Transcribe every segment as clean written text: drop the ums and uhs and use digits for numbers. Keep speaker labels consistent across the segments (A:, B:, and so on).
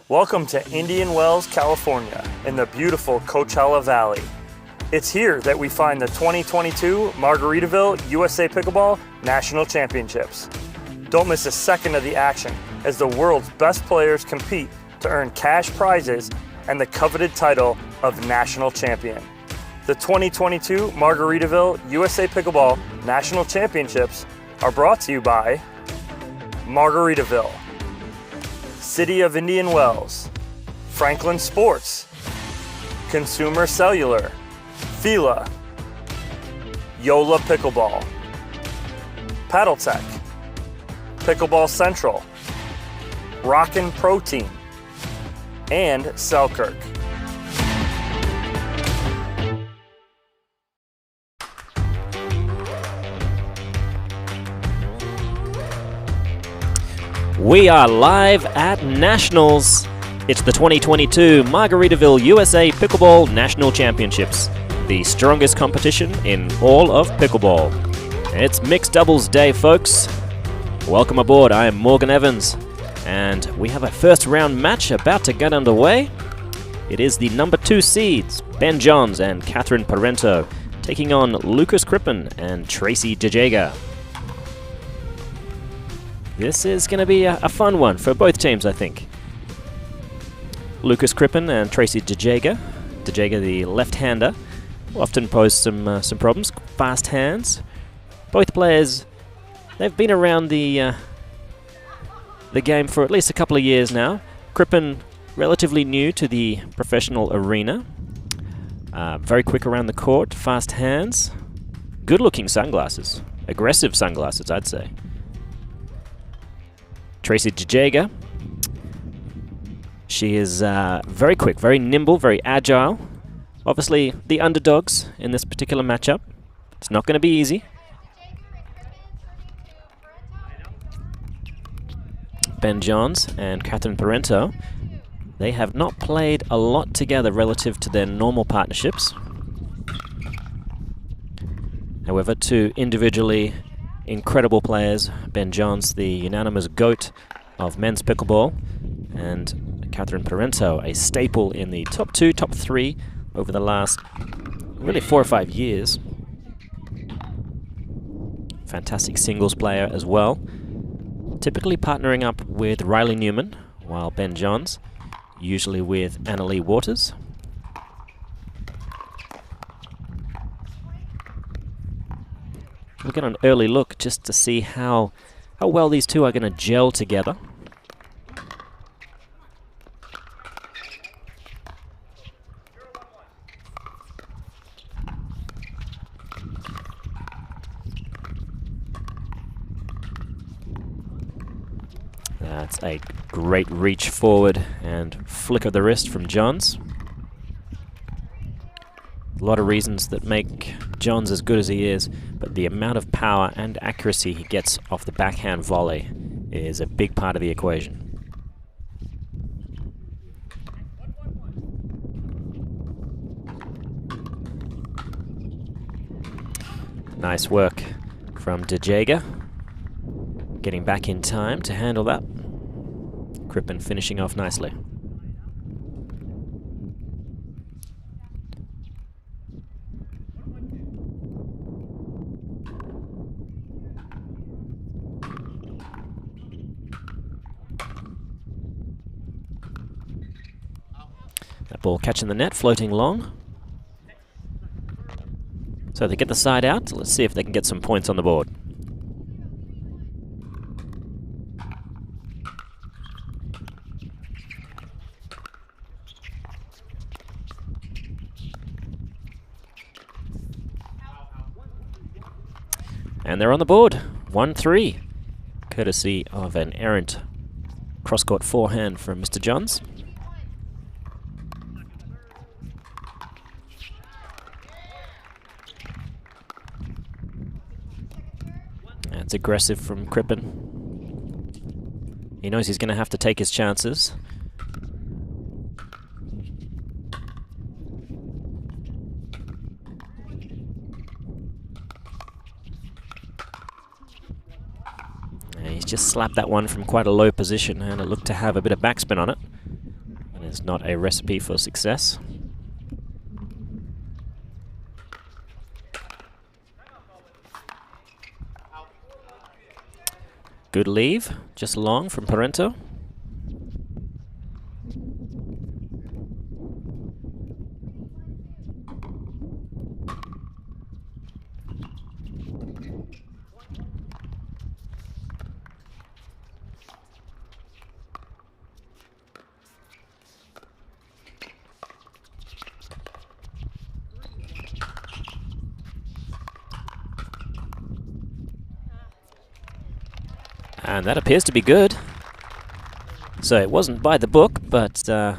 A: Welcome to Indian Wells, California, in the beautiful Coachella Valley. It's here that we find the 2022 Margaritaville USA Pickleball National Championships. Don't miss a second of the action as the world's best players compete to earn cash prizes and the coveted title of National Champion. The 2022 Margaritaville USA Pickleball National Championships are brought to you by Margaritaville, City of Indian Wells, Franklin Sports, Consumer Cellular, Fila, Yola Pickleball, Paddle Tech, Pickleball Central, Rockin' Protein, and Selkirk.
B: We are live at Nationals. It's the 2022 Margaritaville USA Pickleball National Championships, the strongest competition in all of pickleball. It's mixed doubles day, folks. Welcome aboard. I am Morgan Evans, and we have a first round match about to get underway. It is the number 2 seeds, Ben Johns and Catherine Paranto, taking on Lucas Crippen and Tracy Jager. This is going to be a fun one for both teams, I think. Lucas Crippen and Tracy Jager. Jager, the left-hander, often pose some problems. Fast hands. Both players, they've been around the game for at least a couple of years now. Crippen, relatively new to the professional arena. Very quick around the court. Fast hands. Good-looking sunglasses. Aggressive sunglasses, I'd say. Tracy Jager, she is very quick, very nimble, very agile. Obviously, the underdogs in this particular matchup. It's not going to be easy. Ben Johns and Catherine Paranto, they have not played a lot together relative to their normal partnerships. However, two individually incredible players, Ben Johns, the unanimous GOAT of men's pickleball, and Catherine Paranto, a staple in the top 2, top 3 over the last really 4 or 5 years. Fantastic singles player as well. Typically partnering up with Riley Newman, while Ben Johns, usually with Annalie Waters. We'll get an early look just to see how well these two are going to gel together. That's a great reach forward and flick of the wrist from Johns. A lot of reasons that make Johns as good as he is, but the amount of power and accuracy he gets off the backhand volley is a big part of the equation. Nice work from Jager, getting back in time to handle that. Crippen finishing off nicely. That ball catching the net, floating long. So they get the side out. Let's see if they can get some points on the board. And they're on the board. 1-3. Courtesy of an errant cross-court forehand from Mr. Johns. That's aggressive from Crippen. He knows he's going to have to take his chances. And he's just slapped that one from quite a low position, and it looked to have a bit of backspin on it. is not a recipe for success. Good leave, just long from Paranto. And that appears to be good. So it wasn't by the book, but the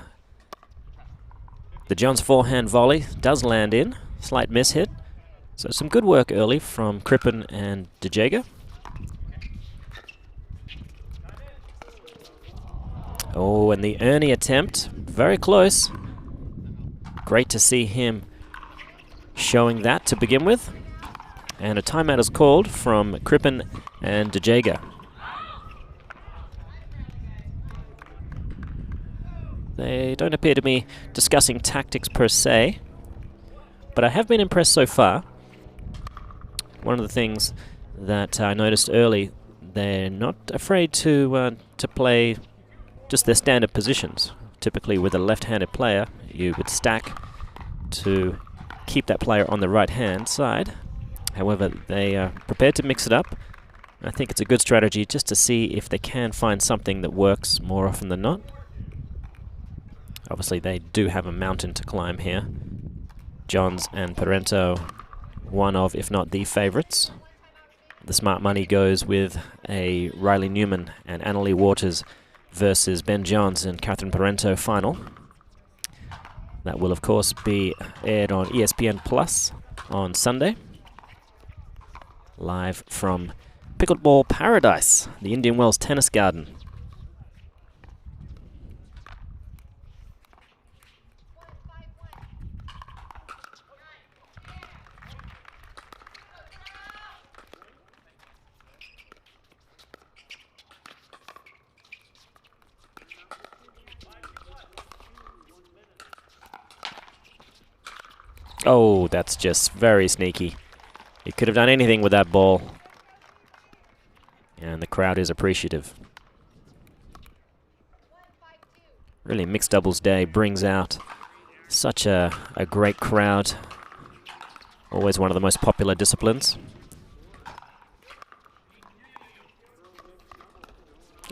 B: Johns forehand volley does land in. Slight miss hit. So some good work early from Crippen and Jager. Oh, and the Ernie attempt. Very close. Great to see him showing that to begin with. And a timeout is called from Crippen and Jager. They don't appear to be discussing tactics per se, but I have been impressed so far. One of the things that I noticed early, they're not afraid to play just their standard positions. Typically with a left-handed player, you would stack to keep that player on the right-hand side. However, they are prepared to mix it up. I think it's a good strategy just to see if they can find something that works more often than not. Obviously, they do have a mountain to climb here. Johns and Paranto, one of, if not the favorites. The smart money goes with a Riley Newman and Annalie Waters versus Ben Johns and Catherine Paranto final. That will, of course, be aired on ESPN Plus on Sunday. Live from Pickleball Paradise, the Indian Wells Tennis Garden. Oh, that's just very sneaky. He could have done anything with that ball. And the crowd is appreciative. Really, mixed doubles day brings out such a great crowd. Always one of the most popular disciplines.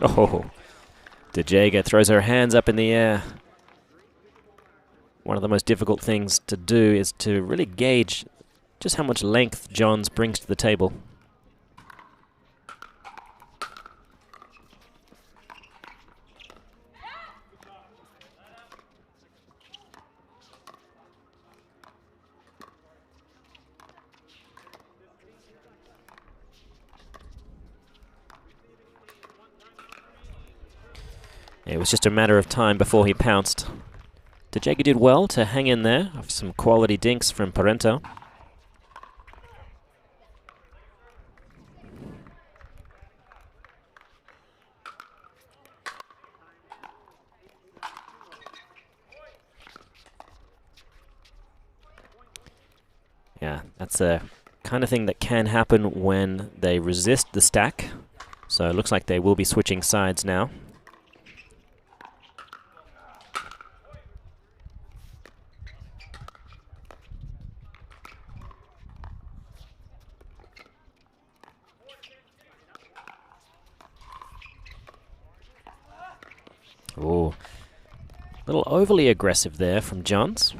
B: Oh, Jager throws her hands up in the air. One of the most difficult things to do is to really gauge just how much length Johns brings to the table. It was just a matter of time before he pounced. Jager did well to hang in there. Some quality dinks from Paranto. Yeah, that's a kind of thing that can happen when they resist the stack. So it looks like they will be switching sides now. Oh, a little overly aggressive there from Johns.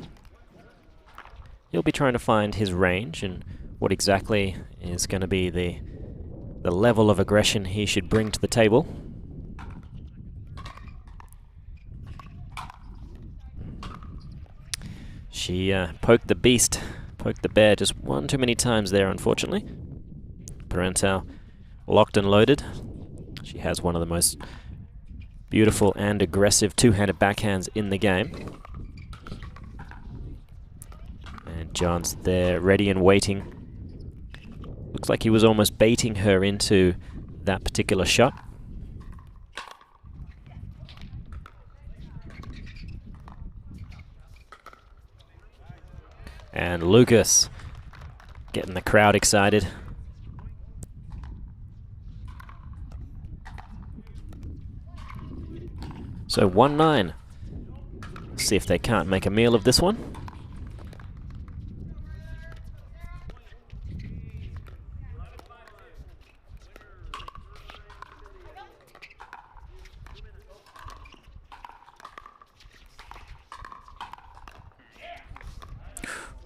B: He'll be trying to find his range and what exactly is going to be the level of aggression he should bring to the table. She poked the beast, poked the bear just one too many times there, unfortunately. Paranto locked and loaded. She has one of the most beautiful and aggressive two-handed backhands in the game. And Johns there, ready and waiting. Looks like he was almost baiting her into that particular shot. And Lucas getting the crowd excited. So 1-9. See if they can't make a meal of this one.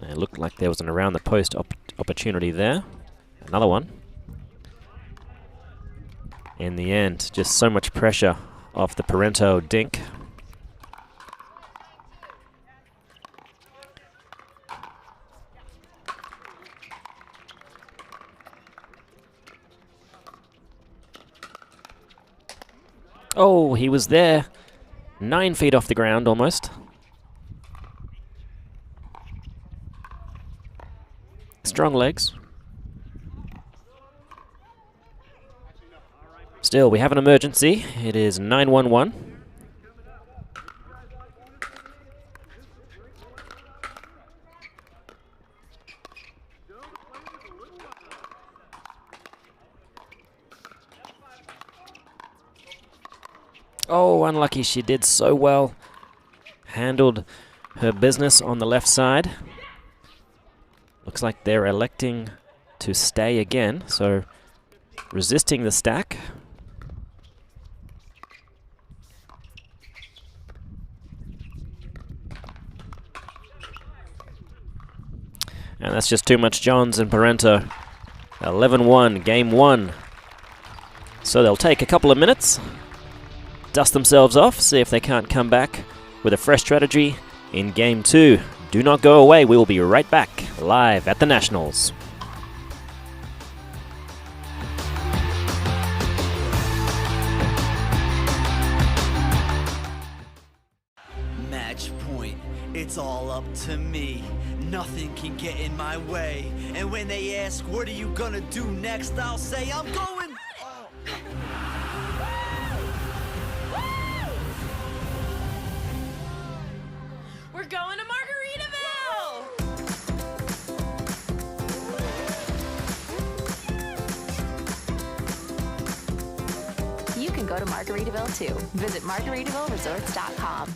B: It looked like there was an around the post opportunity there. Another one. In the end, just so much pressure off the Paranto dink. Oh, he was there. 9 feet off the ground almost. Strong legs. Still, we have an emergency. It is 9-1-1. Oh, unlucky. She did so well. Handled her business on the left side. Looks like they're electing to stay again, so resisting the stack. And that's just too much Johns and Paranto. 11-1, game 1. So they'll take a couple of minutes, dust themselves off, see if they can't come back with a fresh strategy in game 2. Do not go away, we will be right back, live at the Nationals.
C: Match point, it's all up to me. Nothing can get in my way. And when they ask, what are you gonna do next? I'll say, I'm going.
D: We're going to Margaritaville!
E: You can go to Margaritaville too. Visit MargaritavilleResorts.com.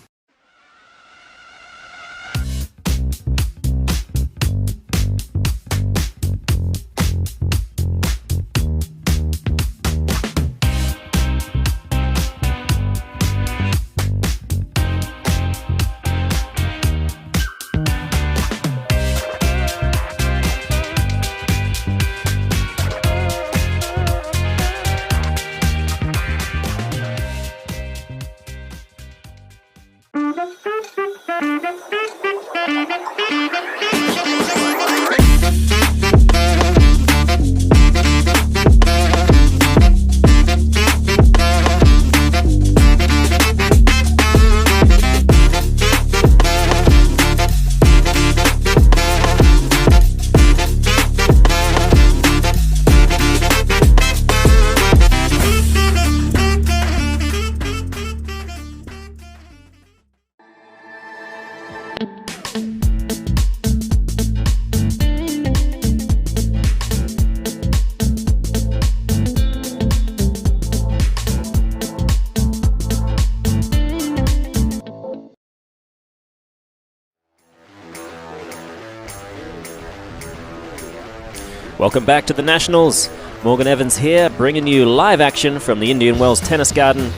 B: Welcome back to the Nationals. Morgan Evans here, bringing you live action from the Indian Wells Tennis Garden,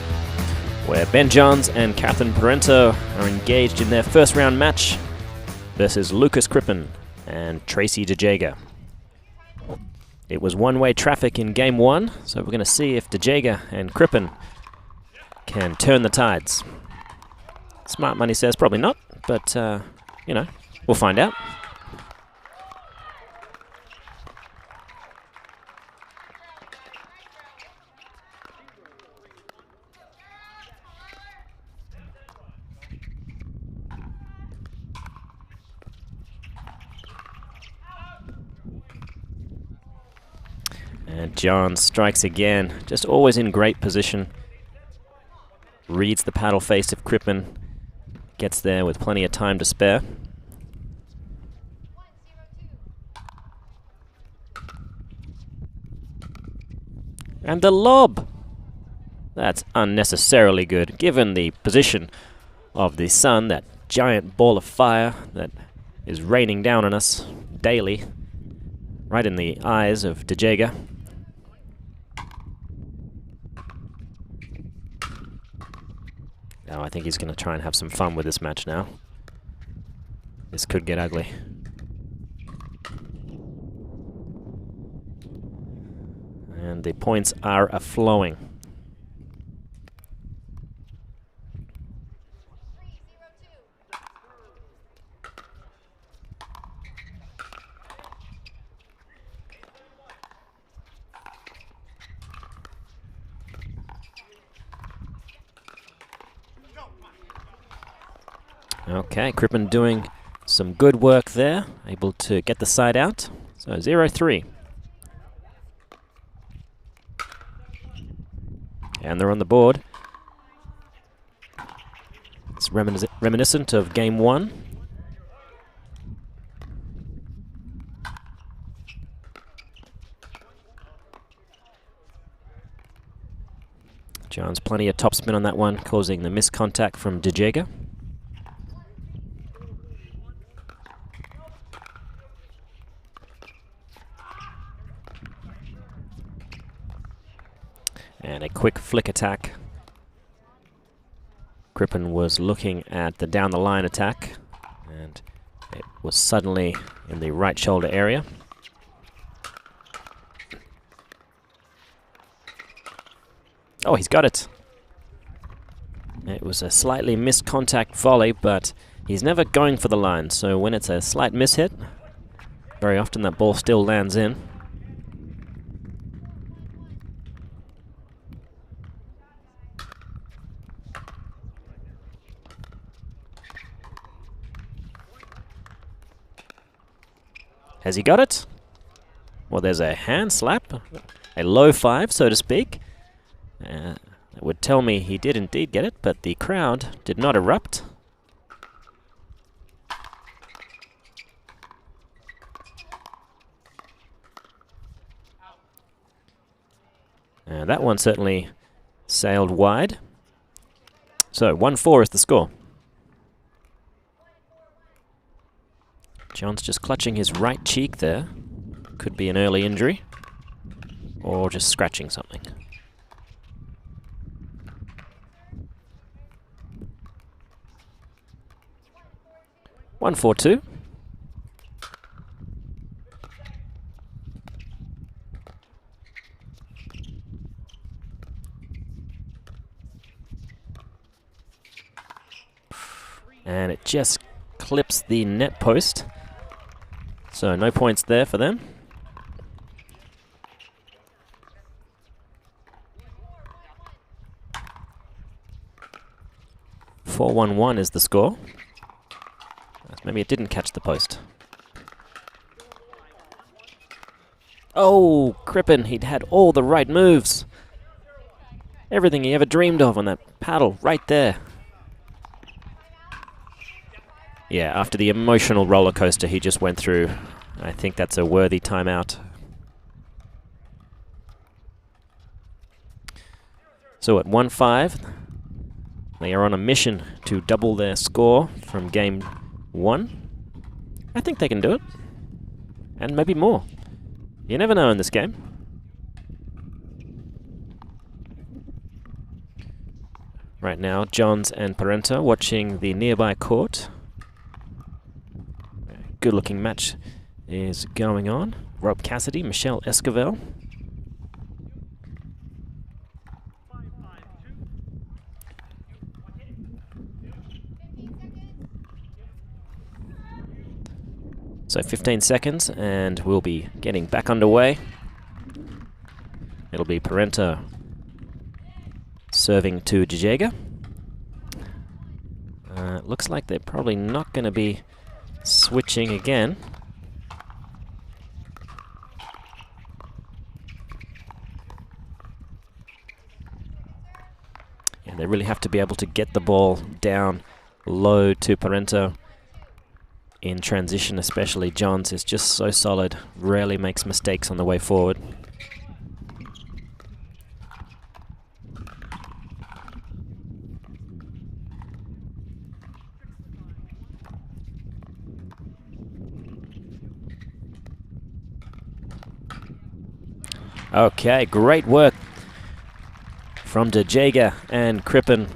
B: where Ben Johns and Catherine Paranto are engaged in their first round match versus Lucas Crippen and Tracy Jager. It was one-way traffic in game 1, so we're going to see if Jager and Crippen can turn the tides. Smart money says probably not, but, you know, we'll find out. And John strikes again, just always in great position. Reads the paddle face of Crippen, gets there with plenty of time to spare. And the lob! That's unnecessarily good, given the position of the sun, that giant ball of fire that is raining down on us daily, right in the eyes of Jager. Now I think he's going to try and have some fun with this match now. This could get ugly. And the points are a-flowing. Okay, Crippen doing some good work there, able to get the side out. So 0-3. And they're on the board. It's reminiscent of game 1. John's plenty of topspin on that one, causing the missed contact from Jager. And a quick flick attack. Crippen was looking at the down the line attack, and it was suddenly in the right shoulder area. Oh, he's got it. It was a slightly missed contact volley, but he's never going for the line, so when it's a slight mishit, very often that ball still lands in. Has he got it? Well, there's a hand slap, a low 5, so to speak. That would tell me he did indeed get it, but the crowd did not erupt. And that one certainly sailed wide. So 1-4 is the score. John's just clutching his right cheek there. Could be an early injury. Or just scratching something. One, 4-2. And it just clips the net post. So no points there for them. (4-1-1) is the score. Maybe it didn't catch the post. Oh, Crippen, he'd had all the right moves. Everything he ever dreamed of on that paddle, right there. Yeah, after the emotional roller coaster he just went through, I think that's a worthy timeout. So at 1-5, they are on a mission to double their score from game 1. I think they can do it. And maybe more. You never know in this game. Right now, Johns and Paranto watching the nearby court. Good looking match is going on. Rob Cassidy, Michelle Esquivel. So 15 seconds and we'll be getting back underway. It'll be Paranto serving to Jager. Looks like they're probably not going to be switching again. Yeah, they really have to be able to get the ball down low to Paranto. In transition especially, Johns is just so solid, rarely makes mistakes on the way forward. Okay, great work from Jager and Crippen.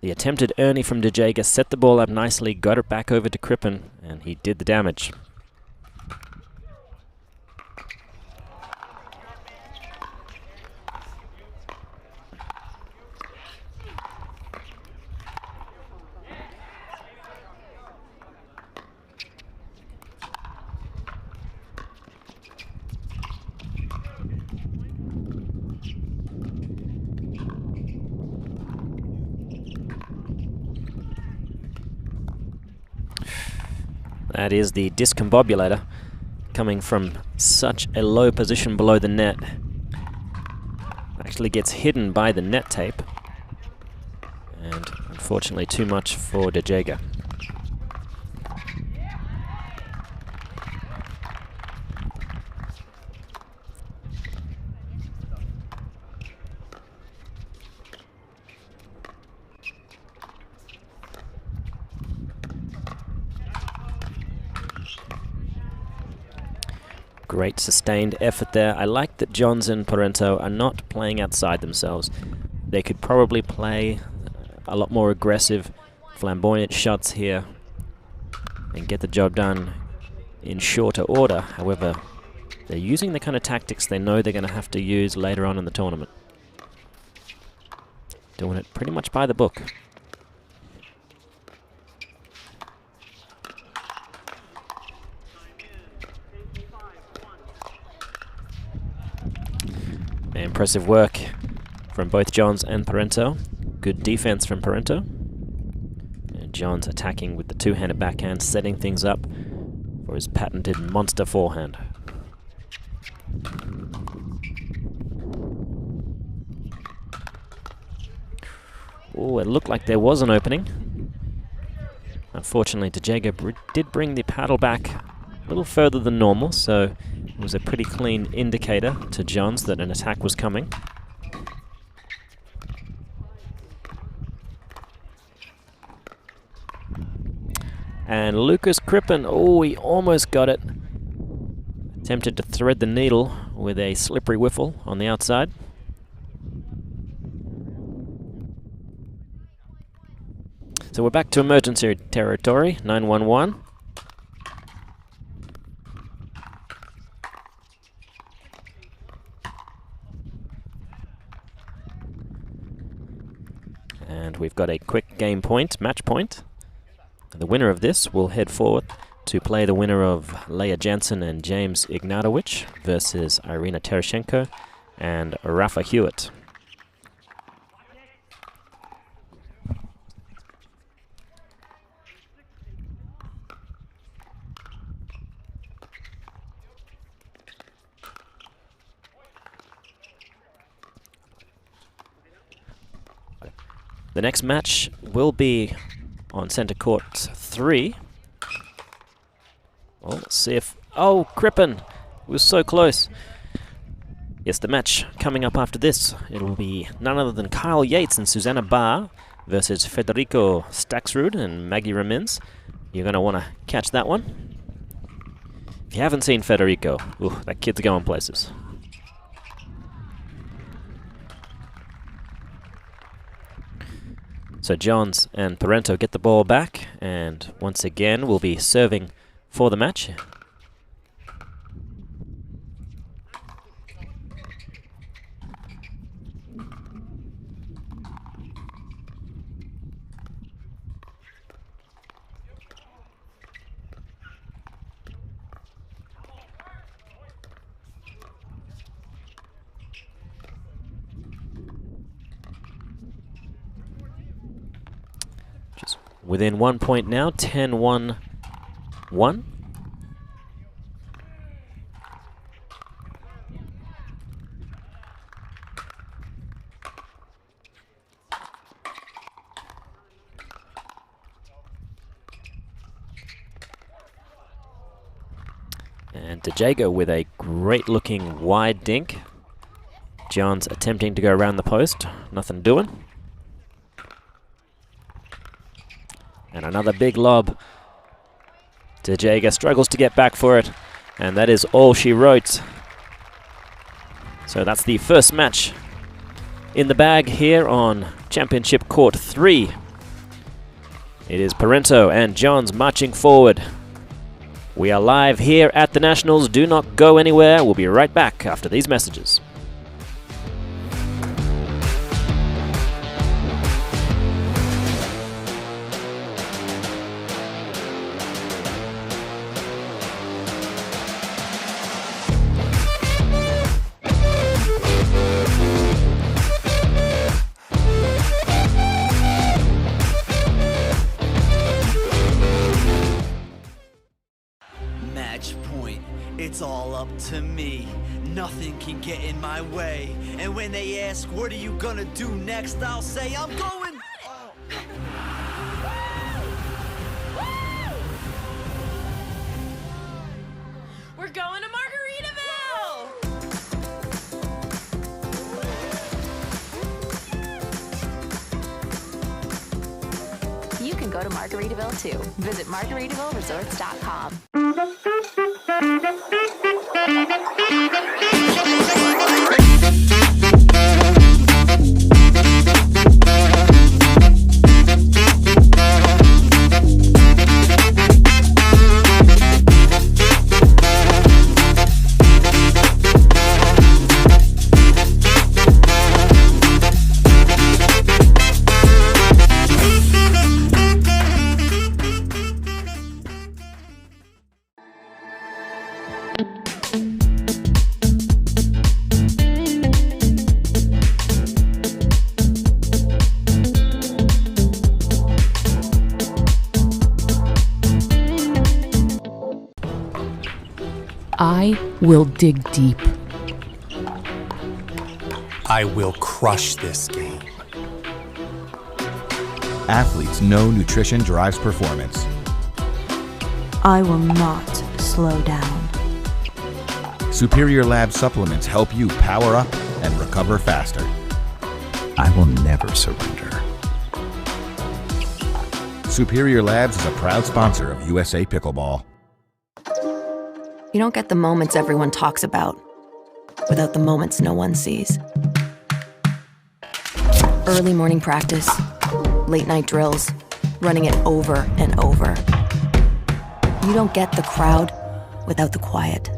B: The attempted Ernie from Jager set the ball up nicely, got it back over to Crippen, and he did the damage. That is the discombobulator coming from such a low position below the net. Actually gets hidden by the net tape. And unfortunately too much for Jager. Great sustained effort there. I like that Jansen and Paranto are not playing outside themselves. They could probably play a lot more aggressive, flamboyant shots here and get the job done in shorter order. However, they're using the kind of tactics they know they're going to have to use later on in the tournament. Doing it pretty much by the book. Impressive work from both Johns and Paranto. Good defense from Paranto. And Johns attacking with the two-handed backhand, setting things up for his patented monster forehand. Oh, it looked like there was an opening. Unfortunately, Jager did bring the paddle back a little further than normal, so it was a pretty clean indicator to Johns that an attack was coming. And Lucas Crippen, oh, he almost got it. Attempted to thread the needle with a slippery whiffle on the outside. So we're back to emergency territory, 9-1-1. And we've got a quick game point, match point. The winner of this will head forward to play the winner of Leah Jansen and James Ignatowich versus Irina Tereshchenko and Rafa Hewitt. The next match will be on Centre Court 3. Well, let's see if... Oh, Crippen! Was so close. Yes, the match coming up after this, it will be none other than Kyle Yates and Susanna Barr versus Federico Stacksrud and Maggie Raminzi. You're going to want to catch that one. If you haven't seen Federico, ooh, that kid's going places. So Johns and Paranto get the ball back, and once again we'll be serving for the match. Within 1 point now, 10-1-1. And Jager with a great-looking wide dink. Johns attempting to go around the post, nothing doing. And another big lob. Jager struggles to get back for it, and that is all she wrote. So that's the first match in the bag here on Championship Court 3. It is Paranto and Johns marching forward. We are live here at the Nationals. Do not go anywhere. We'll be right back after these messages.
C: It's all up to me. Nothing can get in my way. And when they ask, what are you gonna do next? I'll say, I'm going.
D: We're going to Margaritaville!
E: You can go to Margaritaville too. Visit MargaritavilleResorts.com.
F: I will dig deep.
G: I will crush this game.
H: Athletes know nutrition drives performance.
I: I will not slow down.
H: Superior Lab supplements help you power up and recover faster.
G: I will never surrender.
H: Superior Labs is a proud sponsor of USA Pickleball.
J: You don't get the moments everyone talks about without the moments no one sees. Early morning practice, late night drills, running it over and over. You don't get the crowd without the quiet.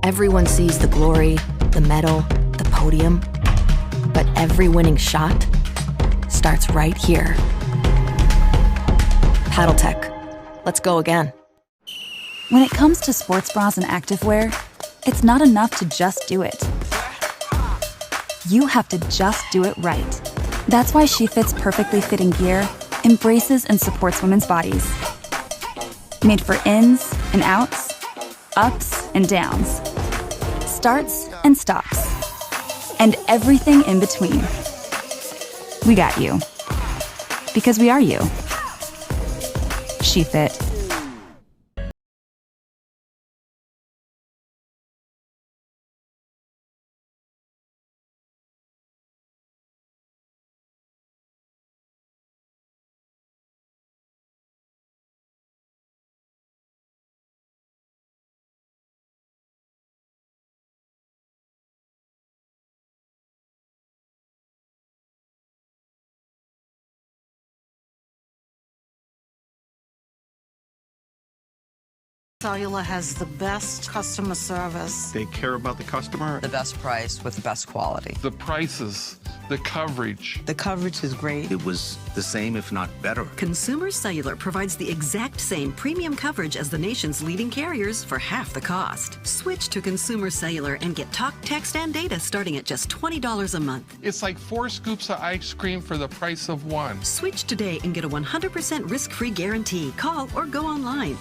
J: Everyone sees the glory, the medal, the podium, but every winning shot starts right here. Paddle Tech. Let's go again.
K: When it comes to sports bras and activewear, it's not enough to just do it. You have to just do it right. That's why SheFit's perfectly fitting gear embraces and supports women's bodies. Made for ins and outs, ups and downs, starts and stops, and everything in between. We got you. Because we are you. SheFit.
L: Cellular has the best customer service.
M: They care about the customer.
N: The best price with the best quality.
M: The prices, the coverage.
L: The coverage is great.
G: It was the same, if not better.
O: Consumer Cellular provides the exact same premium coverage as the nation's leading carriers for half the cost. Switch to Consumer Cellular and get talk, text, and data starting at just $20 a month.
M: It's like 4 scoops of ice cream for the price of 1.
O: Switch today and get a 100% risk-free guarantee. Call or go online.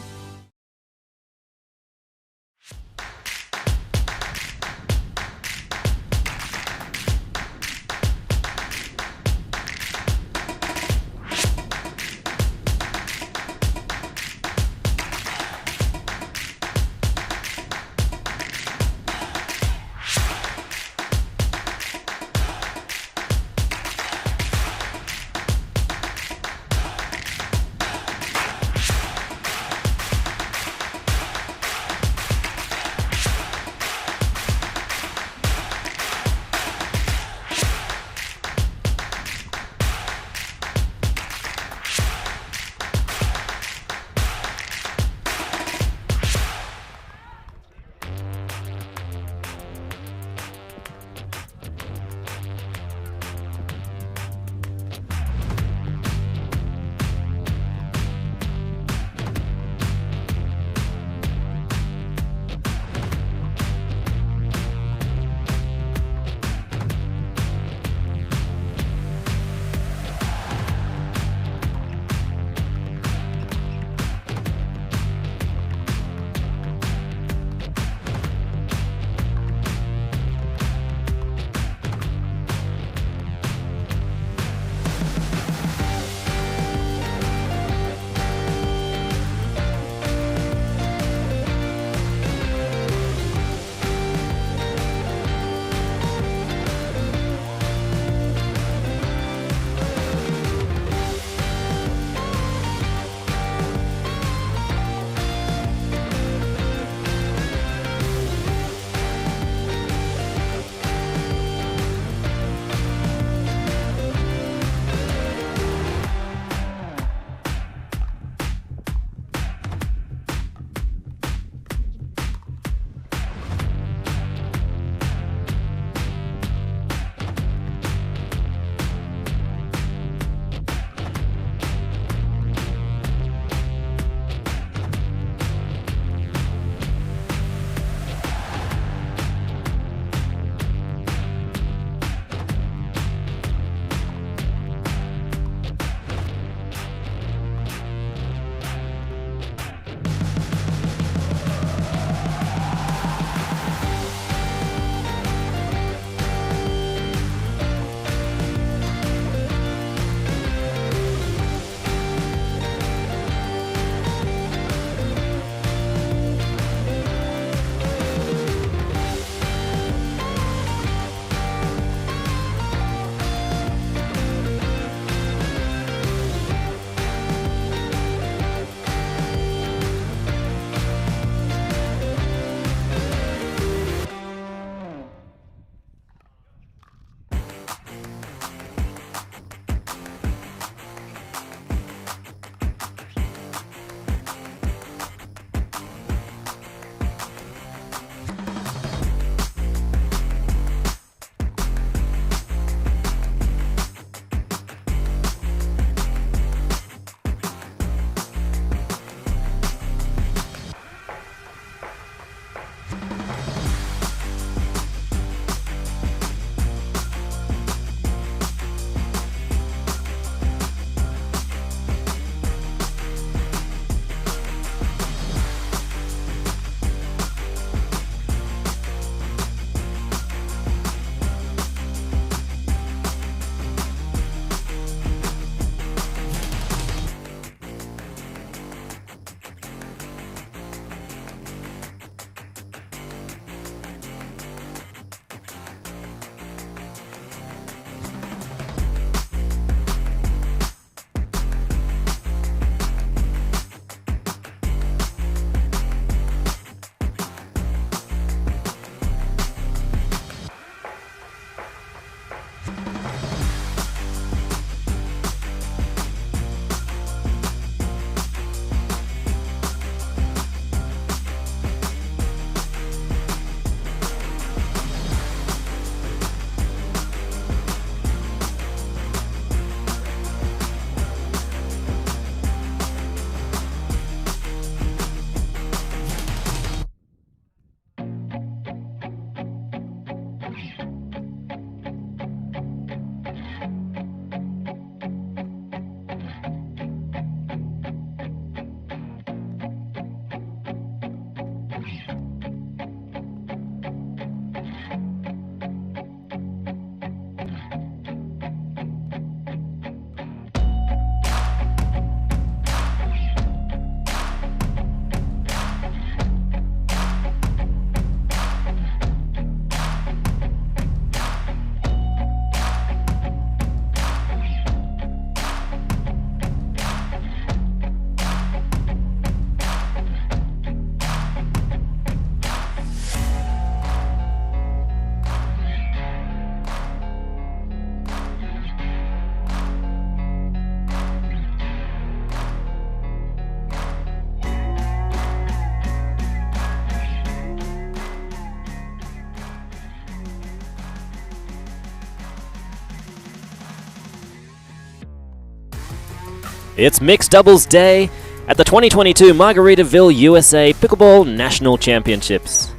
B: It's mixed doubles day at the 2022 Margaritaville USA Pickleball National Championships.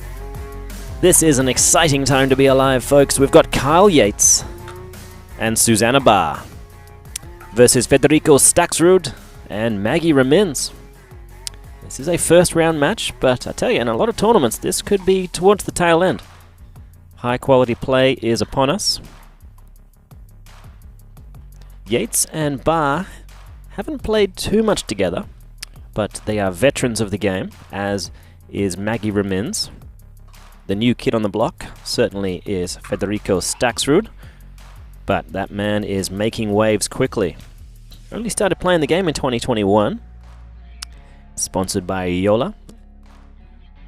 B: This is an exciting time to be alive, folks. We've got Kyle Yates and Susanna Barr versus Federico Stacksrud and Maggie Raminzi. This is a first round match, but I tell you, in a lot of tournaments, this could be towards the tail end. High quality play is upon us. Yates and Barr haven't played too much together, but they are veterans of the game, as is Maggie Raminzi. The new kid on the block certainly is Federico Stacksrud, but that man is making waves quickly. Only started playing the game in 2021, sponsored by Yola,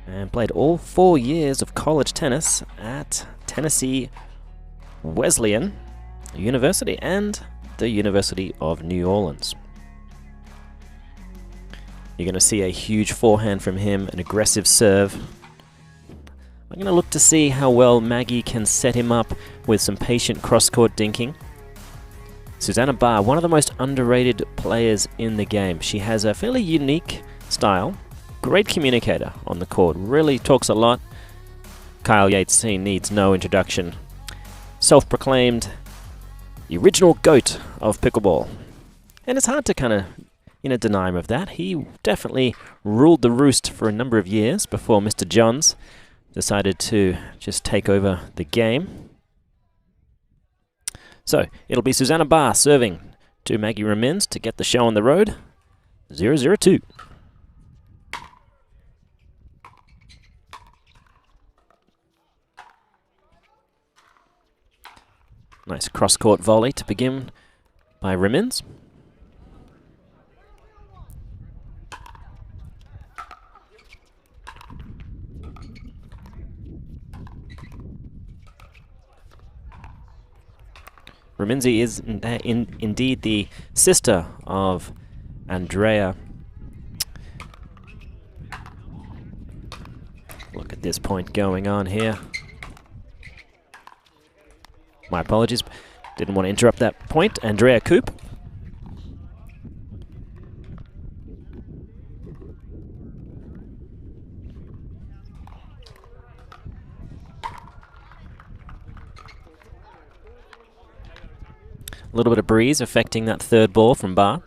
B: and played all 4 years of college tennis at Tennessee Wesleyan University and the University of New Orleans. You're going to see a huge forehand from him, an aggressive serve. I'm going to look to see how well Maggie can set him up with some patient cross-court dinking. Susanna Barr, one of the most underrated players in the game. She has a fairly unique style, great communicator on the court, really talks a lot. Kyle Yates, he needs no introduction. Self-proclaimed the original GOAT of pickleball. And it's hard to kind of deny him of that. He definitely ruled the roost for a number of years before Mr. Johns decided to just take over the game. So, it'll be Susanna Barr serving to Maggie Raminzi to get the show on the road. 0-0-2. Nice cross-court volley to begin by Raminzi. Raminzi is indeed the sister of Andrea. Look at this point going on here. My apologies, didn't want to interrupt that point. Andrea Coop. A little bit of breeze affecting that third ball from Barr.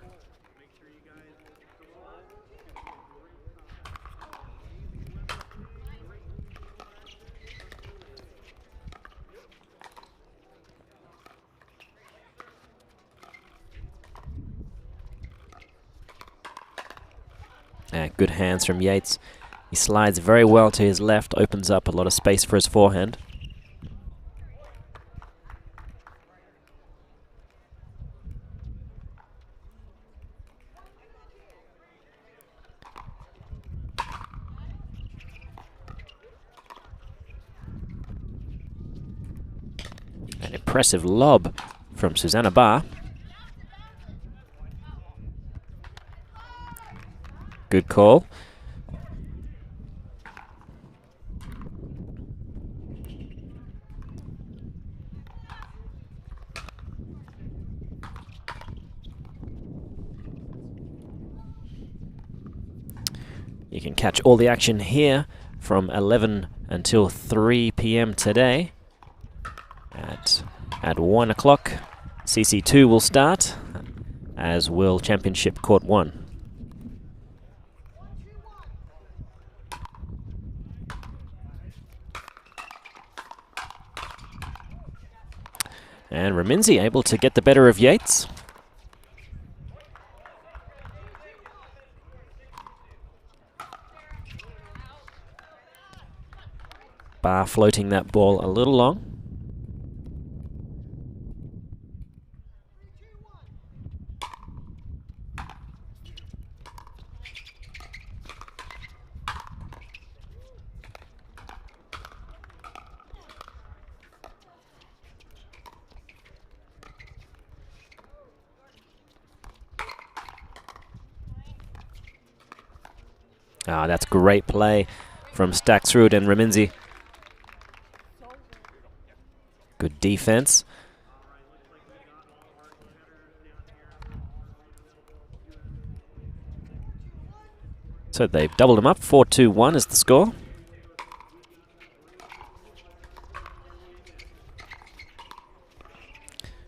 B: Good hands from Yates. He slides very well to his left, opens up a lot of space for his forehand. An impressive lob from Susanna Barr. Good call. You can catch all the action here from 11 until 3 p.m. today. At 1 o'clock, CC2 will start, as will Championship Court 1. And Raminzi able to get the better of Yates. Barr floating that ball a little long. That's great play from Stacksrud and Raminzi. Good defense. So they've doubled them up. 4-2-1 is the score.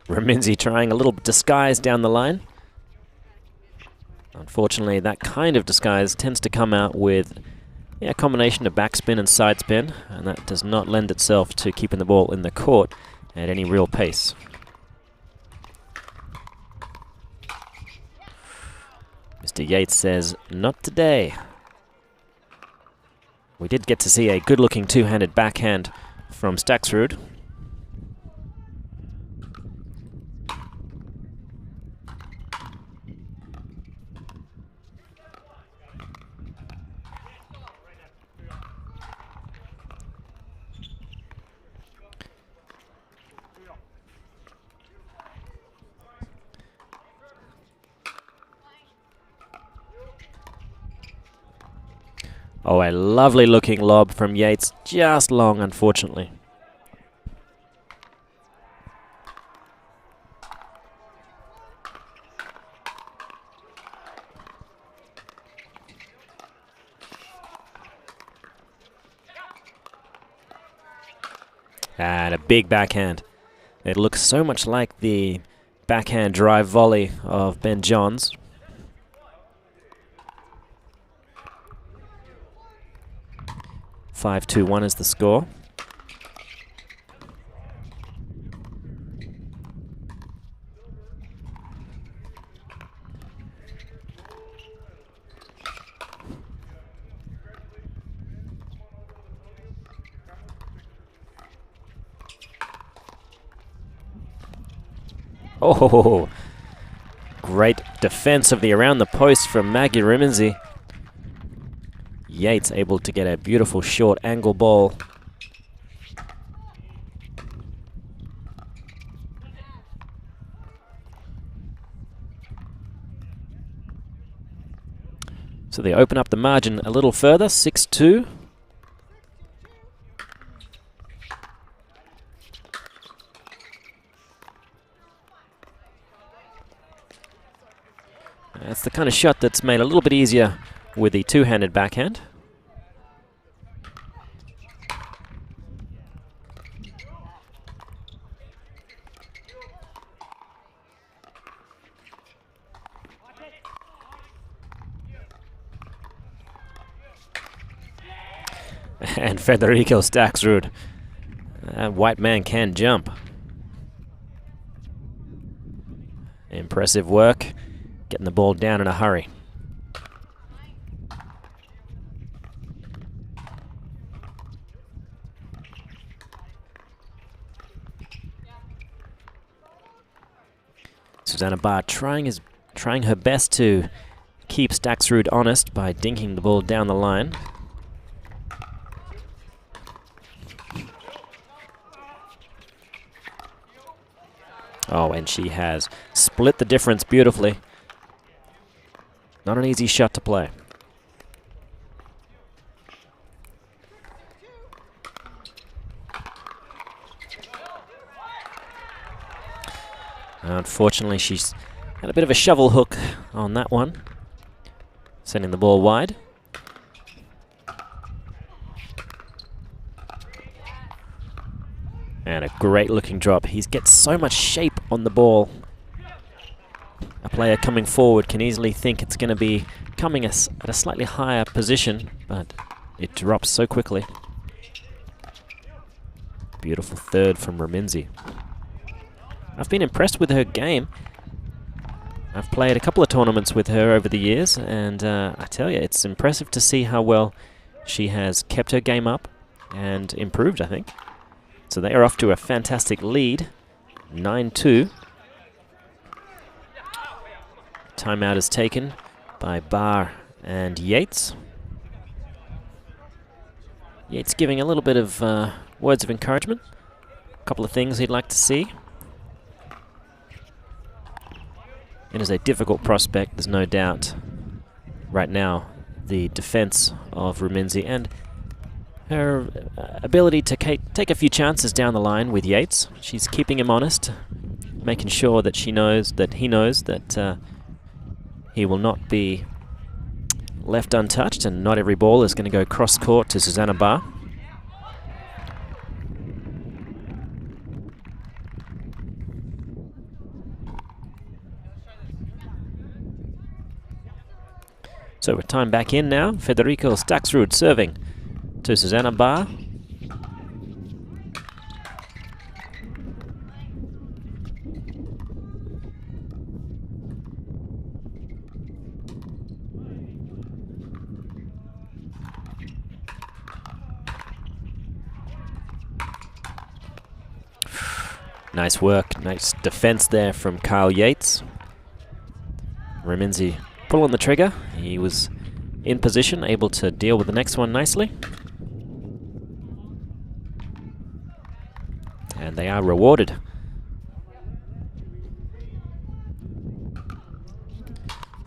B: Raminzi trying a little disguise down the line. Unfortunately, that kind of disguise tends to come out with a combination of backspin and side spin, and that does not lend itself to keeping the ball in the court at any real pace. Mr. Yates says, not today. We did get to see a good-looking two-handed backhand from Stacksrud. Oh, a lovely looking lob from Yates, just long, unfortunately. And a big backhand. It looks so much like the backhand drive volley of Ben Johns. Five, 2-1 is the score. Oh, great defense of the around the post from Raminzi. Yates able to get a beautiful short angle ball. So they open up the margin a little further, 6-2. That's the kind of shot that's made a little bit easier with the two-handed backhand. And Federico Stacksrud. That white man can jump. Impressive work. Getting the ball down in a hurry. Susanna Barr trying her best to keep Stacksrud honest by dinking the ball down the line. Oh, and she has split the difference beautifully. Not an easy shot to play. Unfortunately, she's had a bit of a shovel hook on that one, sending the ball wide. And a great looking drop. He gets so much shape on the ball. A player coming forward can easily think it's going to be coming at a slightly higher position, but it drops so quickly. Beautiful third from Raminzi. I've been impressed with her game. I've played a couple of tournaments with her over the years, and I tell you, it's impressive to see how well she has kept her game up and improved, I think. So they are off to a fantastic lead, 9-2. Timeout is taken by Barr and Yates. Yates giving a little bit of words of encouragement. A couple of things he'd like to see. It is a difficult prospect, there's no doubt. Right now, the defense of Raminzi and her ability to take a few chances down the line with Yates. She's keeping him honest, making sure that he knows that he will not be left untouched, and not every ball is going to go cross-court to Susanna Barr. So with time back in now, Federico Stacksrud serving to Susanna Barr. Nice work, nice defense there from Kyle Yates. Raminzi pulling the trigger. He was in position, able to deal with the next one nicely. And they are rewarded.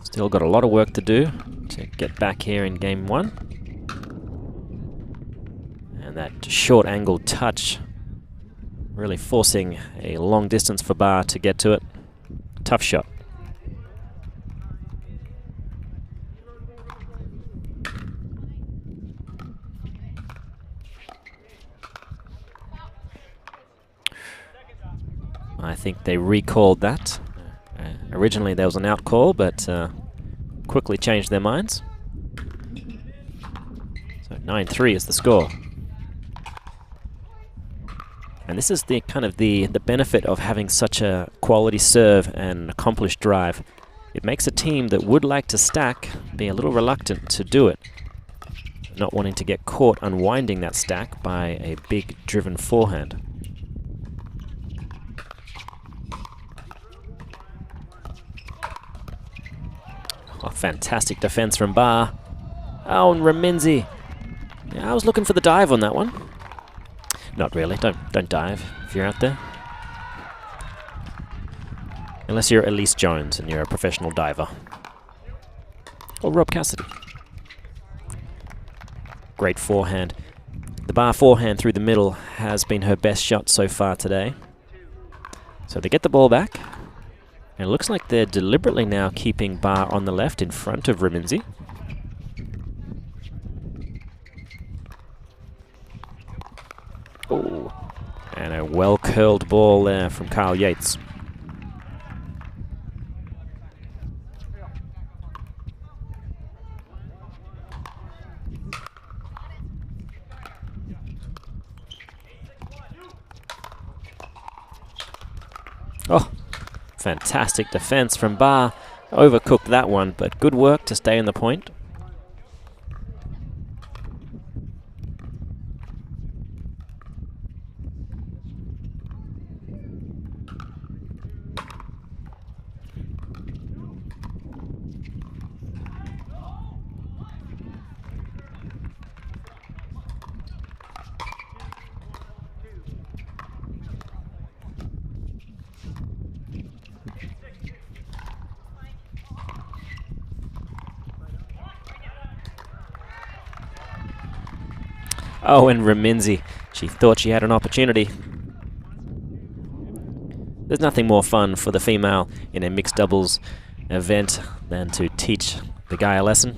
B: Still got a lot of work to do to get back here in game one. And that short angle touch really forcing a long distance for Barr to get to it. Tough shot. I think they recalled that. Originally there was an out call, but quickly changed their minds. So 9-3 is the score. And this is the kind of the benefit of having such a quality serve and accomplished drive. It makes a team that would like to stack be a little reluctant to do it, not wanting to get caught unwinding that stack by a big driven forehand. Oh, fantastic defense from Barr. Oh, and Raminzi. Yeah, I was looking for the dive on that one. Not really. Don't dive if you're out there. Unless you're Elise Jones and you're a professional diver. Or Rob Cassidy. Great forehand. The Barr forehand through the middle has been her best shot so far today. So they get the ball back. And it looks like they're deliberately now keeping Barr on the left in front of Raminzi. Oh, and a well-curled ball there from Kyle Yates. Oh, fantastic defense from Barr. Overcooked that one, but good work to stay in the point. Oh, and Raminzi. She thought she had an opportunity. There's nothing more fun for the female in a mixed doubles event than to teach the guy a lesson.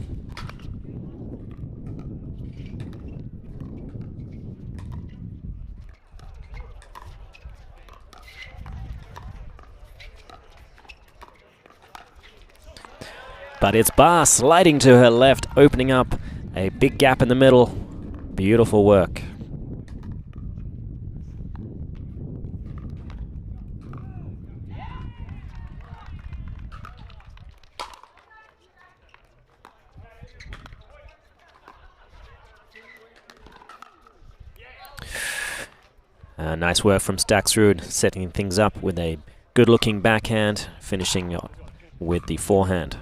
B: But it's Barr sliding to her left, opening up a big gap in the middle. Beautiful work. Nice work from Stacksrud, setting things up with a good-looking backhand, finishing with the forehand.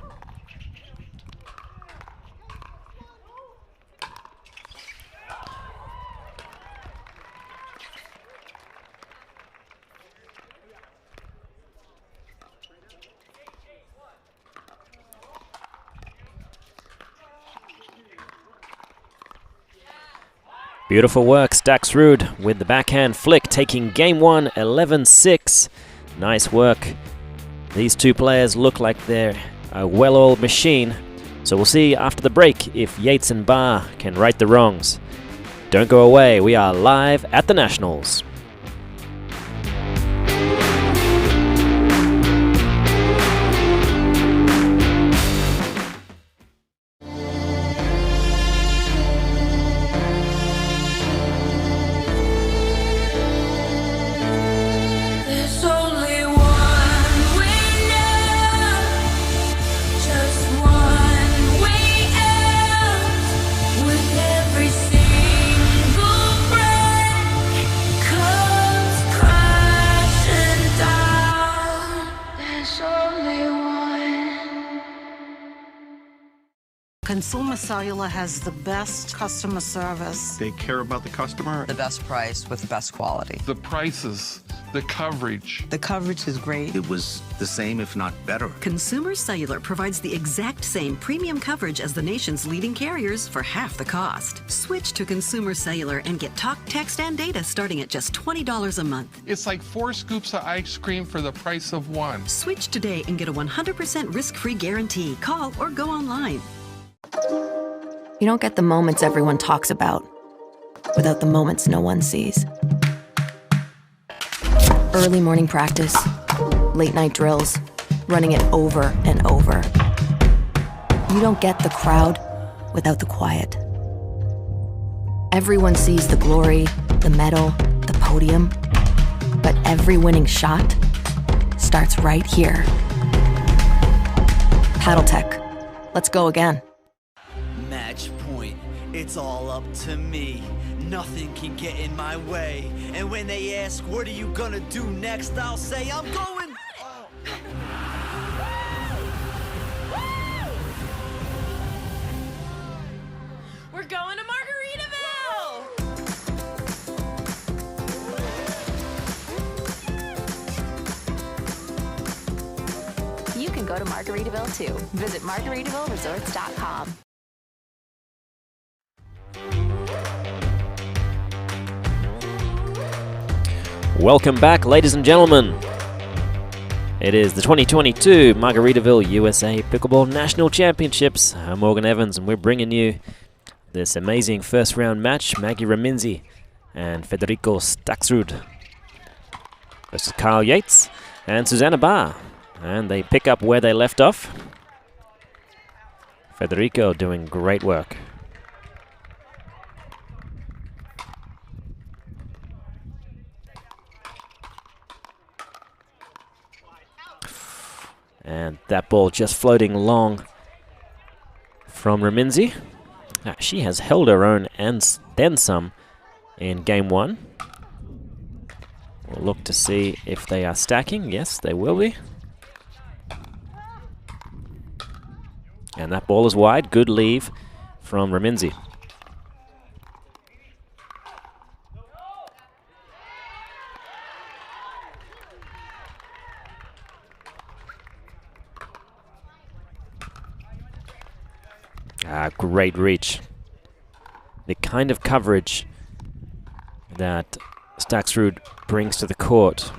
B: Beautiful work, Stacksrud with the backhand flick, taking game one, 11-6. Nice work. These two players look like they're a well-oiled machine. So we'll see after the break if Yates and Barr can right the wrongs. Don't go away, we are live at the Nationals.
L: Consumer Cellular has the best customer service.
G: They care about the customer.
N: The best price with the best quality.
M: The prices, the coverage.
L: The coverage is great.
G: It was the same, if not better.
O: Consumer Cellular provides the exact same premium coverage as the nation's leading carriers for half the cost. Switch to Consumer Cellular and get talk, text, and data starting at just $20 a month.
M: It's like 4 scoops of ice cream for the price of 1.
O: Switch today and get a 100% risk-free guarantee. Call or go online.
J: You don't get the moments everyone talks about without the moments no one sees. Early morning practice, late night drills, running it over and over. You don't get the crowd without the quiet. Everyone sees the glory, the medal, the podium, but every winning shot starts right here. Paddle Tech. Let's go again.
C: Match point, it's all up to me. Nothing can get in my way. And when they ask, what are you gonna do next? I'll say, I'm going.
D: We're going to Margaritaville!
E: You can go to Margaritaville too. Visit MargaritavilleResorts.com.
B: Welcome back, ladies and gentlemen. It is the 2022 Margaritaville USA Pickleball National Championships. I'm Morgan Evans, and we're bringing you this amazing first round match. Maggie Raminzi and Federico Stacksrud versus Kyle Yates and Susanna Barr. And they pick up where they left off. Federico doing great work. And that ball just floating long from Raminzi. She has held her own and then some in game one. We'll look to see if they are stacking. Yes, they will be. And that ball is wide. Good leave from Raminzi. Great reach. The kind of coverage that Stacksrud brings to the court.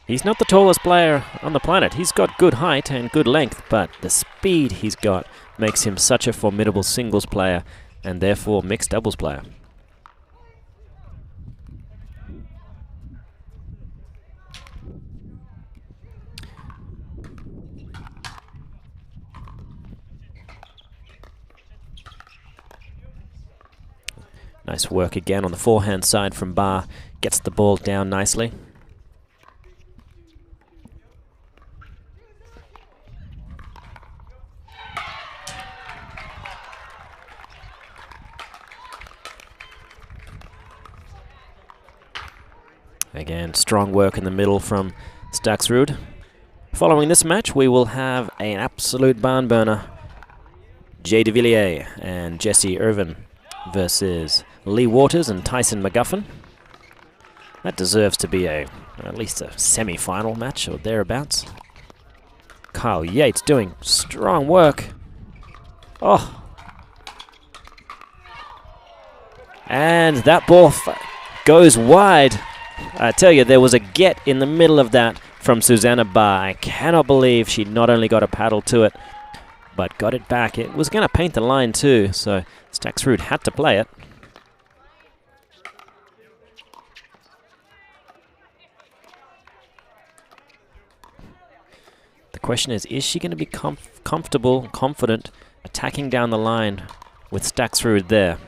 B: He's not the tallest player on the planet. He's got good height and good length, but the speed he's got makes him such a formidable singles player and therefore mixed doubles player. Nice work again on the forehand side from Barr. Gets the ball down nicely. Again, strong work in the middle from Stacksrud. Following this match, we will have an absolute barn burner. Jager Villier and Jesse Irvin versus Lee Waters and Tyson McGuffin. That deserves to be at least a semi-final match or thereabouts. Kyle Yates doing strong work. Oh. And that ball goes wide. I tell you, there was a get in the middle of that from Susanna Barr. I cannot believe she not only got a paddle to it, but got it back. It was going to paint the line too, so Stacksrud had to play it. The question is she going to be comfortable, confident, attacking down the line with Stacksrud there?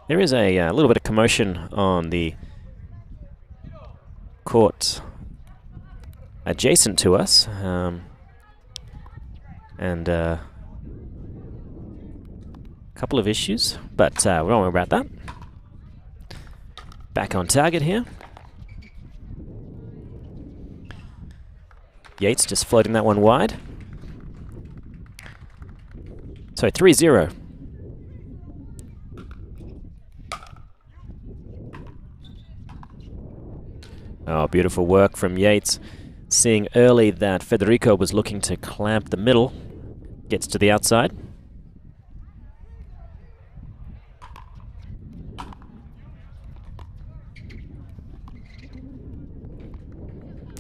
B: There is a little bit of commotion on the court adjacent to us, and a couple of issues, but we won't worry about that. Back on target here. Yates just floating that one wide. So 3-0. Oh, beautiful work from Yates. Seeing early that Federico was looking to clamp the middle. Gets to the outside.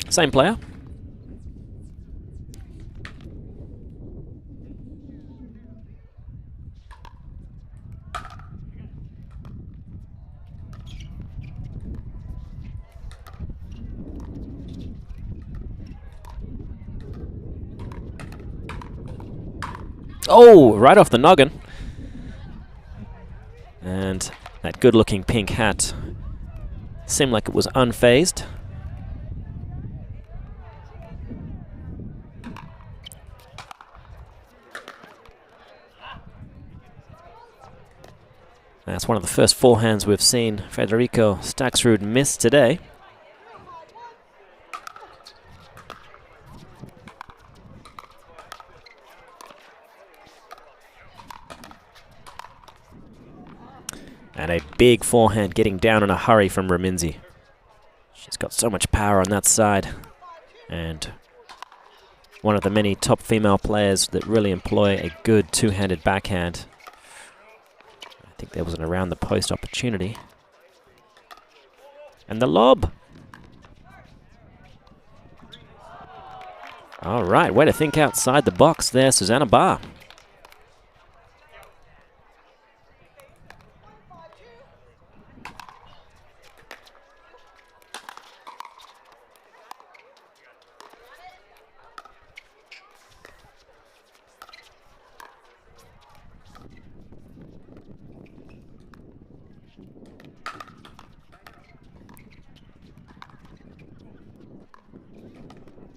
B: Same player. Oh, right off the noggin. And that good-looking pink hat seemed like it was unfazed. That's one of the first forehands we've seen Federico Stacksrud miss today. And a big forehand getting down in a hurry from Raminzi. She's got so much power on that side. And one of the many top female players that really employ a good two-handed backhand. I think there was an around the post opportunity. And the lob. All right, way to think outside the box there, Susanna Barr.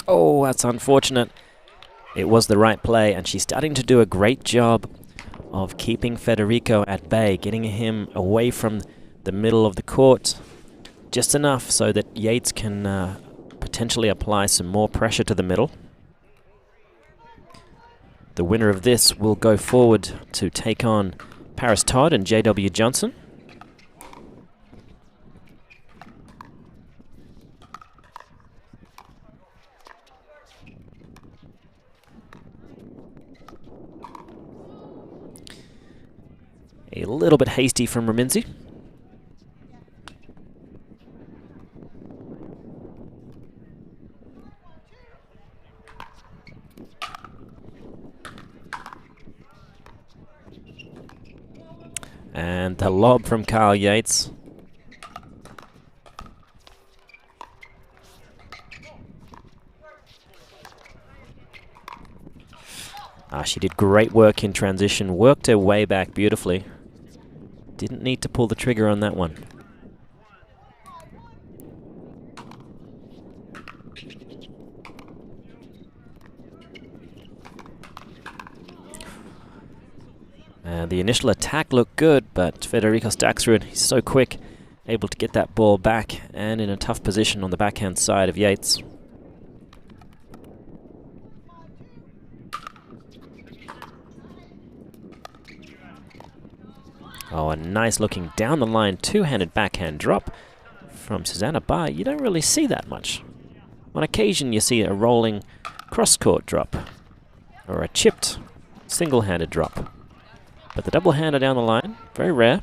B: Oh, that's unfortunate. It was the right play, and she's starting to do a great job of keeping Federico at bay, getting him away from the middle of the court just enough so that Yates can potentially apply some more pressure to the middle. The winner of this will go forward to take on Paris Todd and J.W. Jansen. A little bit hasty from Raminzi. And the lob from Carl Yates. She did great work in transition, worked her way back beautifully. Didn't need to pull the trigger on that one. The initial attack looked good, but Federico Stacksrud, he's so quick, able to get that ball back and in a tough position on the backhand side of Yates. Oh, a nice looking down the line two-handed backhand drop from Susanna Barr. You don't really see that much. On occasion you see a rolling cross-court drop or a chipped single-handed drop. But the double-hander down the line, very rare.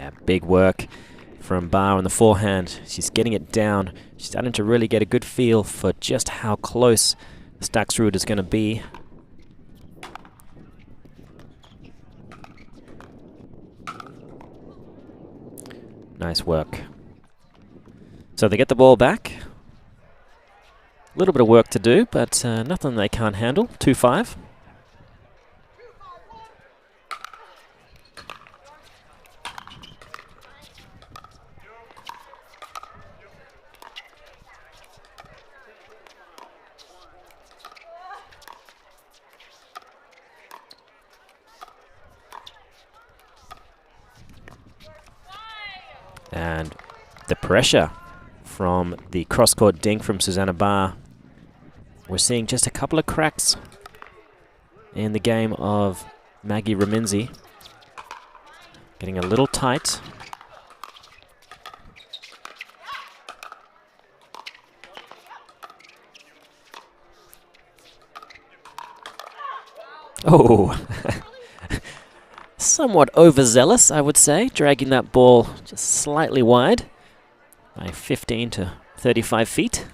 B: Yeah, big work from Barr on the forehand. She's getting it down. She's starting to really get a good feel for just how close Stacksrud is going to be. Nice work. So they get the ball back. A little bit of work to do, but nothing they can't handle. 2-5. And the pressure from the cross-court dink from Susanna Barr. We're seeing just a couple of cracks in the game of Maggie Raminzi. Getting a little tight. Oh! Somewhat overzealous, I would say, dragging that ball just slightly wide by 15 to 35 feet.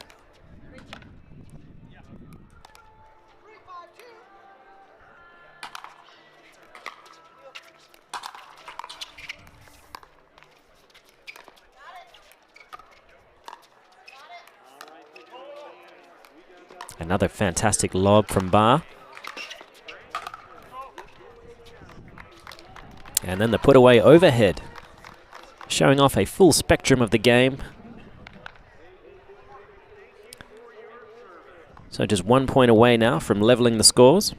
B: Another fantastic lob from Barr. And then the put away overhead, showing off a full spectrum of the game. So just 1 point away now from leveling the scores.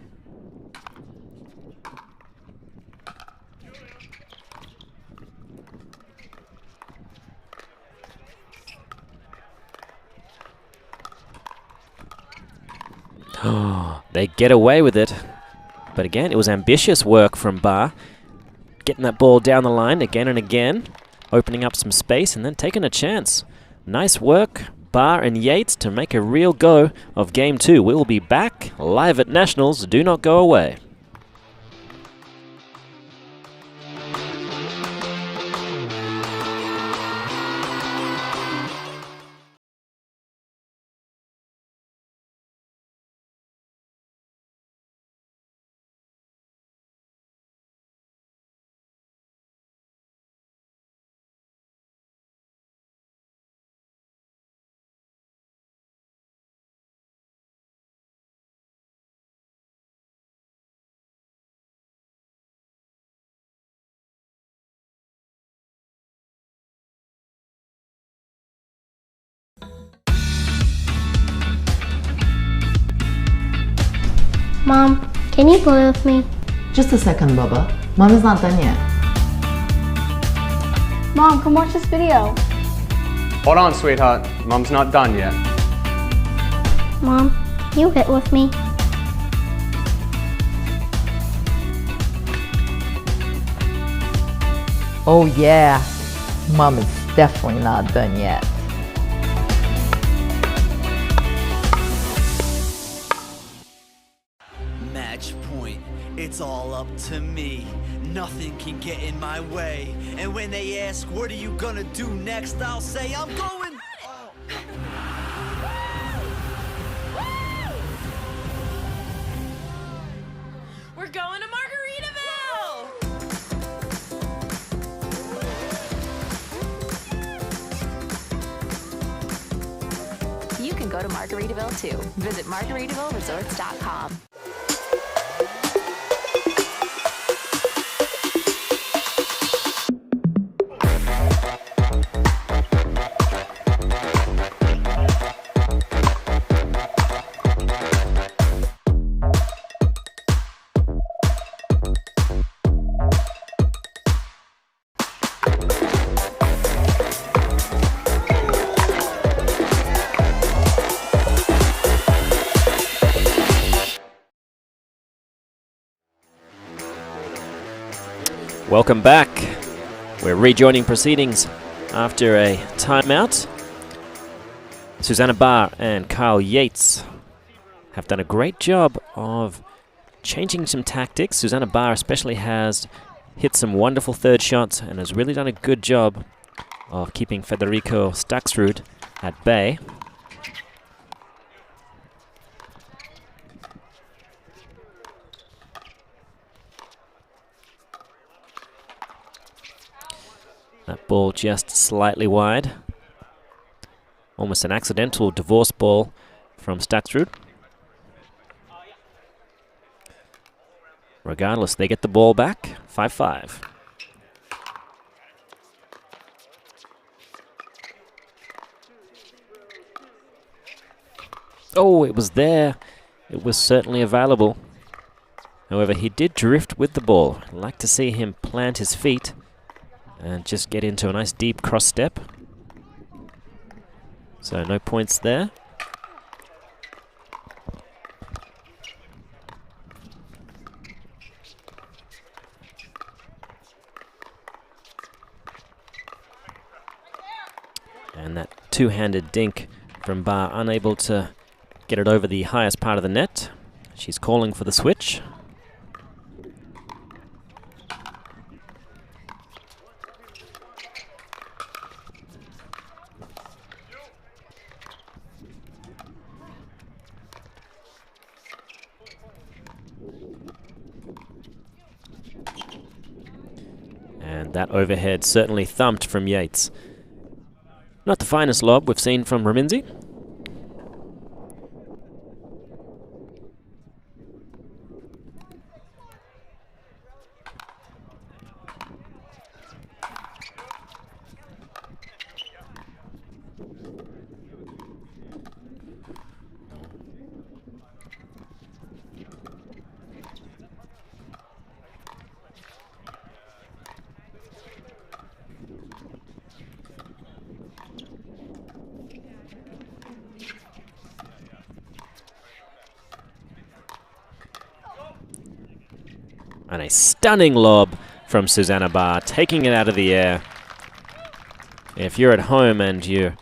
B: Oh, they get away with it. But again, it was ambitious work from Barr. Getting that ball down the line again and again, opening up some space and then taking a chance. Nice work, Barr and Yates, to make a real go of Game 2. We will be back live at Nationals. Do not go away.
P: Mom, can you play with me?
Q: Just a second, Bubba. Mom is not done yet.
P: Mom, come watch this video.
R: Hold on, sweetheart. Mom's not done yet.
P: Mom, you hit with me.
Q: Oh yeah, Mom is definitely not done yet.
C: Match point, it's all up to me. Nothing can get in my way. And when they ask, what are you gonna do next? I'll say, I'm going.
D: We're going to Margaritaville!
E: You can go to Margaritaville too. Visit MargaritavilleResorts.com.
B: Welcome back. We're rejoining proceedings after a timeout. Susanna Barr and Kyle Yates have done a great job of changing some tactics. Susanna Barr especially has hit some wonderful third shots and has really done a good job of keeping Federico Stacksrud at bay. That ball just slightly wide. Almost an accidental divorce ball from Stacksrud. Regardless, they get the ball back, 5-5. Oh, it was there. It was certainly available. However, he did drift with the ball. I'd like to see him plant his feet and just get into a nice deep cross step. So no points there. And that two-handed dink from Barr, unable to get it over the highest part of the net. She's calling for the switch. And that overhead certainly thumped from Yates. Not the finest lob we've seen from Raminzi. And a stunning lob from Susanna Barr, taking it out of the air. If you're at home and you're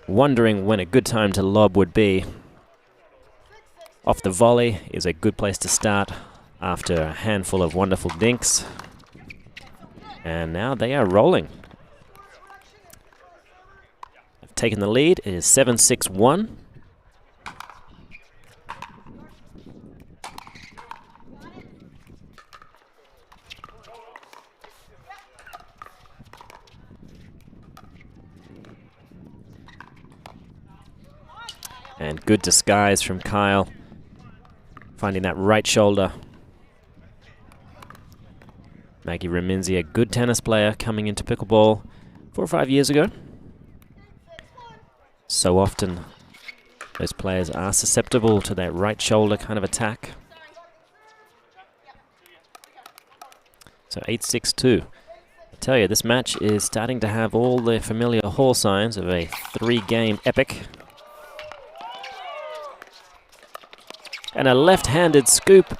B: wondering when a good time to lob would be, off the volley is a good place to start after a handful of wonderful dinks. And now they are rolling. They've taken the lead. It is 7-6-1. And good disguise from Kyle, finding that right shoulder. Maggie Raminzi, a good tennis player coming into pickleball 4 or 5 years ago. So often those players are susceptible to that right shoulder kind of attack. So 8-6-2. I tell you, this match is starting to have all the familiar hall signs of a 3-game epic. And a left-handed scoop.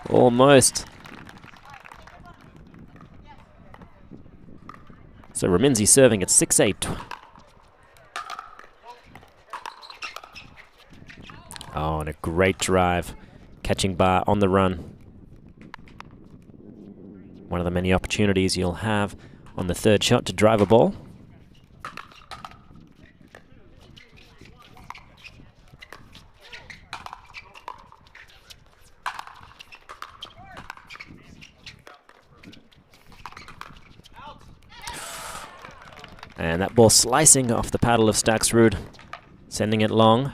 B: Almost. So Raminzi serving at 6-8. Oh, and a great drive. Catching Barr on the run. One of the many opportunities you'll have on the third shot to drive a ball. And that ball slicing off the paddle of Stacksrud, sending it long.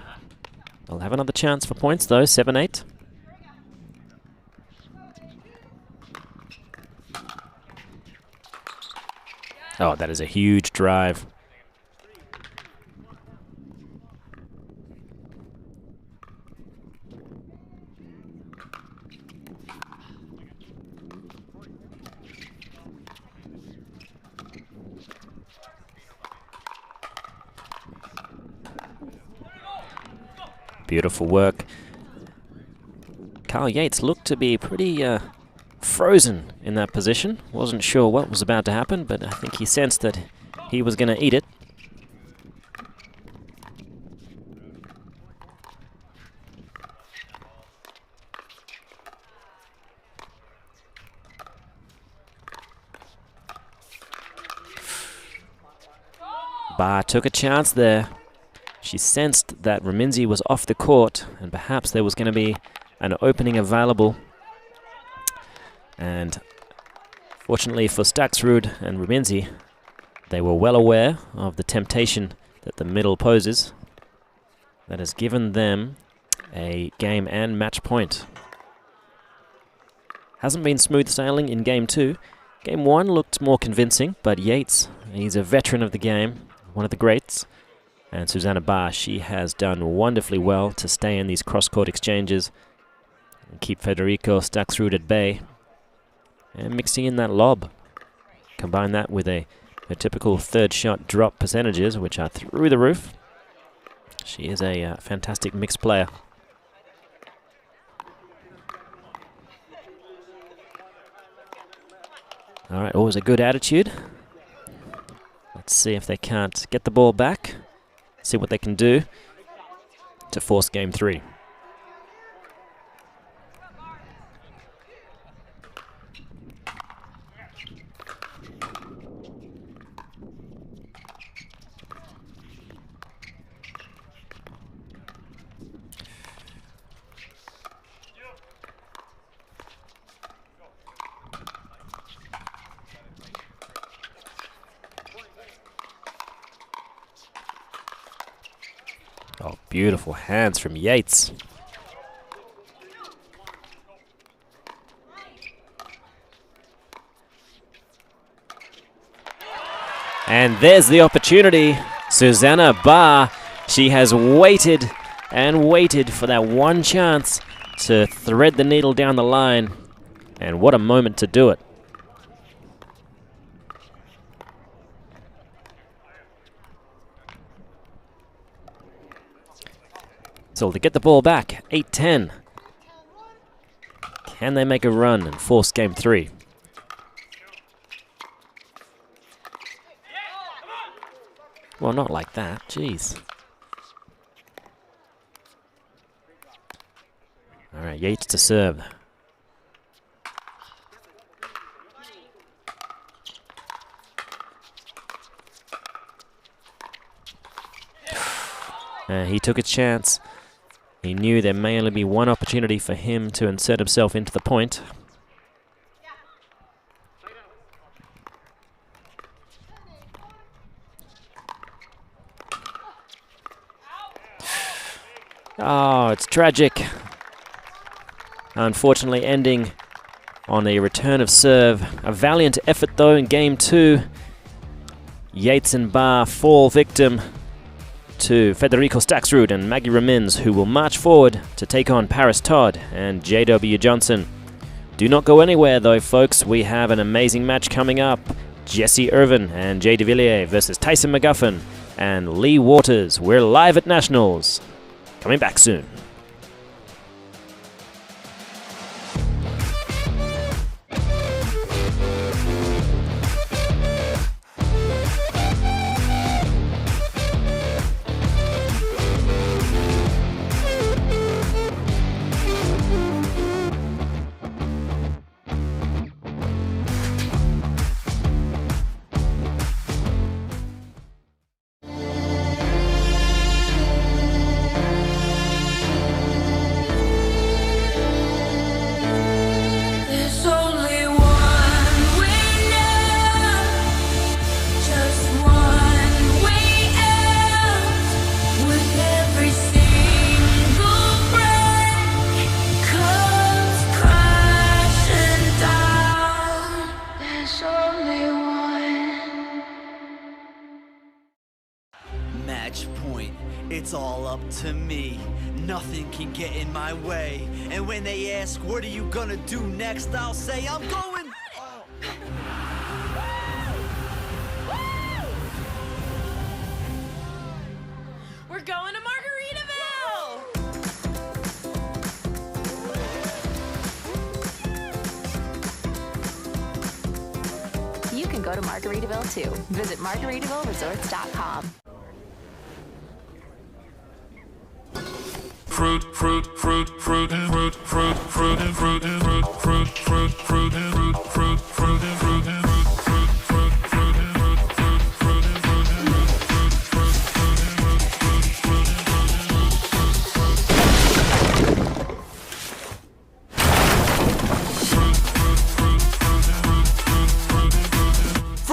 B: They'll have another chance for points though, 7-8. Oh, that is a huge drive. Beautiful work. Carl Yates looked to be pretty frozen in that position. Wasn't sure what was about to happen, but I think he sensed that he was going to eat it. Barr took a chance there. She sensed that Raminzi was off the court and perhaps there was going to be an opening available. And fortunately for Stacksrud and Raminzi, they were well aware of the temptation that the middle poses. That has given them a game and match point. Hasn't been smooth sailing in Game 2. Game 1 looked more convincing, but Yates, he's a veteran of the game, one of the greats. And Susanna Barr, she has done wonderfully well to stay in these cross-court exchanges and keep Federico Stacksrud at bay. And mixing in that lob. Combine that with a typical third shot drop percentages, which are through the roof. She is a fantastic mixed player. All right, always a good attitude. Let's see if they can't get the ball back. See what they can do to force Game 3. Oh, beautiful hands from Yates. And there's the opportunity. Susanna Barr, she has waited and waited for that one chance to thread the needle down the line. And what a moment to do it. So to get the ball back, 8-10. Can they make a run and force Game 3? Well, not like that, jeez. All right, Yates to serve. He took a chance. He knew there may only be one opportunity for him to insert himself into the point. Oh, it's tragic. Unfortunately ending on a return of serve. A valiant effort though in Game 2. Yates and Barr fall victim to Federico Stacksrud and Maggie Raminzi, who will march forward to take on Paris Todd and J.W. Jansen. Do not go anywhere though, folks. We have an amazing match coming up. Jesse Irvin and J.D. Villier versus Tyson McGuffin and Lee Waters. We're live at Nationals. Coming back soon.
C: It's all up to me. Nothing can get in my way. And when they ask, what are you gonna do next? I'll say, I'm going.
D: We're going to Margaritaville!
E: You can go to Margaritaville too. Visit MargaritavilleResorts.com.
S: Fruit, fruit, fruit, fruit, fruit, fruit, fruit, fruit, fruit, fruit, fruit, fruit, fruit, fruit, fruit,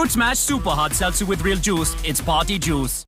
T: Don't smash super hard seltzer with real juice. It's party juice.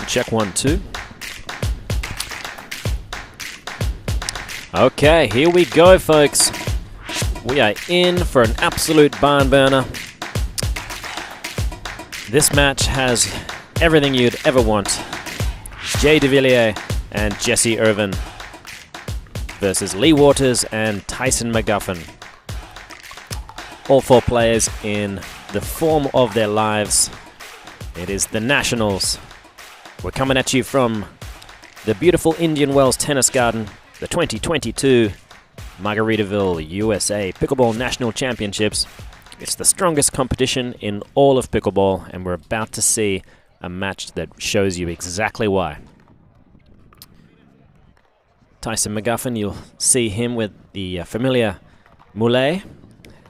B: Check 1, 2. Okay, here we go, folks. We are in for an absolute barn burner. This match has everything you'd ever want. Jay de Villier and Jesse Irvin versus Lee Waters and Tyson McGuffin. All four players in the form of their lives. It is the Nationals. We're coming at you from the beautiful Indian Wells Tennis Garden, the 2022 Margaritaville, USA Pickleball National Championships. It's the strongest competition in all of pickleball, and we're about to see a match that shows you exactly why. Tyson McGuffin, you'll see him with the familiar mullet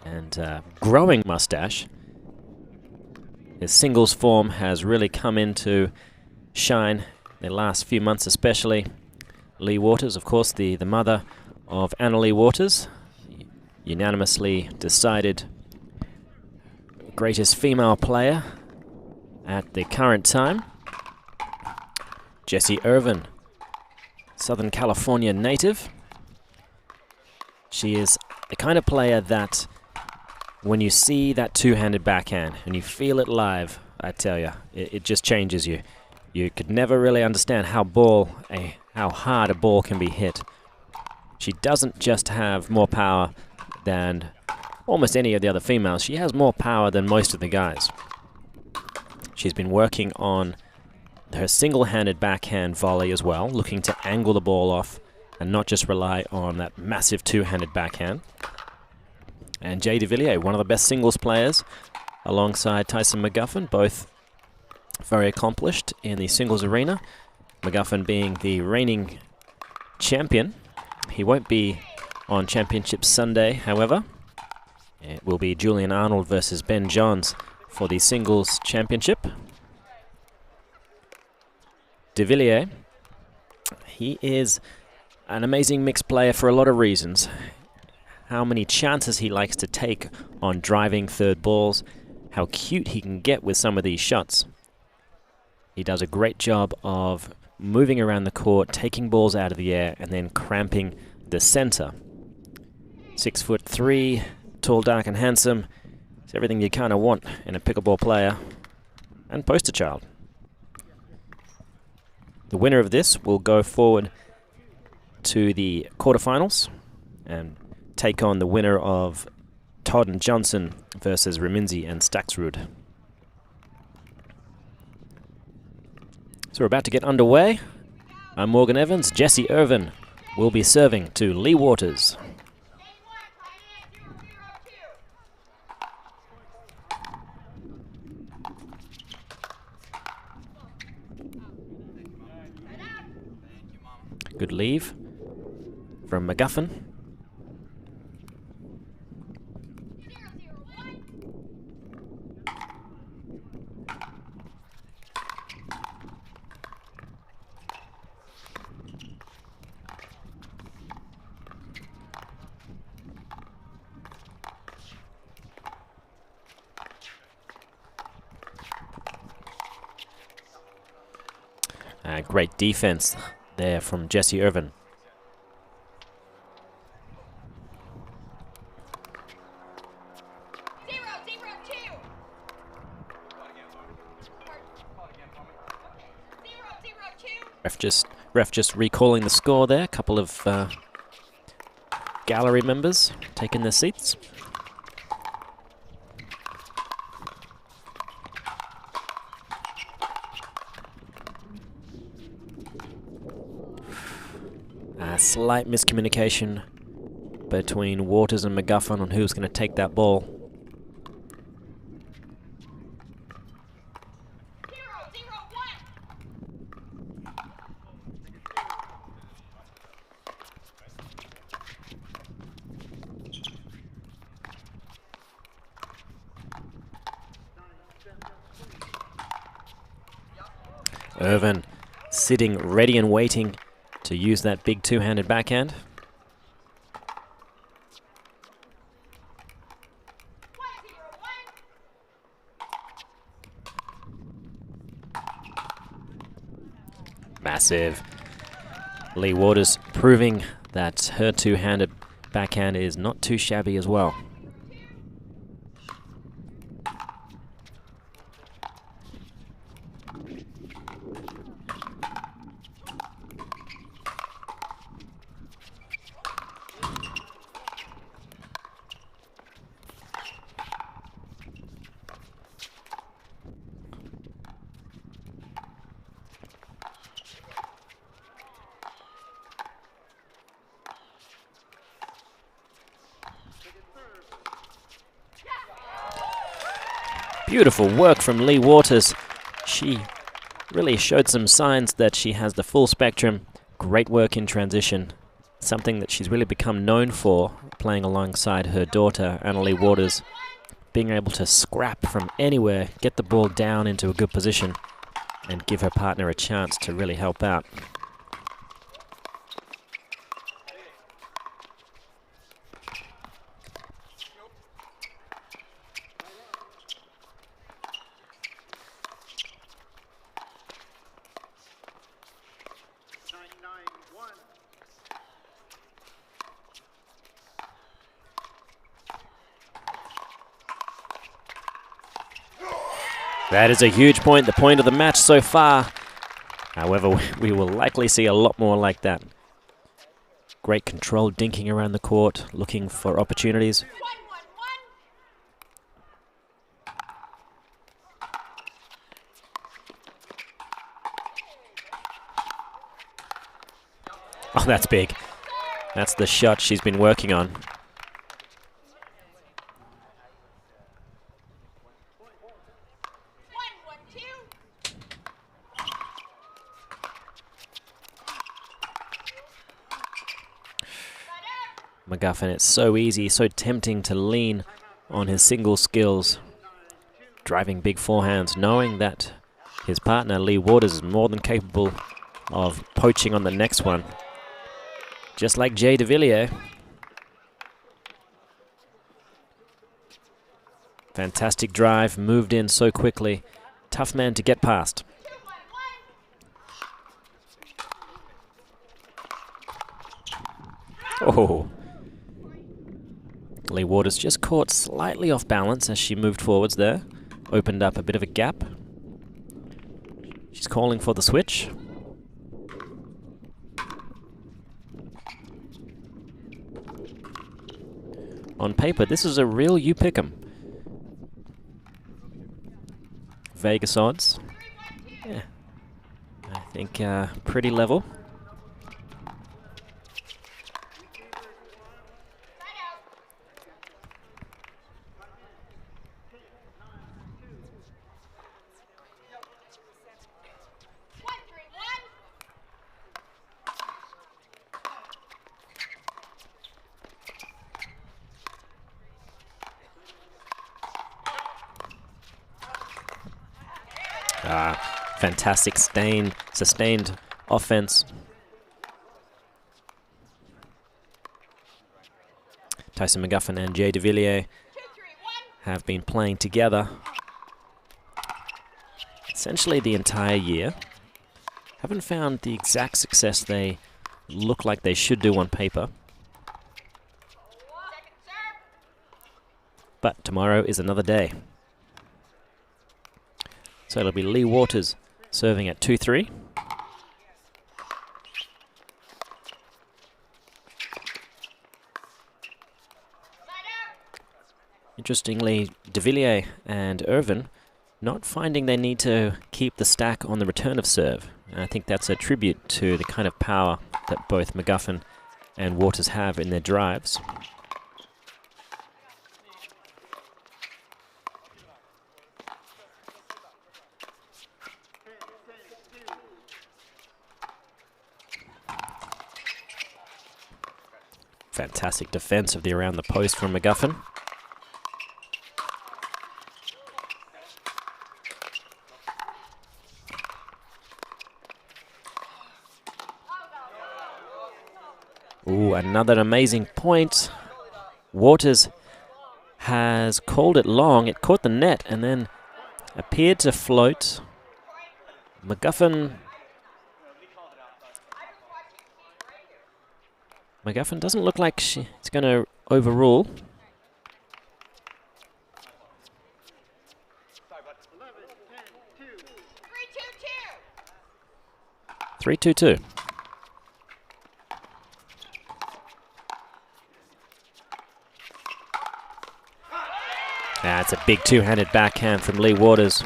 B: and growing mustache. His singles form has really come into shine the last few months especially. Lee Waters, of course, the mother of Anna Lee Waters, unanimously decided greatest female player at the current time. Jesse Irvin, Southern California native. She is the kind of player that when you see that two-handed backhand and you feel it live, I tell you, it just changes you. You could never really understand how hard a ball can be hit. She doesn't just have more power than almost any of the other females. She has more power than most of the guys. She's been working on her single-handed backhand volley as well, looking to angle the ball off and not just rely on that massive two-handed backhand. And Jay de Villier, one of the best singles players, alongside Tyson McGuffin, both very accomplished in the singles arena. McGuffin being the reigning champion. He won't be on Championship Sunday, however. It will be Julian Arnold versus Ben Johns for the singles championship. De Villier, he is an amazing mixed player for a lot of reasons. How many chances he likes to take on driving third balls, how cute he can get with some of these shots. He does a great job of moving around the court, taking balls out of the air, and then cramping the center. 6'3", tall, dark and handsome. It's everything you kind of want in a pickleball player and poster child. The winner of this will go forward to the quarterfinals and take on the winner of Todd and Jansen versus Raminzi and Stacksrud. So we're about to get underway. I'm Morgan Evans. Jesse Irvin will be serving to Lee Waters. Good leave from McGuffin. Great defense there from Jesse Irvin. Ref just recalling the score there. A couple of gallery members taking their seats. Slight miscommunication between Waters and McGuffin on who's going to take that ball. Irvin sitting ready and waiting to use that big two-handed backhand. Massive. Lee Waters proving that her two-handed backhand is not too shabby as well. Beautiful work from Lee Waters. She really showed some signs that she has the full spectrum. Great work in transition. Something that she's really become known for, playing alongside her daughter, Annalie Waters. Being able to scrap from anywhere, get the ball down into a good position, and give her partner a chance to really help out. That is a huge point, the point of the match so far. However, we will likely see a lot more like that. Great control, dinking around the court, looking for opportunities. Oh, that's big. That's the shot she's been working on. McGuffin, it's so easy, so tempting to lean on his single skills. Driving big forehands, knowing that his partner, Lee Waters, is more than capable of poaching on the next one. Just like Jay de Villier. Fantastic drive, moved in so quickly. Tough man to get past. Oh. Lee Waters just caught slightly off balance as she moved forwards there. Opened up a bit of a gap. She's calling for the switch. On paper, this is a real you pick 'em. Vegas odds. Yeah. I think pretty level. Fantastic sustained offense. Tyson McGuffin and Jager Villier have been playing together essentially the entire year. Haven't found the exact success they look like they should do on paper. But tomorrow is another day. So it'll be Lee Waters serving at 2-3. Interestingly, De Villiers and Irvin not finding they need to keep the stack on the return of serve. And I think that's a tribute to the kind of power that both McGuffin and Waters have in their drives. Fantastic defense of the around the post from McGuffin. Ooh, another amazing point. Waters has called it long. It caught the net and then appeared to float. McGuffin doesn't look like she's going to overrule. Three, 2-2. That's a big two-handed backhand from Lee Waters.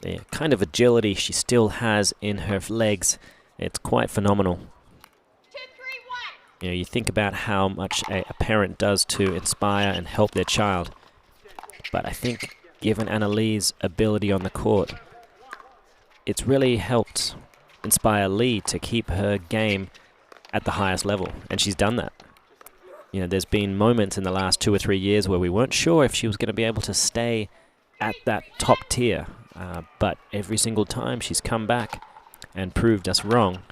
B: The kind of agility she still has in her legs, it's quite phenomenal. You know, you think about how much a parent does to inspire and help their child. But I think given Annalee's ability on the court, it's really helped inspire Lee to keep her game at the highest level, and she's done that. You know, there's been moments in the last 2 or 3 years where we weren't sure if she was going to be able to stay at that top tier. But every single time she's come back and proved us wrong.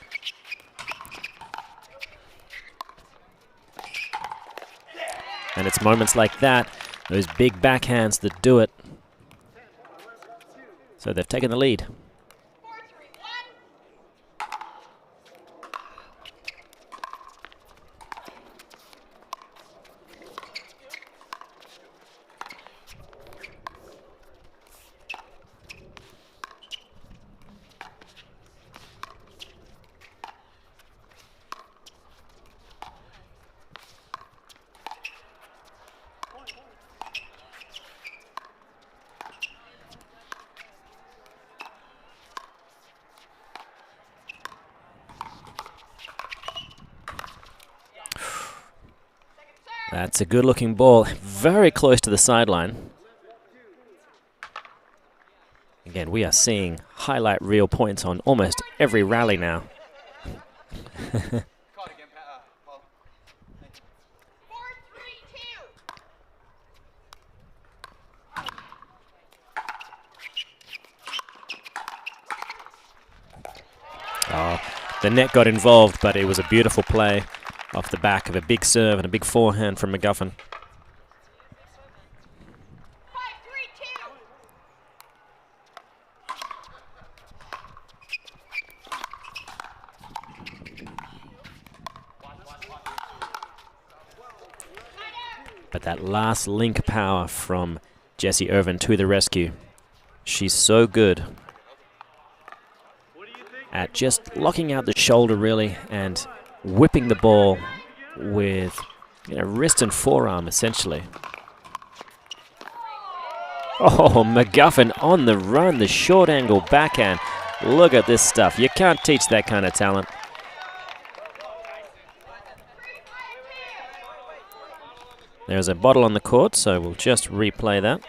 B: And it's moments like that, those big backhands that do it. So they've taken the lead. That's a good-looking ball, very close to the sideline. Again, we are seeing highlight reel points on almost every rally now. Oh, the net got involved, but it was a beautiful play off the back of a big serve and a big forehand from McGuffin. But that last link power from Jessie Irvin to the rescue. She's so good at just locking out the shoulder, really, and whipping the ball with wrist and forearm, essentially. Oh, McGuffin on the run, the short angle backhand. Look at this stuff. You can't teach that kind of talent. There's a bottle on the court, so we'll just replay that.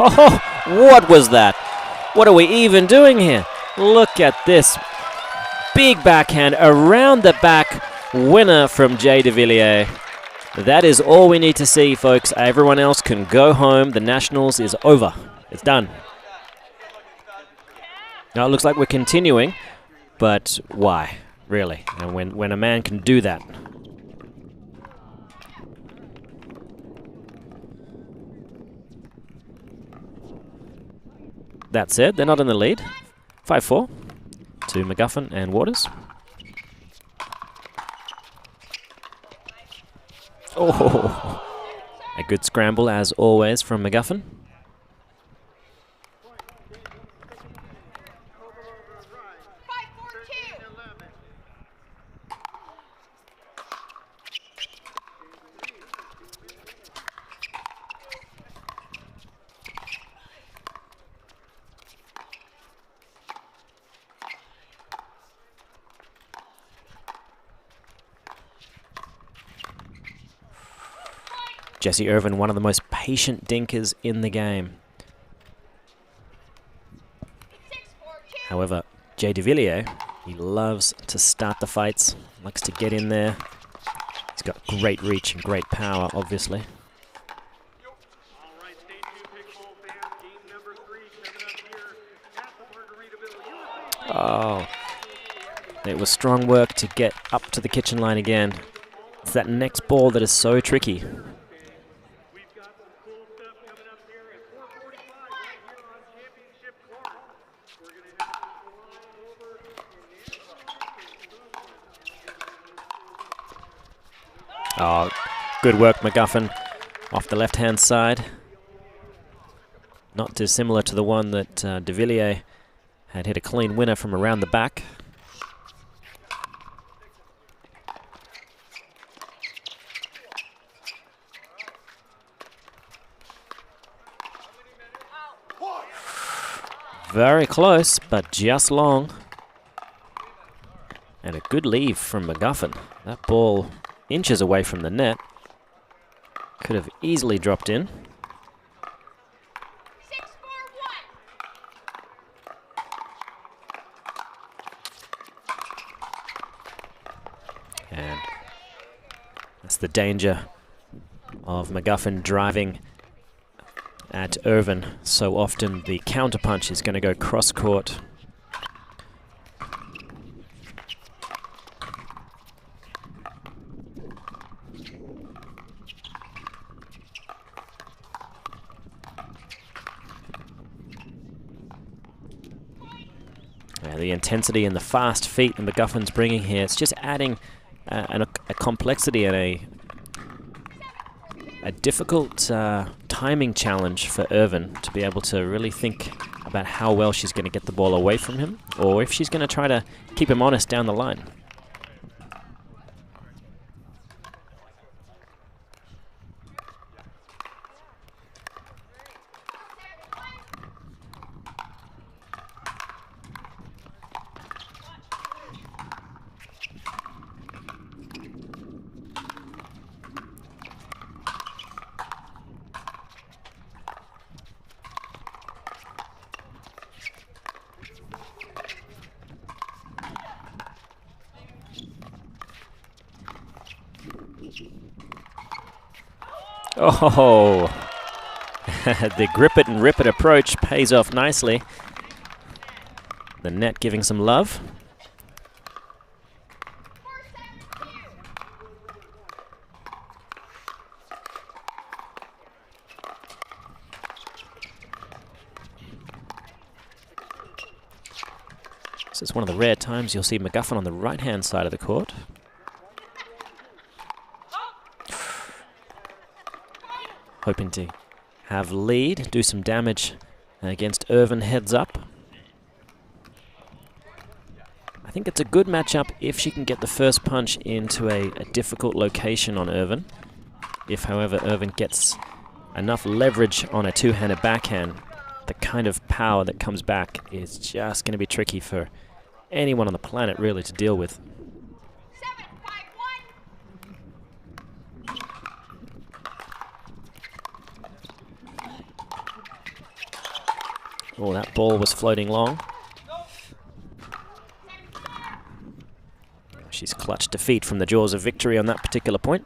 B: Oh, what was that? What are we even doing here? Look at this big backhand around the back winner from Jager Villier. That is all we need to see, folks. Everyone else can go home. The Nationals is over. It's done. Now it looks like we're continuing, but why, really? And when a man can do that. That said, they're not in the lead. 5-4 to McGuffin and Waters. Oh, a good scramble as always from McGuffin. Jessie Irvin, one of the most patient dinkers in the game. However, Jager Villier, he loves to start the fights, likes to get in there. He's got great reach and great power, obviously. Oh, it was strong work to get up to the kitchen line again. It's that next ball that is so tricky. Oh, good work, McGuffin, off the left-hand side. Not dissimilar to the one that de Villier had hit a clean winner from around the back. Very close, but just long. And a good leave from McGuffin. That ball inches away from the net. Could have easily dropped in. And that's the danger of McGuffin driving at Irvin. So often the counterpunch is going to go cross-court. The intensity and the fast feet that McGuffin's bringing here, it's just adding a complexity and a difficult timing challenge for Irvin to be able to really think about how well she's going to get the ball away from him, or if she's going to try to keep him honest down the line. Oh, the grip it and rip it approach pays off nicely. The net giving some love. This is one of the rare times you'll see McGuffin on the right-hand side of the court. Hoping to have lead, do some damage against Irvin heads up. I think it's a good matchup if she can get the first punch into a difficult location on Irvin. If, however, Irvin gets enough leverage on a two-handed backhand, the kind of power that comes back is just going to be tricky for anyone on the planet really to deal with. Oh, that ball was floating long. She's clutched defeat from the jaws of victory on that particular point.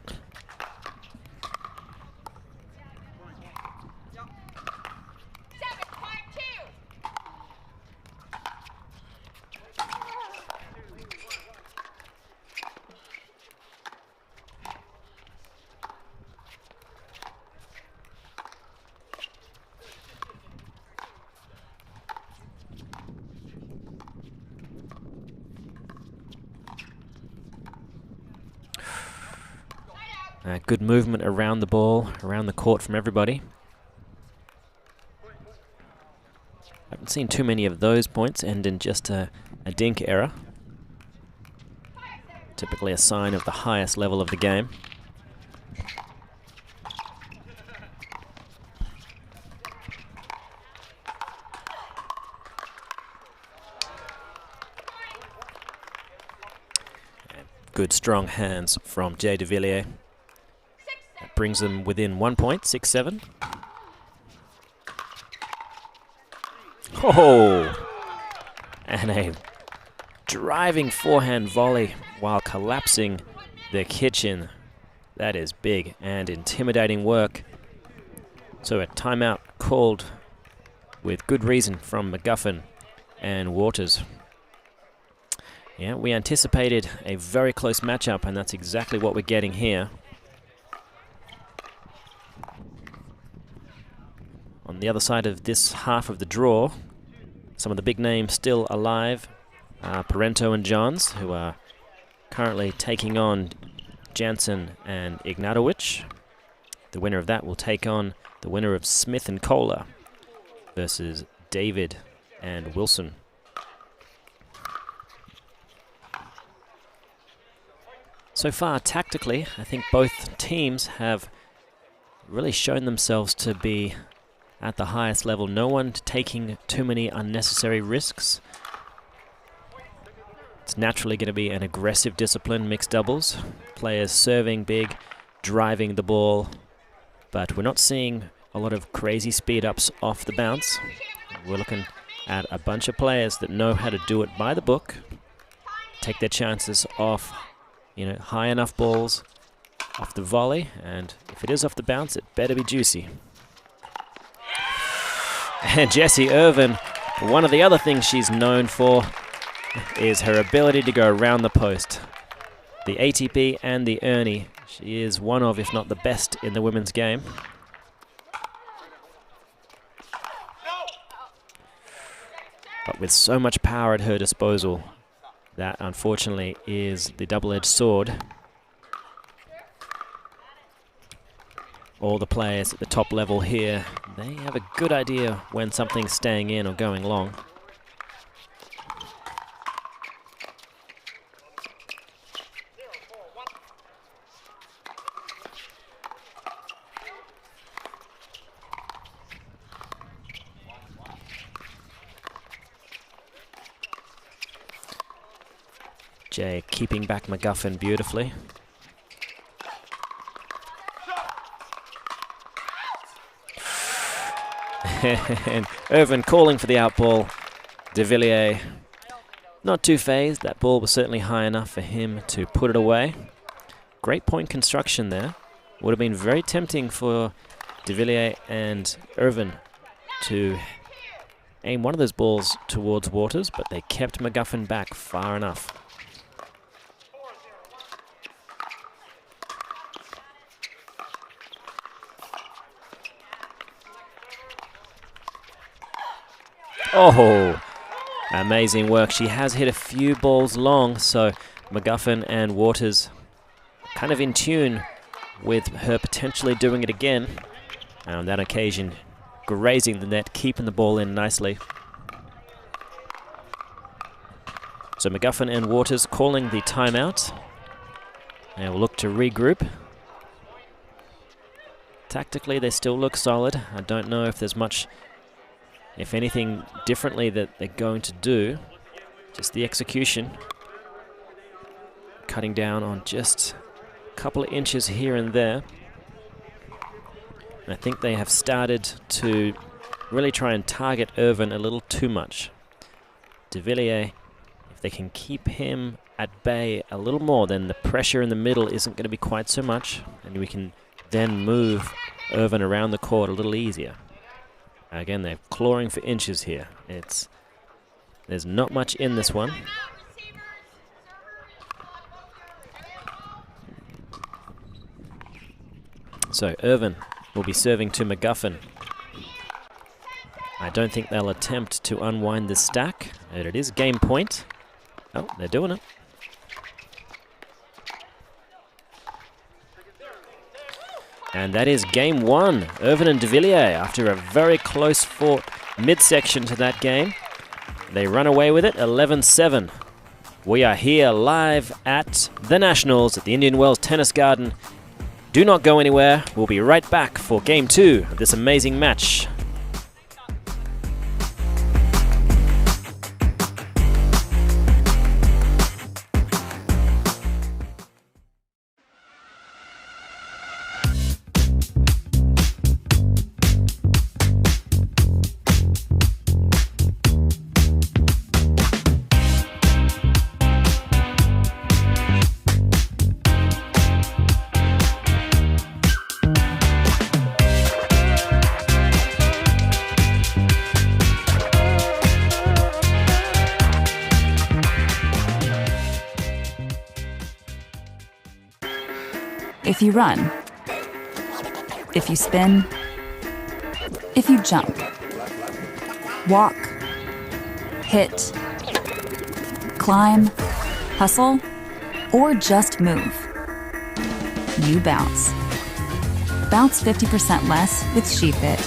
B: Good movement around the ball, around the court from everybody. Haven't seen too many of those points end in just a dink error. Typically a sign of the highest level of the game. And good strong hands from Jager Villier. That brings them within 1 point, 6-7. Oh! And a driving forehand volley while collapsing the kitchen. That is big and intimidating work. So a timeout called with good reason from McGuffin and Waters. Yeah, we anticipated a very close matchup, and that's exactly what we're getting here. On the other side of this half of the draw, some of the big names still alive. Paranto and Johns, who are currently taking on Jansen and Ignatowich. The winner of that will take on the winner of Smith and Kohler versus David and Wilson. So far, tactically, I think both teams have really shown themselves to be at the highest level. No one taking too many unnecessary risks. It's naturally going to be an aggressive discipline, mixed doubles. Players serving big, driving the ball, but we're not seeing a lot of crazy speed-ups off the bounce. We're looking at a bunch of players that know how to do it by the book, take their chances off, high enough balls off the volley, and if it is off the bounce, it better be juicy. And Jessie Irvin, one of the other things she's known for is her ability to go around the post. The ATP and the Ernie, she is one of, if not the best in the women's game. But with so much power at her disposal, that unfortunately is the double-edged sword. All the players at the top level here, they have a good idea when something's staying in or going long. Jay keeping back McGuffin beautifully. And Irvin calling for the outball. De Villier not too phased. That ball was certainly high enough for him to put it away. Great point construction there. Would have been very tempting for De Villier and Irvin to aim one of those balls towards Waters, but they kept McGuffin back far enough. Oh, amazing work. She has hit a few balls long, so McGuffin and Waters kind of in tune with her potentially doing it again. And on that occasion, grazing the net, keeping the ball in nicely. So McGuffin and Waters calling the timeout. And we'll look to regroup. Tactically, they still look solid. I don't know if there's much, if anything differently that they're going to do. Just the execution. Cutting down on just a couple of inches here and there. And I think they have started to really try and target Irvin a little too much. De Villier, if they can keep him at bay a little more, then the pressure in the middle isn't going to be quite so much, and we can then move Irvin around the court a little easier. Again, they're clawing for inches here. There's not much in this one. So Irvin will be serving to McGuffin. I don't think they'll attempt to unwind this stack. And it is game point. Oh, they're doing it. And that is game one. Irvin and De Villier, after a very close fought midsection to that game, they run away with it, 11-7. We are here live at the Nationals at the Indian Wells Tennis Garden. Do not go anywhere. We'll be right back for game two of this amazing match.
K: If you run, if you spin, if you jump, walk, hit, climb, hustle, or just move, you bounce. Bounce 50% less with SheFit.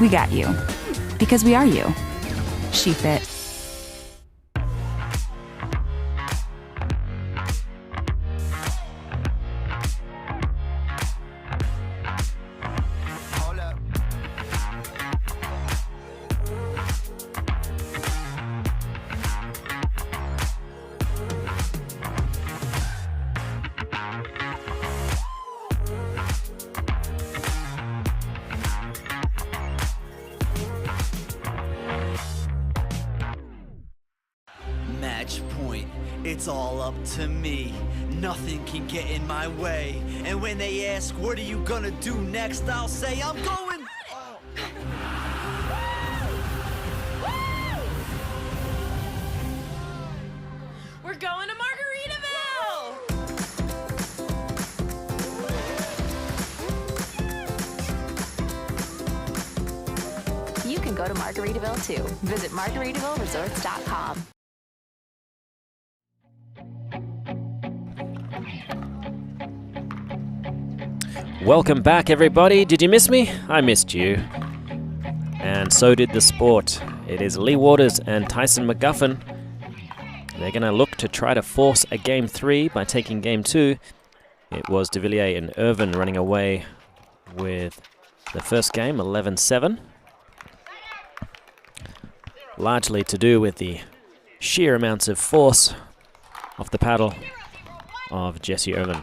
K: We got you, because we are you. SheFit.
C: Match point, it's all up to me. Nothing can get in my way. And when they ask, what are you gonna do next? I'll say, I'm going.
D: We're going to Margaritaville!
E: You can go to Margaritaville too. Visit MargaritavilleResorts.com.
B: Welcome back, everybody. Did you miss me? I missed you. And so did the sport. It is Lee Waters and Tyson McGuffin. They're going to look to try to force a game 3 by taking game 2. It was De Villier and Irvin running away with the first game, 11-7. Largely to do with the sheer amounts of force off the paddle of Jesse Irvin.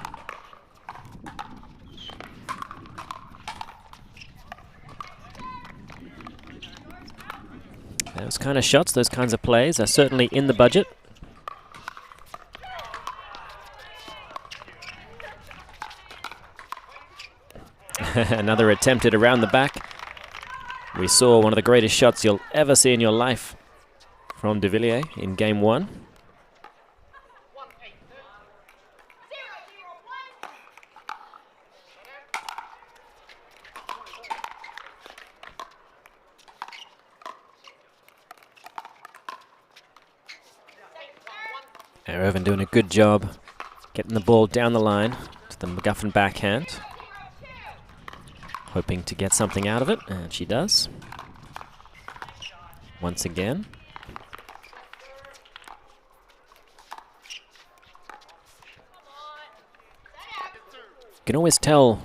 B: Those kind of shots, those kinds of plays are certainly in the budget. Another attempted around the back. We saw one of the greatest shots you'll ever see in your life from de Villier in game 1. Irvin doing a good job getting the ball down the line to the McGuffin backhand. Hoping to get something out of it, and she does. Once again. You can always tell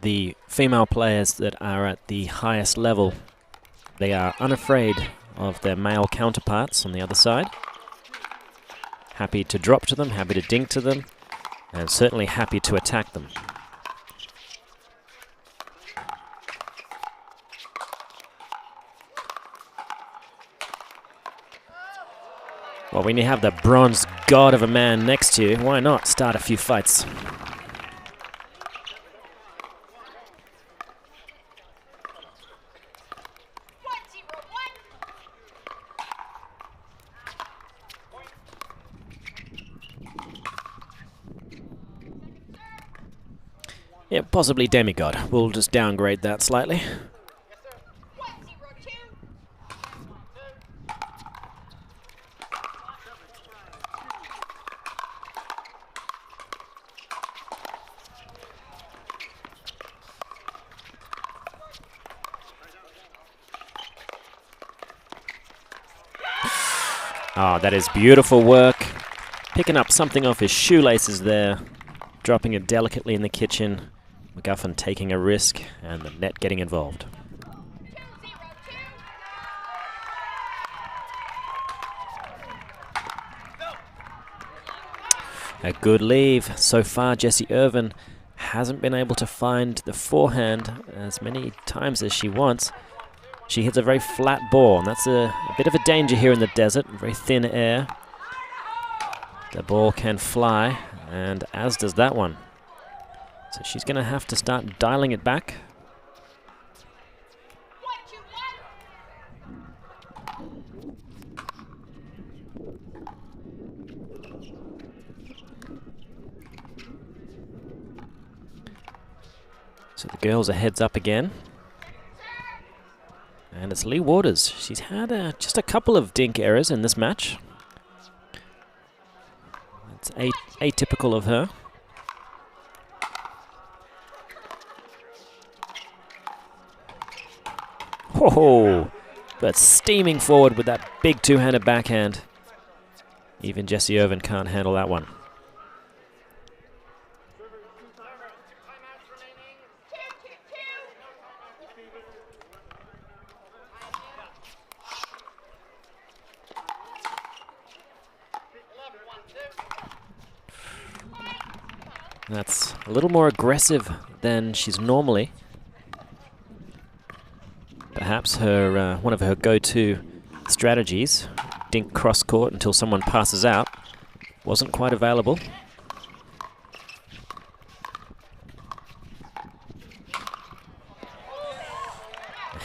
B: the female players that are at the highest level. They are unafraid of their male counterparts on the other side. Happy to drop to them, happy to dink to them, and certainly happy to attack them. Well, when you have the bronze god of a man next to you, why not start a few fights? Yeah, possibly demigod. We'll just downgrade that slightly. Oh, that is beautiful work. Picking up something off his shoelaces there. Dropping it delicately in the kitchen. McGuffin taking a risk, and the net getting involved. A good leave. So far, Jessie Irvin hasn't been able to find the forehand as many times as she wants. She hits a very flat ball, and that's a bit of a danger here in the desert. Very thin air. The ball can fly, and as does that one. So she's going to have to start dialing it back. So the girls are heads up again. And it's Lee Waters. She's had just a couple of dink errors in this match. It's atypical of her. Whoa! But steaming forward with that big two-handed backhand. Even Jessie Irvin can't handle that one. That's a little more aggressive than she's normally. Perhaps her one of her go-to strategies, dink cross-court until someone passes out, wasn't quite available.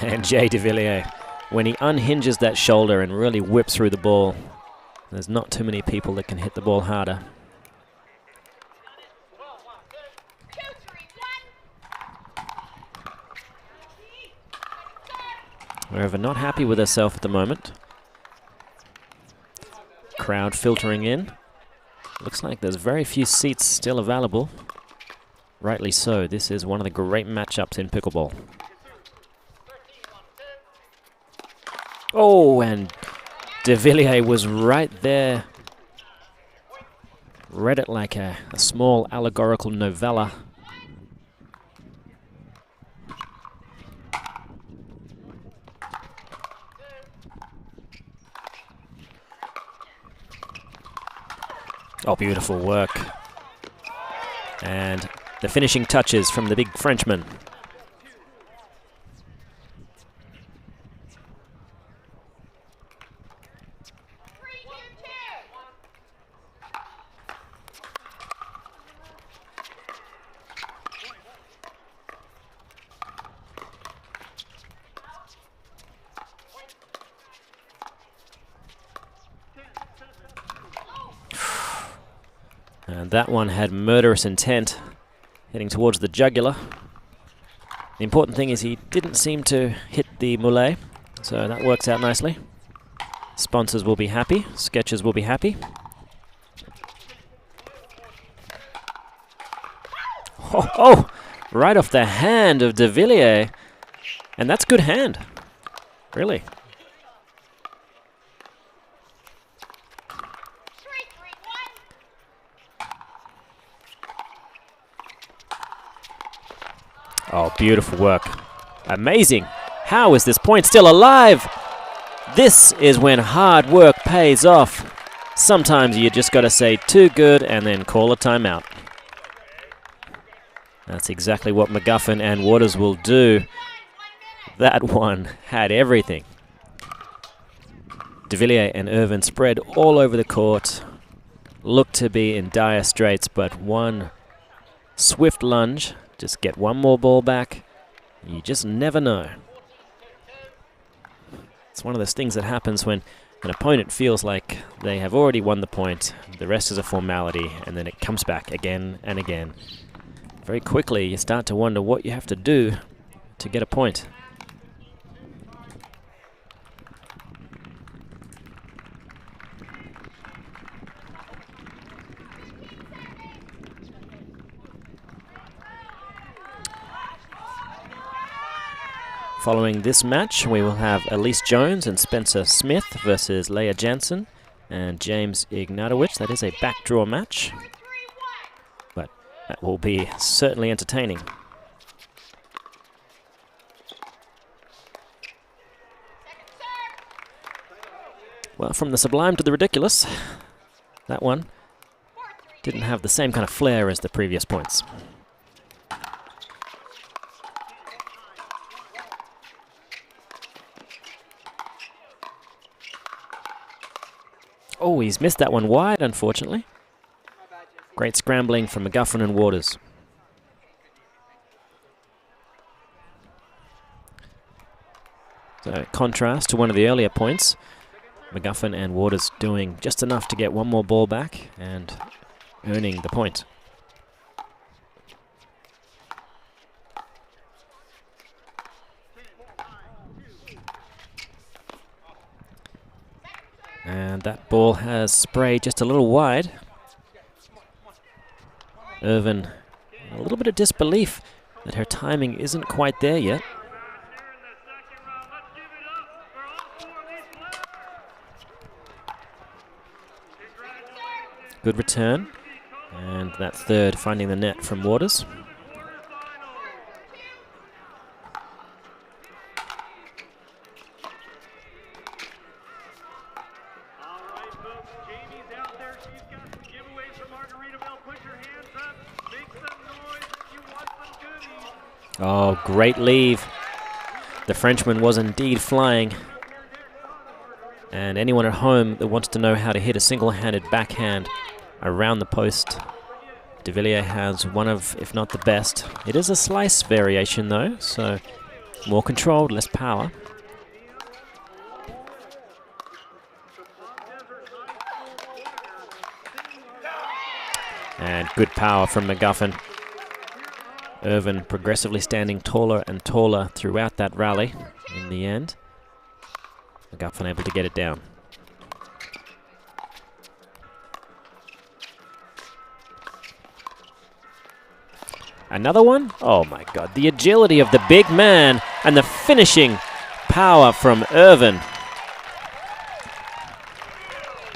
B: And Jay de Villier, when he unhinges that shoulder and really whips through the ball, there's not too many people that can hit the ball harder. Irvin not happy with herself at the moment. Crowd filtering in. Looks like there's very few seats still available. Rightly so. This is one of the great matchups in pickleball. Oh, and de Villier was right there. Read it like a small allegorical novella. Oh, beautiful work. And the finishing touches from the big Frenchman. And that one had murderous intent, heading towards the jugular. The important thing is he didn't seem to hit the moulet, so that works out nicely. Sponsors will be happy, sketchers will be happy. Oh, right off the hand of de Villier. And that's good hand, really. Oh, beautiful work. Amazing. How is this point still alive? This is when hard work pays off. Sometimes you just got to say too good and then call a timeout. That's exactly what McGuffin and Waters will do. That one had everything. De Villier and Irvin spread all over the court. Looked to be in dire straits, but one swift lunge. Just get one more ball back. You just never know. It's one of those things that happens when an opponent feels like they have already won the point. The rest is a formality, and then it comes back again and again. Very quickly, you start to wonder what you have to do to get a point. Following this match, we will have Elise Jones and Spencer Smith versus Leah Jansen and James Ignatowich. That is a backdraw match, but that will be certainly entertaining. Well, from the sublime to the ridiculous, that one didn't have the same kind of flair as the previous points. Oh, he's missed that one wide, unfortunately. Great scrambling from McGuffin and Waters. So, contrast to one of the earlier points, McGuffin and Waters doing just enough to get one more ball back and earning the point. And that ball has sprayed just a little wide. Irvin, a little bit of disbelief that her timing isn't quite there yet. Good return. And that third finding the net from Waters. Oh, great leave. The Frenchman was indeed flying. And anyone at home that wants to know how to hit a single-handed backhand around the post, de Villier has one of, if not the best. It is a slice variation though, so more controlled, less power. And good power from McGuffin. Irvin progressively standing taller and taller throughout that rally. In the end, McGuffin able to get it down. Another one? Oh my God, the agility of the big man and the finishing power from Irvin.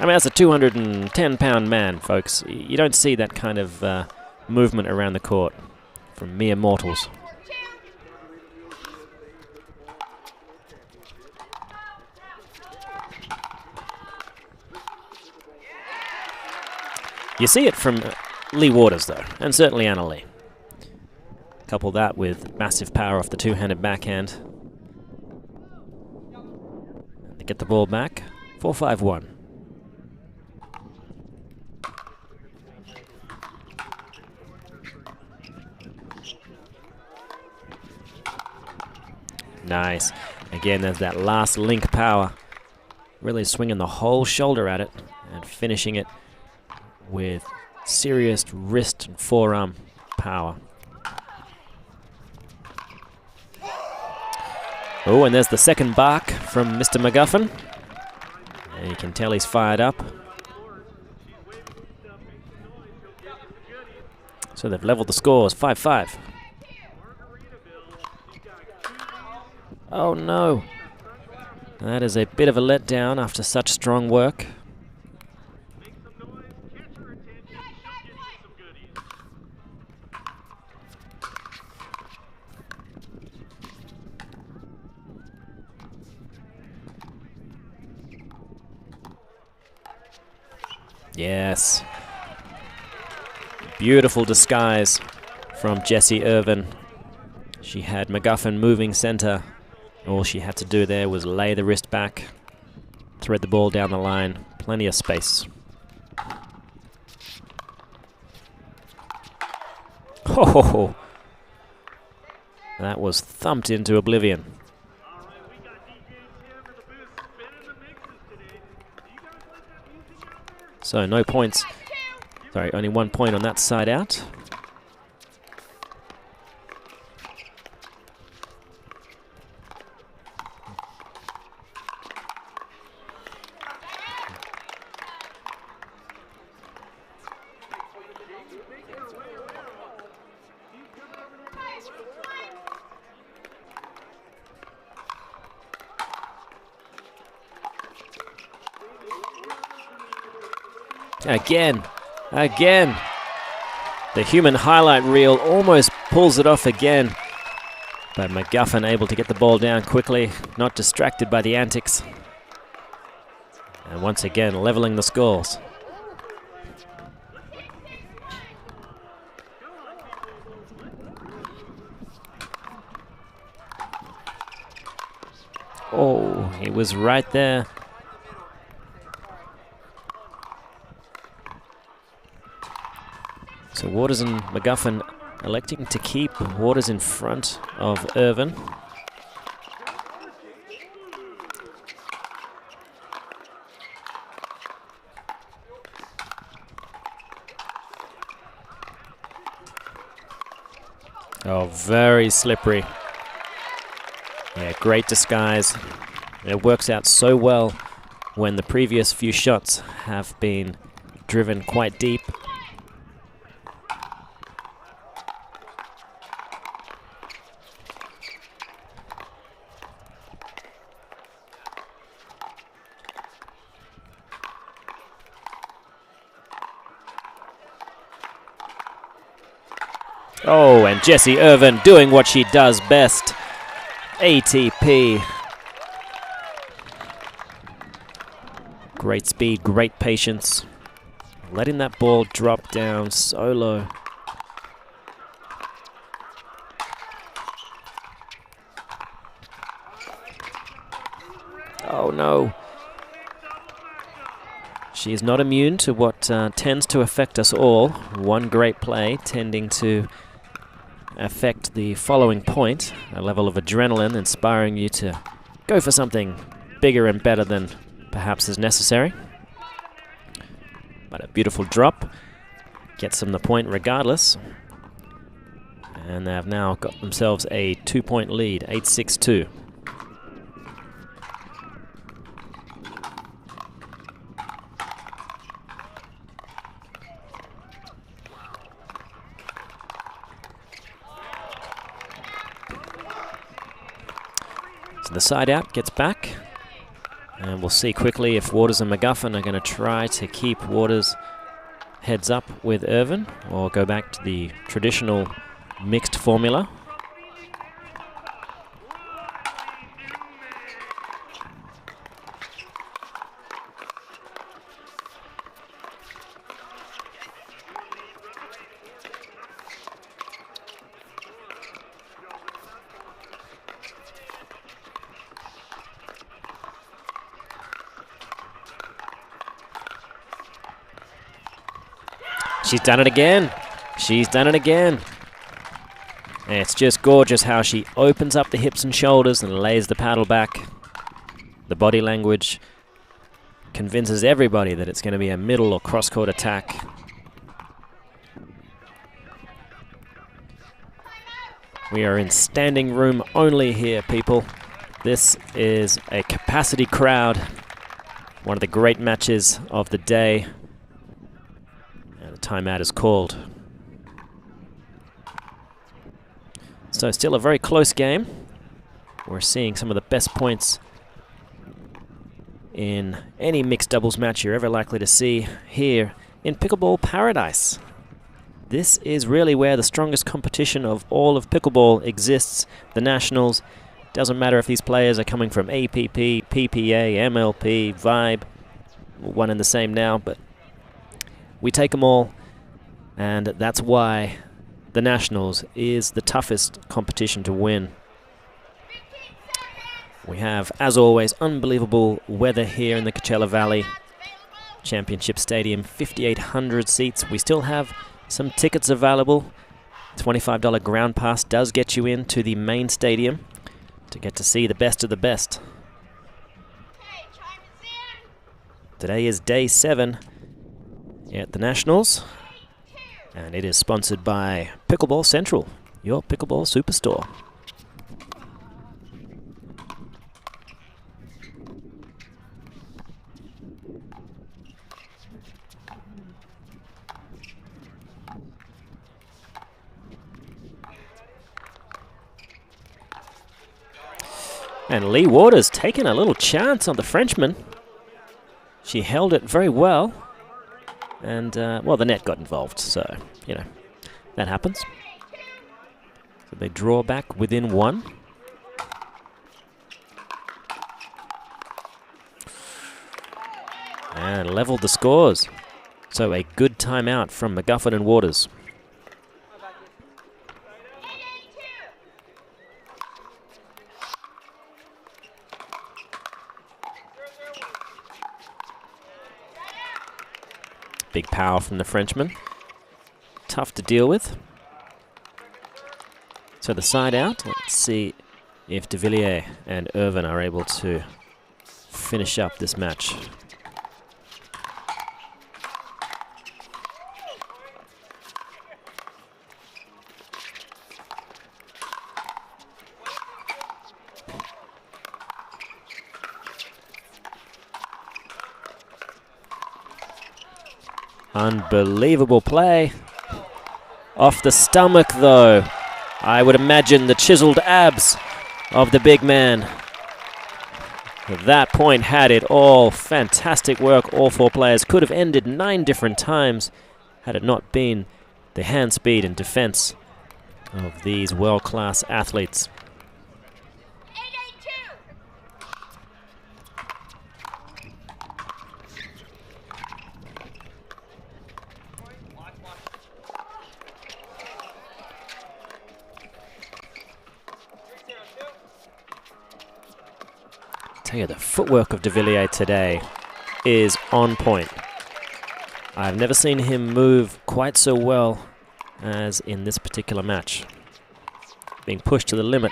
B: I mean, that's a 210-pound man, folks. You don't see that kind of movement around the court from mere mortals. You see it from Lee Waters, though, and certainly Anna Lee. Couple that with massive power off the two-handed backhand. They get the ball back. 4-5-1. Nice. Again, there's that last link power. Really swinging the whole shoulder at it and finishing it with serious wrist and forearm power. Oh, and there's the second bark from Mr. McGuffin. And you can tell he's fired up. So they've leveled the scores, 5-5. Oh no. That is a bit of a letdown after such strong work. Yes. Beautiful disguise from Jessie Irvin. She had McGuffin moving center. All she had to do there was lay the wrist back, thread the ball down the line, plenty of space. Oh, that was thumped into oblivion. So no points. Sorry, only 1 point on that side out. Again. The human highlight reel almost pulls it off again. But McGuffin able to get the ball down quickly, not distracted by the antics. And once again, leveling the scores. Oh, he was right there. So Waters and McGuffin electing to keep Waters in front of Irvin. Oh, very slippery. Yeah, great disguise. It works out so well when the previous few shots have been driven quite deep. Oh, and Jessie Irvin doing what she does best. ATP. Great speed, great patience. Letting that ball drop down so low. Oh no. She is not immune to what tends to affect us all. One great play tending to affect the following point, a level of adrenaline inspiring you to go for something bigger and better than perhaps is necessary. But a beautiful drop gets them the point regardless. And they have now got themselves a 2-point lead, 8-6-2. The side out gets back, and we'll see quickly if Waters and McGuffin are going to try to keep Waters heads up with Irvin or go back to the traditional mixed formula. She's done it again. She's done it again. And it's just gorgeous how she opens up the hips and shoulders and lays the paddle back. The body language convinces everybody that it's going to be a middle or cross-court attack. We are in standing room only here, people. This is a capacity crowd. One of the great matches of the day. And the timeout is called. So still a very close game. We're seeing some of the best points in any mixed doubles match you're ever likely to see here in Pickleball Paradise. This is really where the strongest competition of all of pickleball exists. The Nationals. Doesn't matter if these players are coming from APP, PPA, MLP, Vibe, one and the same now, but we take them all, and that's why the Nationals is the toughest competition to win. We have, as always, unbelievable weather here in the Coachella Valley Championship Stadium, 5,800 seats. We still have some tickets available. $25 ground pass does get you into the main stadium to get to see the best of the best. Today is day 7 here at the Nationals, and it is sponsored by Pickleball Central, your pickleball superstore. And Lee Waters taking a little chance on the Frenchman. She held it very well. And, well, the net got involved, so, you know, that happens. So they draw back within 1. And leveled the scores. So a good timeout from McGuffin and Waters. Big power from the Frenchman. Tough to deal with. So the side out. Let's see if de Villier and Irvin are able to finish up this match. Unbelievable play. Off the stomach, though. I would imagine the chiseled abs of the big man. At that point had it all. Fantastic work. All 4 players could have ended 9 different times had it not been the hand speed and defense of these world-class athletes. Tell you, the footwork of de Villier today is on point. I've never seen him move quite so well as in this particular match. Being pushed to the limit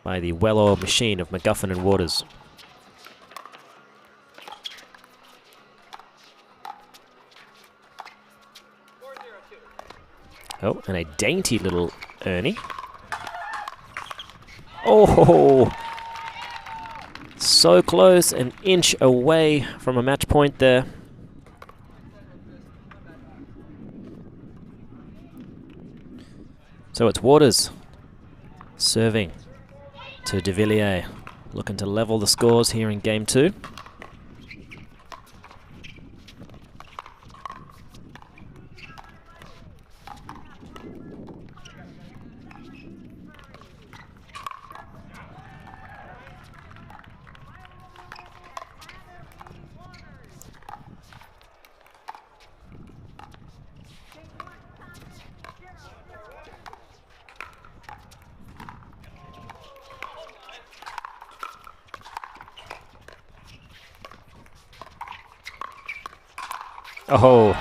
B: by the well-oiled machine of McGuffin and Waters. Oh, and a dainty little Ernie. Oh! So close, an inch away from a match point there. So it's Waters serving to de Villier, looking to level the scores here in game 2. Oh,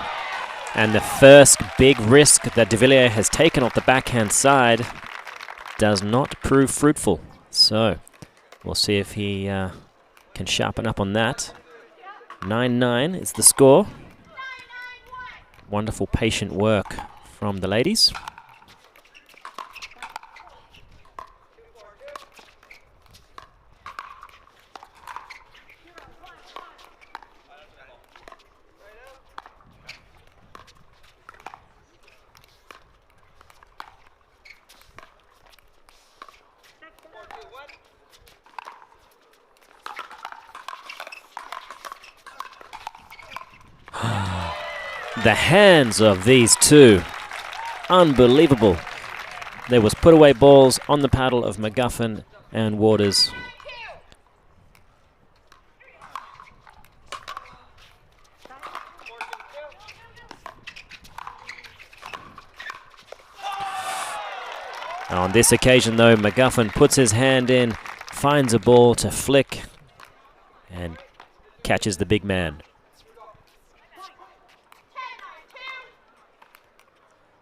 B: and the first big risk that de Villier has taken off the backhand side does not prove fruitful. So we'll see if he can sharpen up on that. 9-9 is the score. Wonderful patient work from the ladies. The hands of these two. Unbelievable. There was put away balls on the paddle of McGuffin and Waters. On this occasion, though, McGuffin puts his hand in, finds a ball to flick, and catches the big man.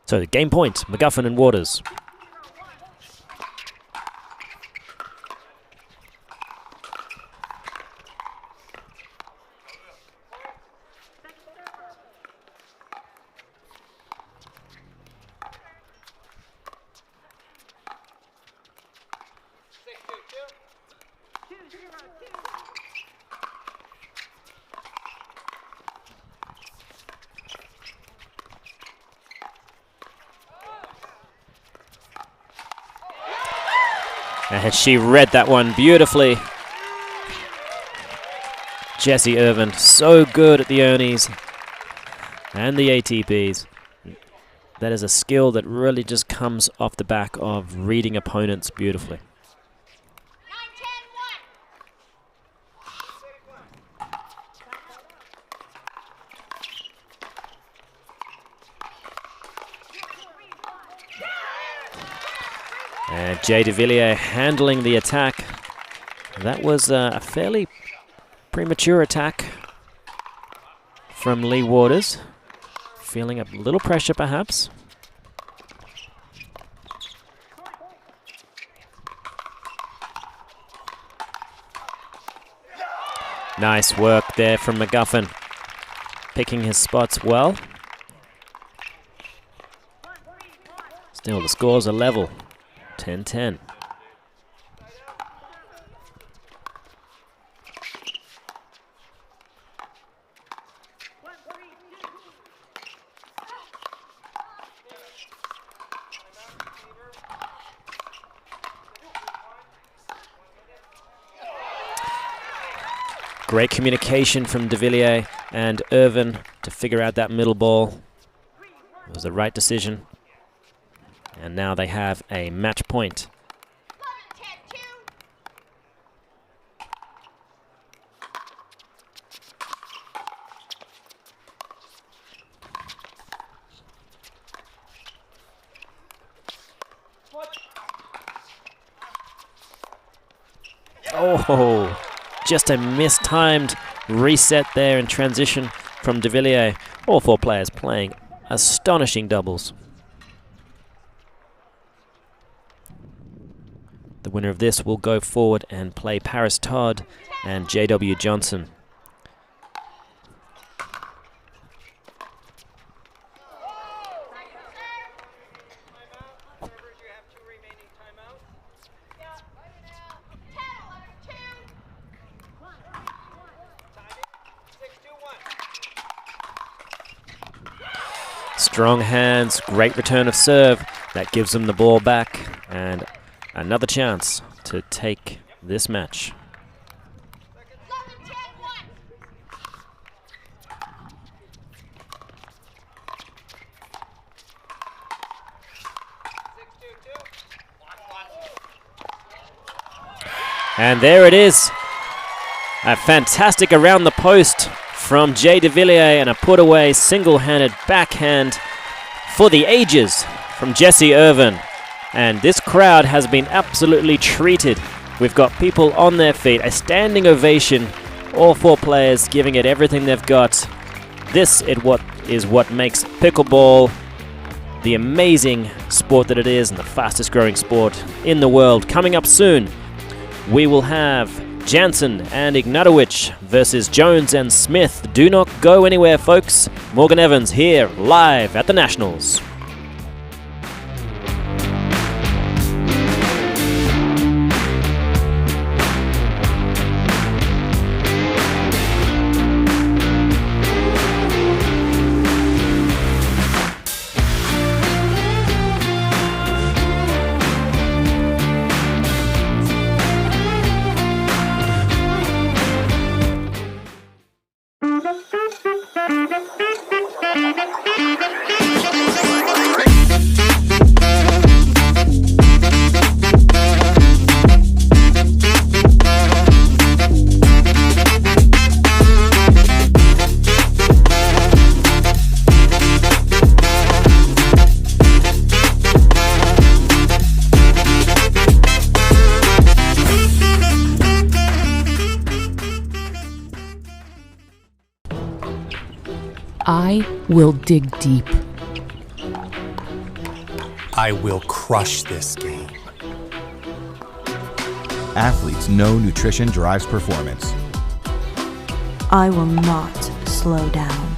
B: So, game point, McGuffin and Waters. And she read that one beautifully. Jessie Irvin, so good at the Ernies and the ATPs. That is a skill that really just comes off the back of reading opponents beautifully. And Jay de Villier handling the attack. That was a fairly premature attack from Lee Waters. Feeling a little pressure perhaps. Nice work there from McGuffin. Picking his spots well. Still the scores are level. 10-10. Great communication from de Villier and Irvin to figure out that middle ball. It was the right decision. And now they have a match point. Oh, just a mistimed reset there in transition from de Villier. All four players playing astonishing doubles. The winner of this will go forward and play Paris Todd and J.W. Johnson. Strong hands, great return of serve. That gives them the ball back and another chance to take this match. And there it is. A fantastic around the post from Jay de Villier and a put away single-handed backhand for the ages from Jessie Irvin. And this crowd has been absolutely treated. We've got people on their feet, a standing ovation, all four players giving it everything they've got. This is what makes pickleball the amazing sport that it is and the fastest growing sport in the world. Coming up soon, we will have Jansen and Ignatowich versus Jones and Smith. Do not go anywhere, folks. Morgan Evans here live at the Nationals.
F: I will dig deep.
U: I will crush this game.
H: Athletes know nutrition drives performance.
I: I will not slow down.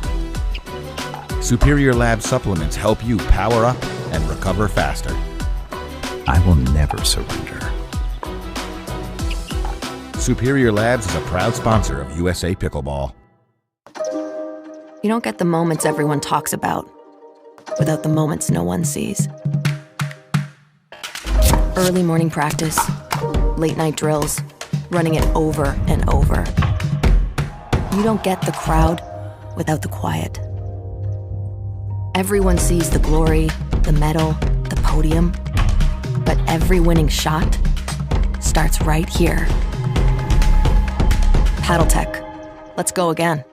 H: Superior Lab supplements help you power up and recover faster.
G: I will never surrender.
H: Superior Labs is a proud sponsor of USA Pickleball.
J: You don't get the moments everyone talks about without the moments no one sees. Early morning practice, late night drills, running it over and over. You don't get the crowd without the quiet. Everyone sees the glory, the medal, the podium, but every winning shot starts right here. Paddle Tech. Let's go again.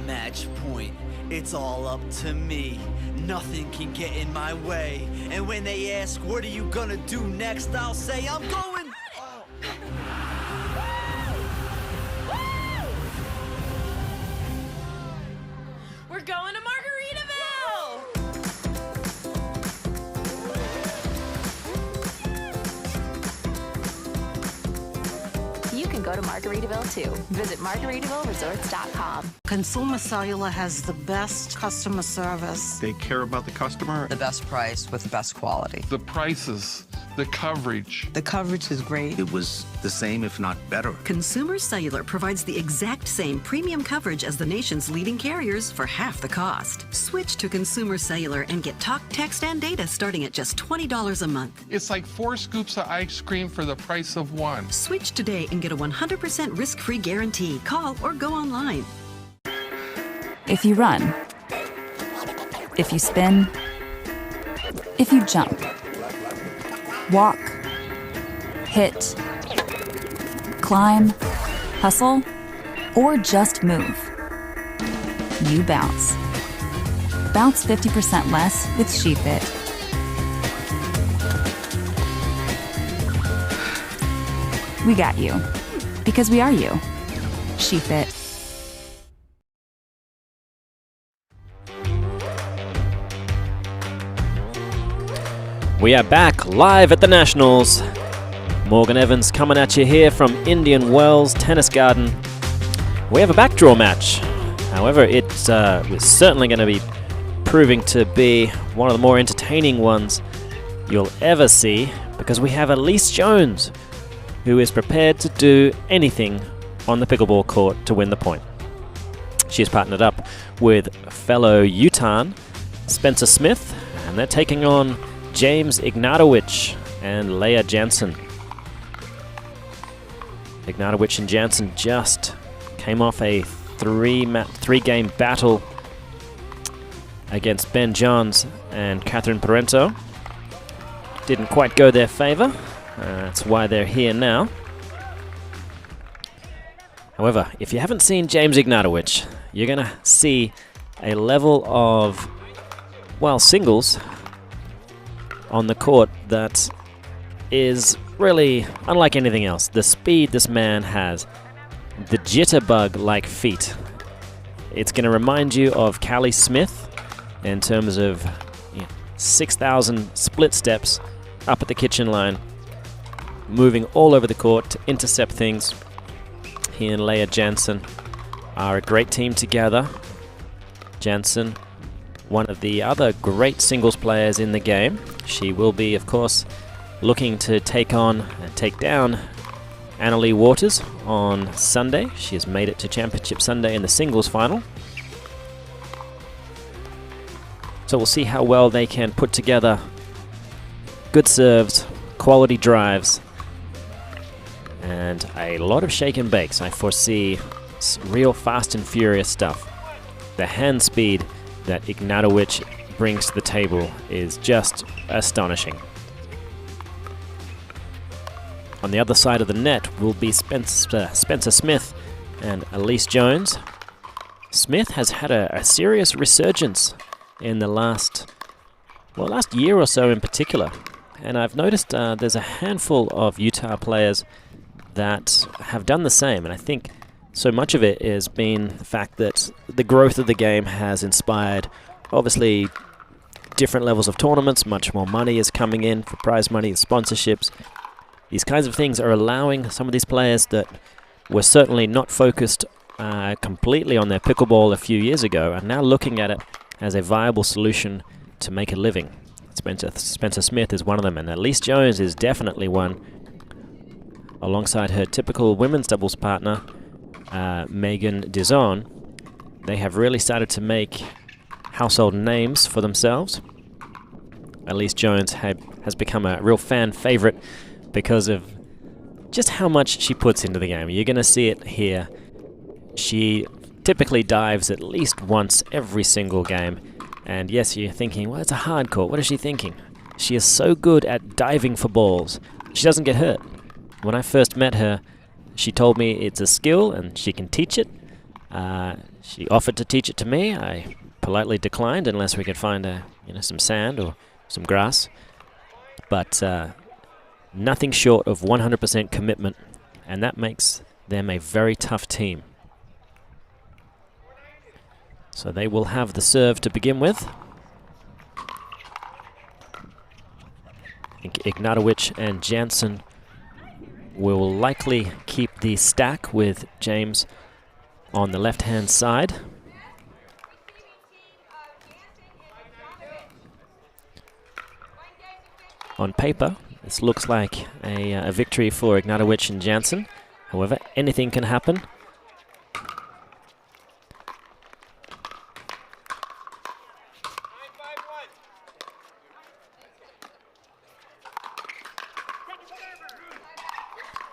C: Match point, it's all up to me. Nothing can get in my way. And when they ask, what are you gonna do next? I'll say, I'm going.
D: We're going to Margaritaville!
E: You can go to Margaritaville too. Visit MargaritavilleResorts.com.
L: Consumer Cellular has the best customer service.
G: They care about the customer.
N: The best price with the best quality.
M: The prices, the coverage.
N: The coverage is great.
G: It was the same, if not better.
O: Consumer Cellular provides the exact same premium coverage as the nation's leading carriers for half the cost. Switch to Consumer Cellular and get talk, text, and data starting at just $20 a month.
M: It's like 4 scoops of ice cream for the price of 1.
O: Switch today and get a 100% risk-free guarantee. Call or go online.
K: If you run, if you spin, if you jump, walk, hit, climb, hustle, or just move, you bounce. Bounce 50% less with SheFit. We got you, because we are you. SheFit.
B: We are back live at the Nationals. Morgan Evans coming at you here from Indian Wells Tennis Garden. We have a backdraw match. However, it's certainly going to be proving to be one of the more entertaining ones you'll ever see, because we have Elise Jones, who is prepared to do anything on the pickleball court to win the point. She is partnered up with fellow Utahn Spencer Smith, and they're taking on James Ignatowich and Leah Jansen. Ignatowich and Jansen just came off a three-game battle against Ben Johns and Catherine Paranto. Didn't quite go their favor. That's why they're here now. However, if you haven't seen James Ignatowich, you're going to see a level of, well, singles on the court that is really unlike anything else. The speed this man has, the jitterbug-like feet. It's going to remind you of Callie Smith in terms of 6,000 split steps up at the kitchen line, moving all over the court to intercept things. He and Leah Jansen are a great team together. Jansen, one of the other great singles players in the game. She will be, of course, looking to take on and take down Annalie Waters on Sunday. She has made it to Championship Sunday in the singles final. So we'll see how well they can put together good serves, quality drives, and a lot of shake and bakes. I foresee real fast and furious stuff. The hand speed that Ignatowich brings to the table is just astonishing. On the other side of the net will be Spencer Smith and Elise Jones. Smith has had a serious resurgence in the last year or so in particular. And I've noticed there's a handful of Utah players that have done the same. And I think so much of it has been the fact that the growth of the game has inspired, obviously, different levels of tournaments. Much more money is coming in for prize money and sponsorships. These kinds of things are allowing some of these players that were certainly not focused completely on their pickleball a few years ago are now looking at it as a viable solution to make a living. Spencer Smith is one of them, and Elise Jones is definitely one, alongside her typical women's doubles partner, Megan Dizon. They have really started to make household names for themselves. Elise Jones has become a real fan favorite because of just how much she puts into the game. You're going to see it here. She typically dives at least once every single game. And yes, you're thinking, well, it's a hard court. What is she thinking? She is so good at diving for balls. She doesn't get hurt. When I first met her, she told me it's a skill and she can teach it. She offered to teach it to me. I politely declined unless we could find some sand or some grass. But nothing short of 100% commitment, and that makes them a very tough team. So they will have the serve to begin with. I think Ignatowich and Jansen will likely keep the stack with James on the left-hand side. On paper, this looks like a victory for Ignatowich and Jansen. However, anything can happen.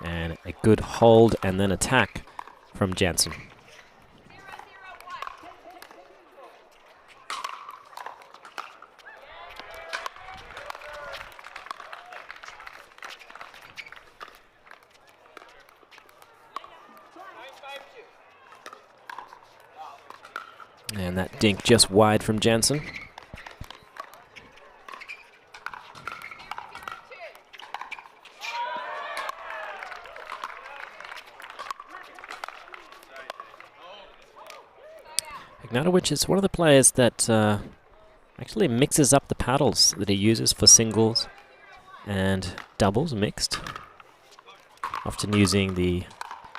B: And a good hold and then attack from Jansen. And that dink just wide from Jansen. Ignatowich is one of the players that actually mixes up the paddles that he uses for singles and doubles mixed. Often using the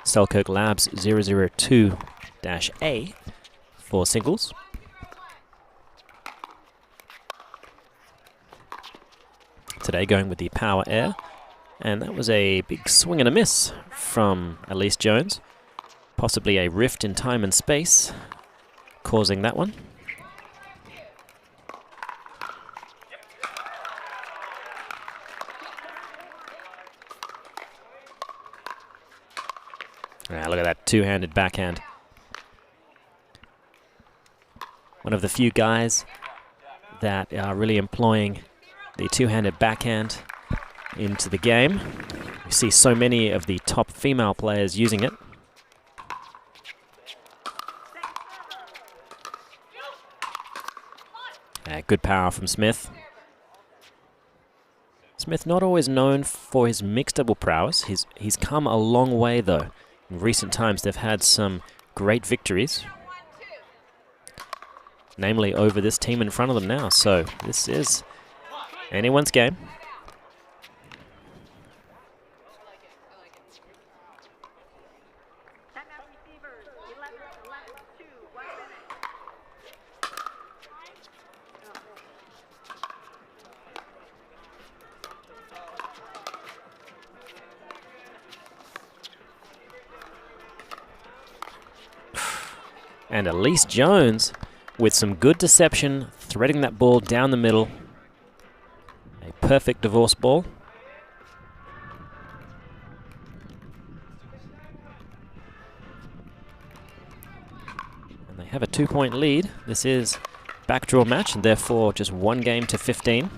B: Selkirk Labs 002-A for singles. Today going with the power air, and that was a big swing and a miss from Elise Jones. Possibly a rift in time and space causing that one. Look at that two-handed backhand. One of the few guys that are really employing the two-handed backhand into the game. We see so many of the top female players using it. Good power from Smith. Smith not always known for his mixed double prowess. He's come a long way though. In recent times they've had some great victories, namely over this team in front of them now. So this is anyone's game. And Elise Jones with some good deception, threading that ball down the middle. A perfect divorce ball. And they have a 2-point lead. This is backdraw match, and therefore just 1 game to 15.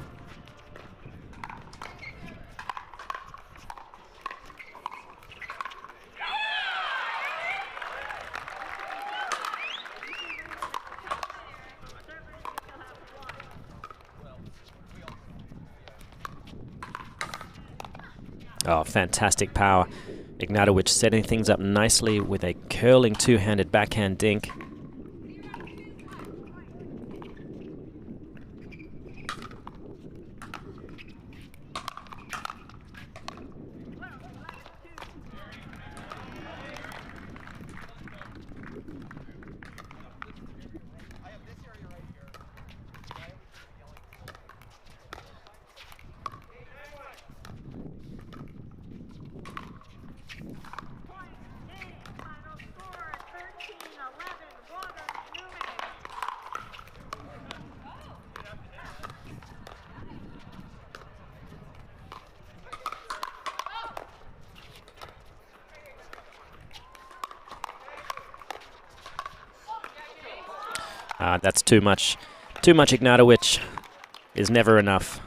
B: Oh, fantastic power. Ignatowich setting things up nicely with a curling two-handed backhand dink. That's too much. Too much Ignatowich is never enough.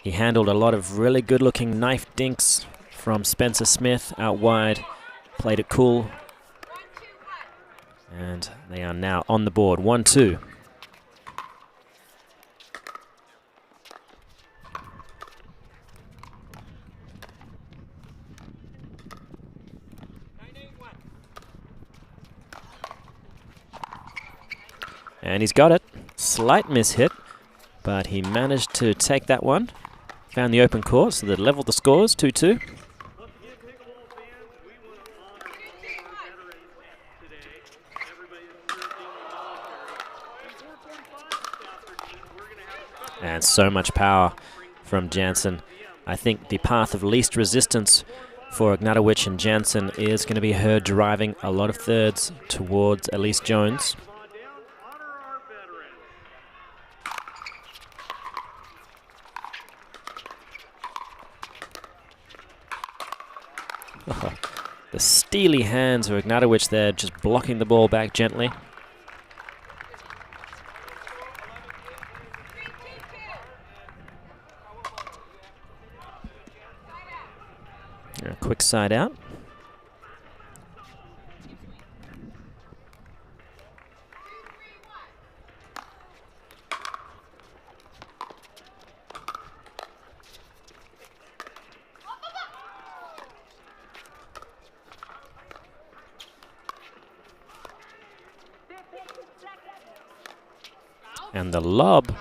B: He handled a lot of really good-looking knife dinks from Spencer Smith out wide. Played it cool. And they are now on the board. 1-2. And he's got it. Slight miss-hit, but he managed to take that one. Found the open court, so they leveled the scores, 2-2. And so much power from Jansen. I think the path of least resistance for Ignatowich and Jansen is going to be her driving a lot of thirds towards Elise Jones. Oh, the steely hands of Ignatowich there, just blocking the ball back gently. A quick side out. And the lob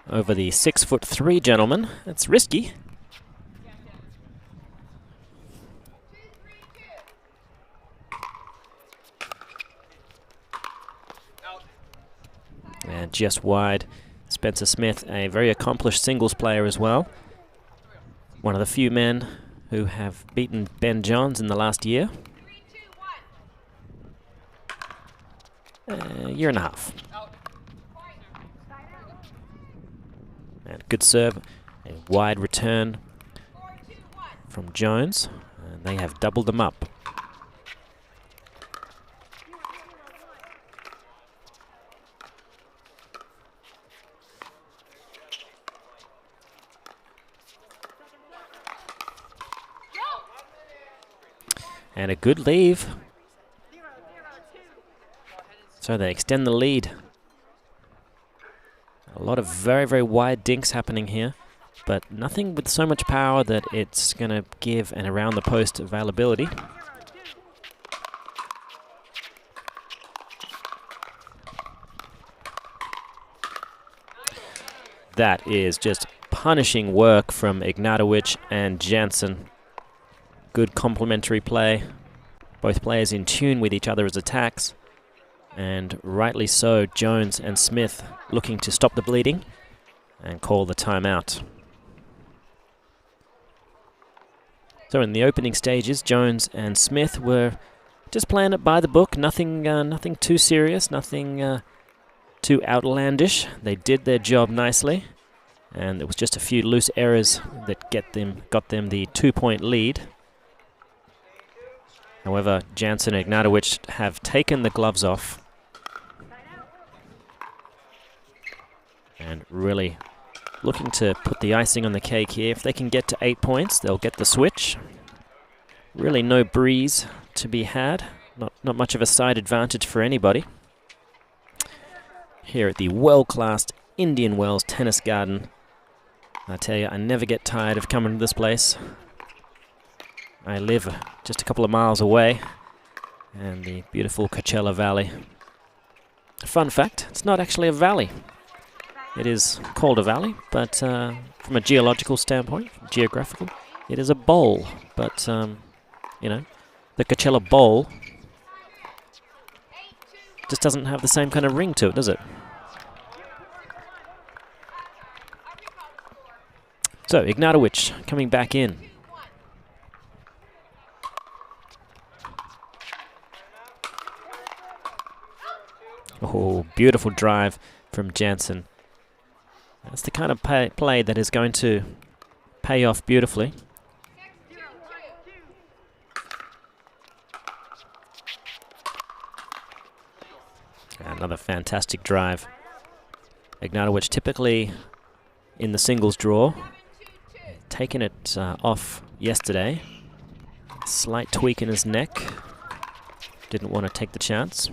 B: over the 6'3" gentleman. That's risky. And just wide. Spencer Smith, a very accomplished singles player as well. One of the few men who have beaten Ben Johns in the last year. Year and a half. And good serve, a wide return from Jones, and they have doubled them up. And a good leave. So they extend the lead. A lot of very, very wide dinks happening here, but nothing with so much power that it's going to give an around the post availability. That is just punishing work from Ignatowich and Jansen. Good complementary play. Both players in tune with each other's attacks. And rightly so, Jones and Smith looking to stop the bleeding and call the timeout. So in the opening stages, Jones and Smith were Just playing it by the book, nothing too serious, nothing too outlandish. They did their job nicely, and it was just a few loose errors that got them the 2-point lead. However, Jansen and Ignatowich have taken the gloves off and really looking to put the icing on the cake here. If they can get to 8 points, they'll get the switch. Really no breeze to be had. Not much of a side advantage for anybody. Here at the world-class Indian Wells Tennis Garden. I tell you, I never get tired of coming to this place. I live just a couple of miles away, and the beautiful Coachella Valley. Fun fact, it's not actually a valley. It is called a valley, but from a geological standpoint, geographical, it is a bowl. But, you know, the Coachella Bowl just doesn't have the same kind of ring to it, does it? So, Ignatowich coming back in. Oh, beautiful drive from Jansen. That's the kind of play that is going to pay off beautifully. Another fantastic drive. Ignatowich typically in the singles draw. Taking it off yesterday. Slight tweak in his neck. Didn't want to take the chance.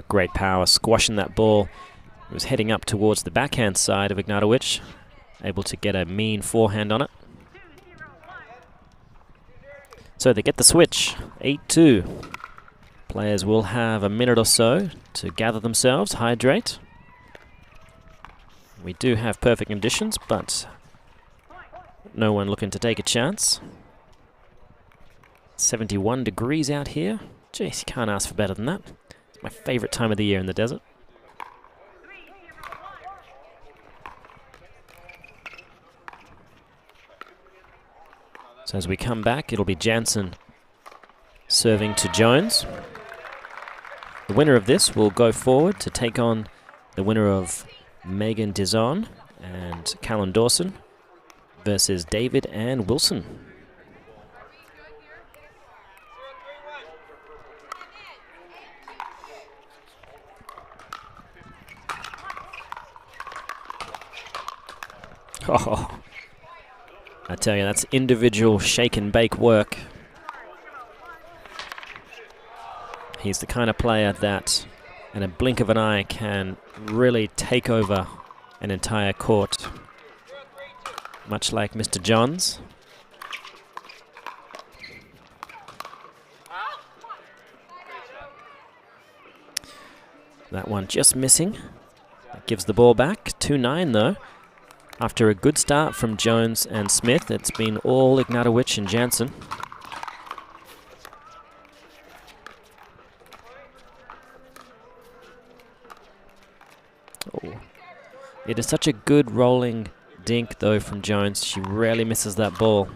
B: Great power, squashing that ball. It was heading up towards the backhand side of Ignatowich. Able to get a mean forehand on it. So they get the switch, 8-2. Players will have a minute or so to gather themselves, hydrate. We do have perfect conditions, but no one looking to take a chance. 71 degrees out here. Jeez, you can't ask for better than that. My favorite time of the year in the desert. So as we come back, it'll be Jansen serving to Jones. The winner of this will go forward to take on the winner of Megan Dizon and Callan Dawson versus David and Wilson. Oh, I tell you, that's individual shake and bake work. He's the kind of player that, in a blink of an eye, can really take over an entire court. Much like Mr. Johns. That one just missing. That gives the ball back. 2-9 though. After a good start from Jones and Smith, it's been all Ignatowich and Jansen. Oh. It is such a good rolling dink, though, from Jones. She rarely misses that ball.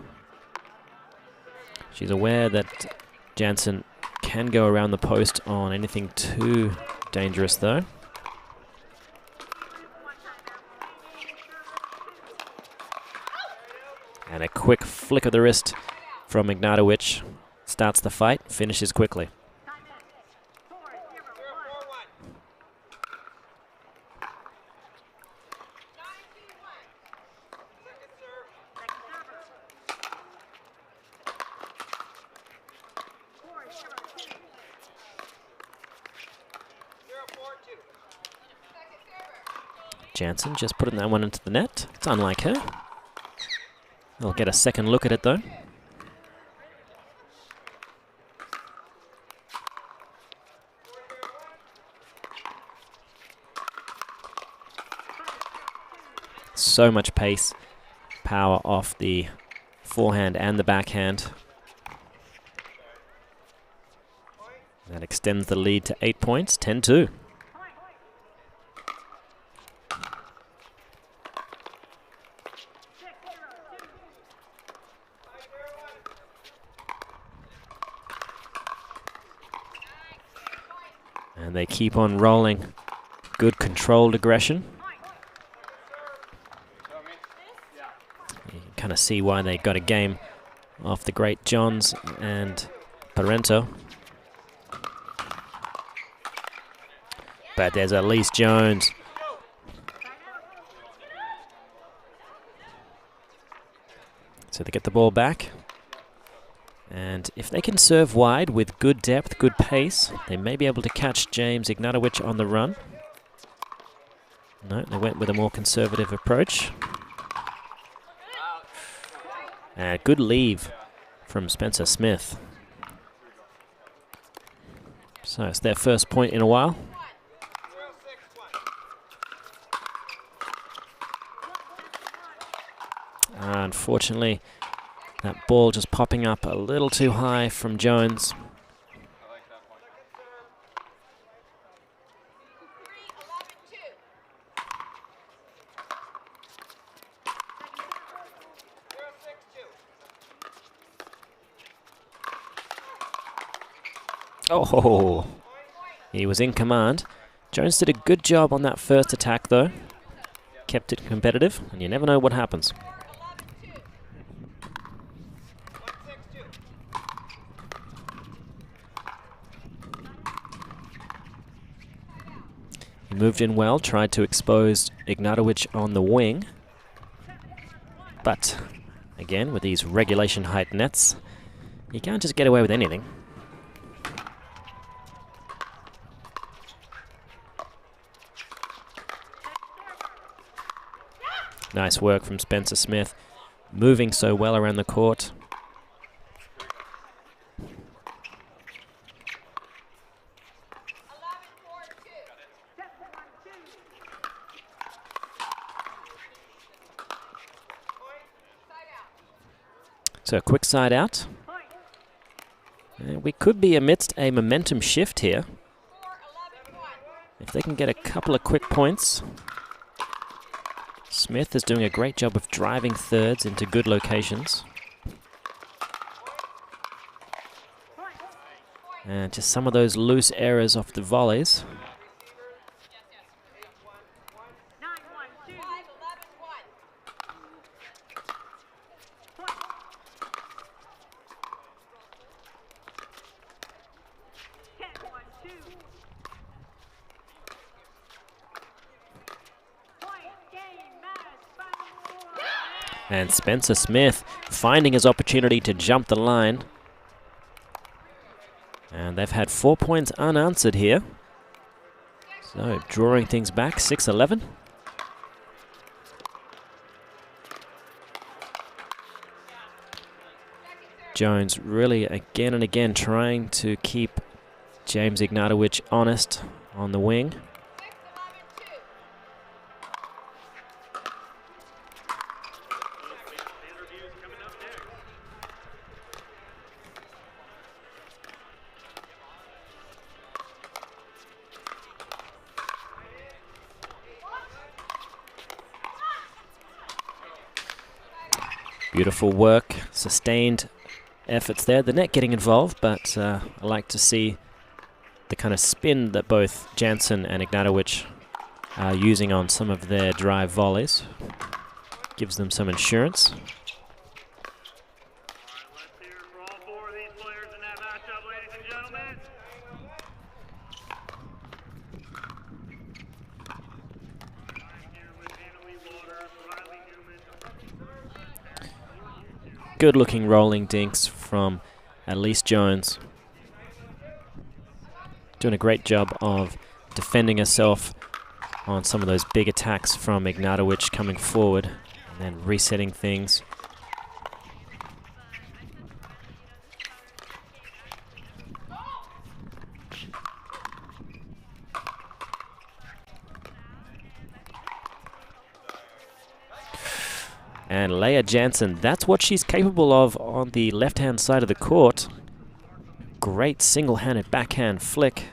B: She's aware that Jansen can go around the post on anything too dangerous, though. And a quick flick of the wrist from Ignatowich starts the fight, finishes quickly. Jansen just putting that one into the net. It's unlike her. We'll get a second look at it, though. So much pace, power off the forehand and the backhand. extends the lead to 8 points, 10-2. And they keep on rolling. Good controlled aggression. You can kind of see why they got a game off the great Johns and Paranto. But there's Elise Jones. So they get the ball back. And if they can serve wide with good depth, good pace, they may be able to catch James Ignatowich on the run. No, they went with a more conservative approach. And good leave from Spencer Smith. So it's their first point in a while. Unfortunately, that ball just popping up a little too high from Jones. Oh, he was in command. Jones did a good job on that first attack though. Kept it competitive, and you never know what happens. He moved in well, tried to expose Ignatowich on the wing. But, again, with these regulation height nets, you can't just get away with anything. Nice work from Spencer Smith, moving so well around the court. So a quick side out. And we could be amidst a momentum shift here. If they can get a couple of quick points. Smith is doing a great job of driving thirds into good locations. And just some of those loose errors off the volleys. And Spencer Smith finding his opportunity to jump the line. And they've had 4 points unanswered here. So drawing things back, 6-11. Jones really again and again trying to keep James Ignatowich honest on the wing. Beautiful work, sustained efforts there. The net getting involved, but I like to see the kind of spin that both Jansen and Ignatowich are using on some of their drive volleys. Gives them some insurance. Good looking rolling dinks from Elise Jones. Doing a great job of defending herself on some of those big attacks from Ignatowich coming forward and then resetting things. And Leah Jansen, that's what she's capable of on the left-hand side of the court. great single-handed backhand flick.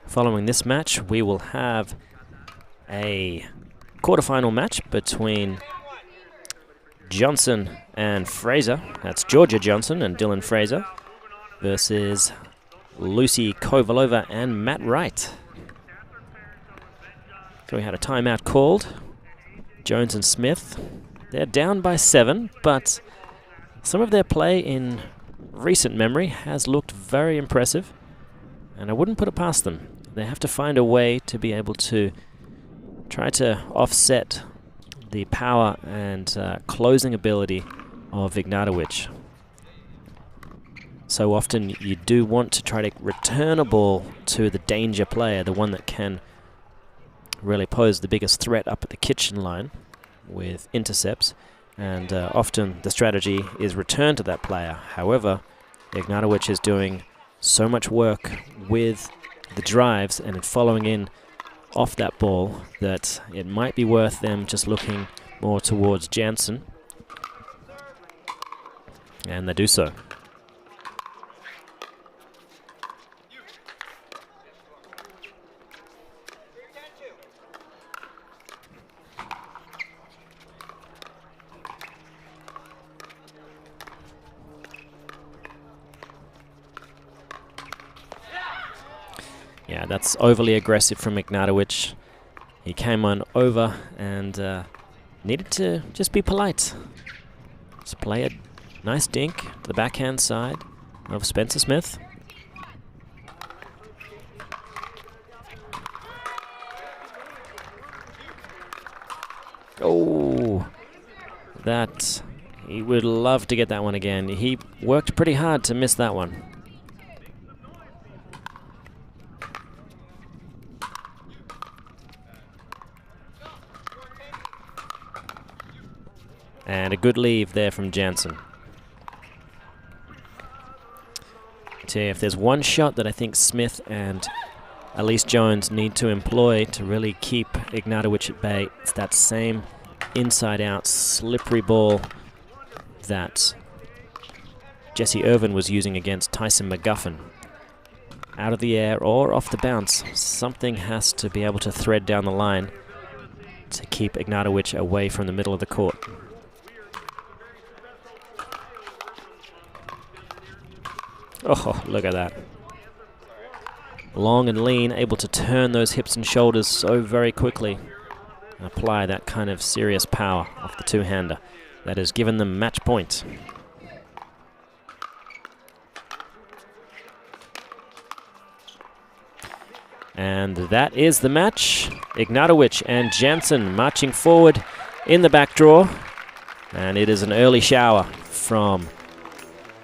B: Following this match, we will have a quarterfinal match between Jansen and Fraser. That's Georgia Jansen and Dylan Fraser versus Lucy Kovalova and Matt Wright. So we had a timeout called. Jones and Smith, they're down by 7, but some of their play in recent memory has looked very impressive, and I wouldn't put it past them. They have to find a way to be able to try to offset the power and closing ability of Ignatowich. So often you do want to try to return a ball to the danger player, the one that can really pose the biggest threat up at the kitchen line with intercepts, and often the strategy is return to that player. However, Ignatowich is doing so much work with the drives and following in off that ball that it might be worth them just looking more towards Jansen, and they do so. Yeah, that's overly aggressive from Ignatowich. He came on over and needed to just be polite. Just play a nice dink to the backhand side of Spencer Smith. Oh, that, he would love to get that one again. He worked pretty hard to miss that one. And a good leave there from Jansen. So if there's one shot that I think Smith and Elise Jones need to employ to really keep Ignatowich at bay, it's that same inside-out slippery ball that Jesse Irvin was using against Tyson McGuffin. Out of the air or off the bounce, something has to be able to thread down the line to keep Ignatowich away from the middle of the court. Oh, look at that. Long and lean, able to turn those hips and shoulders so very quickly and apply that kind of serious power off the two-hander. That has given them match point. And that is the match. Ignatowich and Jansen marching forward in the back draw. And it is an early shower from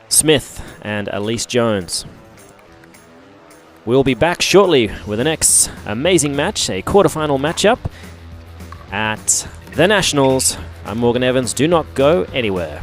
B: Smith and Elise Jones. We'll be back shortly with the next amazing match, a quarterfinal matchup at the Nationals. I'm Morgan Evans. Do not go anywhere.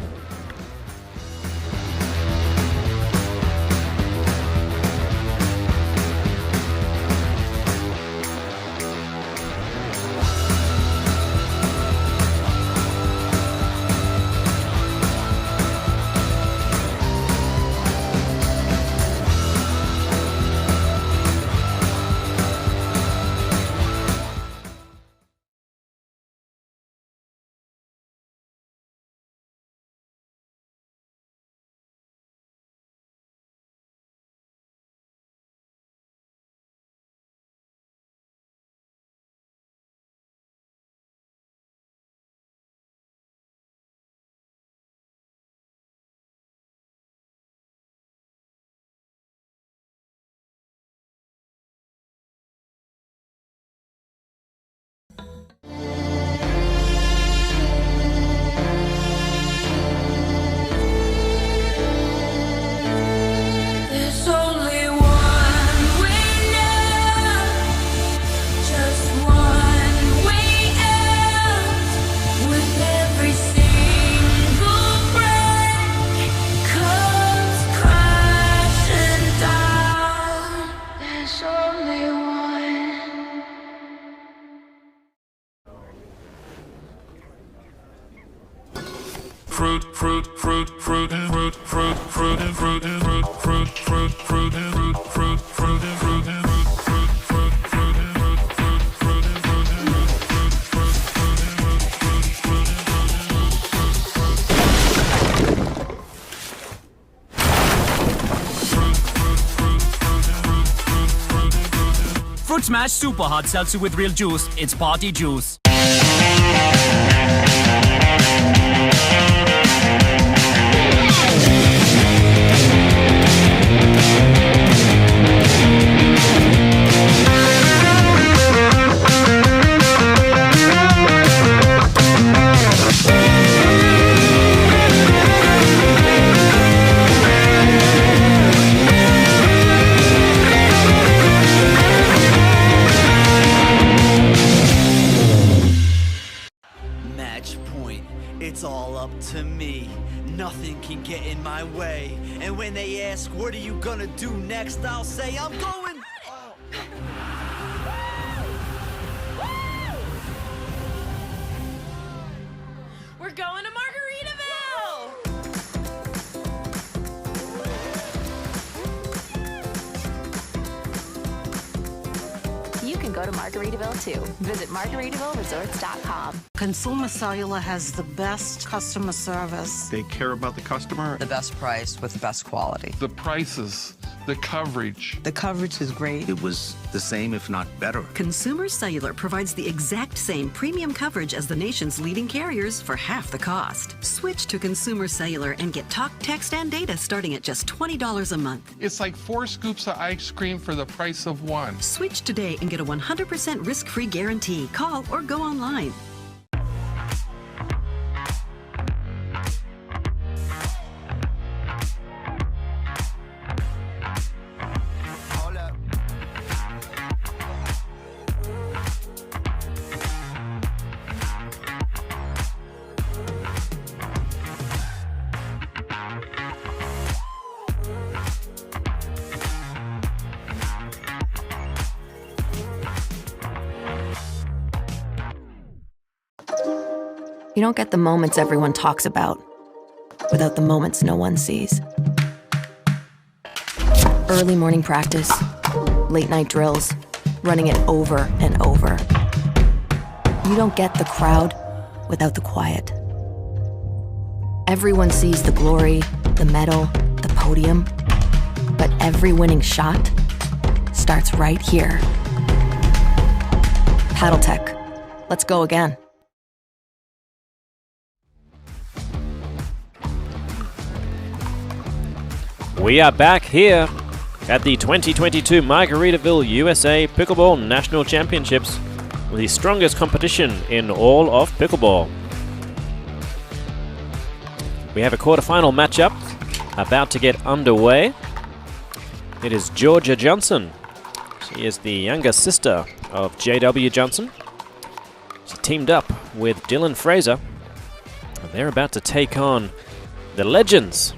S: Fruit, fruit, fruit, fruit, and fruit, fruit, fruit, and fruit, and fruit, fruit, fruit, fruit, and fruit, fruit, fruit, and fruit, and fruit, fruit, fruit, fruit, and fruit, fruit, fruit, and fruit, and
T: Fruit Smash Super Hard Seltzer with real juice. It's party juice.
C: It's all up to me. Nothing can get in my way. And when they ask, what are you gonna do next? I'll say, I'm going.
D: We're going to Margaritaville!
E: You can go to Margaritaville too. Visit MargaritavilleResorts.com.
L: Consumer Cellular has the best customer service.
G: They care about the customer.
N: The best price with the best quality.
M: The prices, the coverage.
N: The coverage is great.
G: It was the same, if not better.
O: Consumer Cellular provides the exact same premium coverage as the nation's leading carriers for half the cost. Switch to Consumer Cellular and get talk, text, and data starting at just $20 a month.
M: It's like 4 scoops of ice cream for the price of 1.
O: Switch today and get a 100% risk-free guarantee. Call or go online.
J: You don't get the moments everyone talks about without the moments no one sees. Early morning practice, late night drills, running it over and over. You don't get the crowd without the quiet. Everyone sees the glory, the medal, the podium, but every winning shot starts right here. Paddle Tech. Let's go again.
B: We are back here at the 2022 Margaritaville USA Pickleball National Championships, the strongest competition in all of pickleball. We have a quarterfinal matchup about to get underway. It is Georgia Jansen. She is the younger sister of J.W. Jansen. She teamed up with Dylan Fraser, and they're about to take on the legends,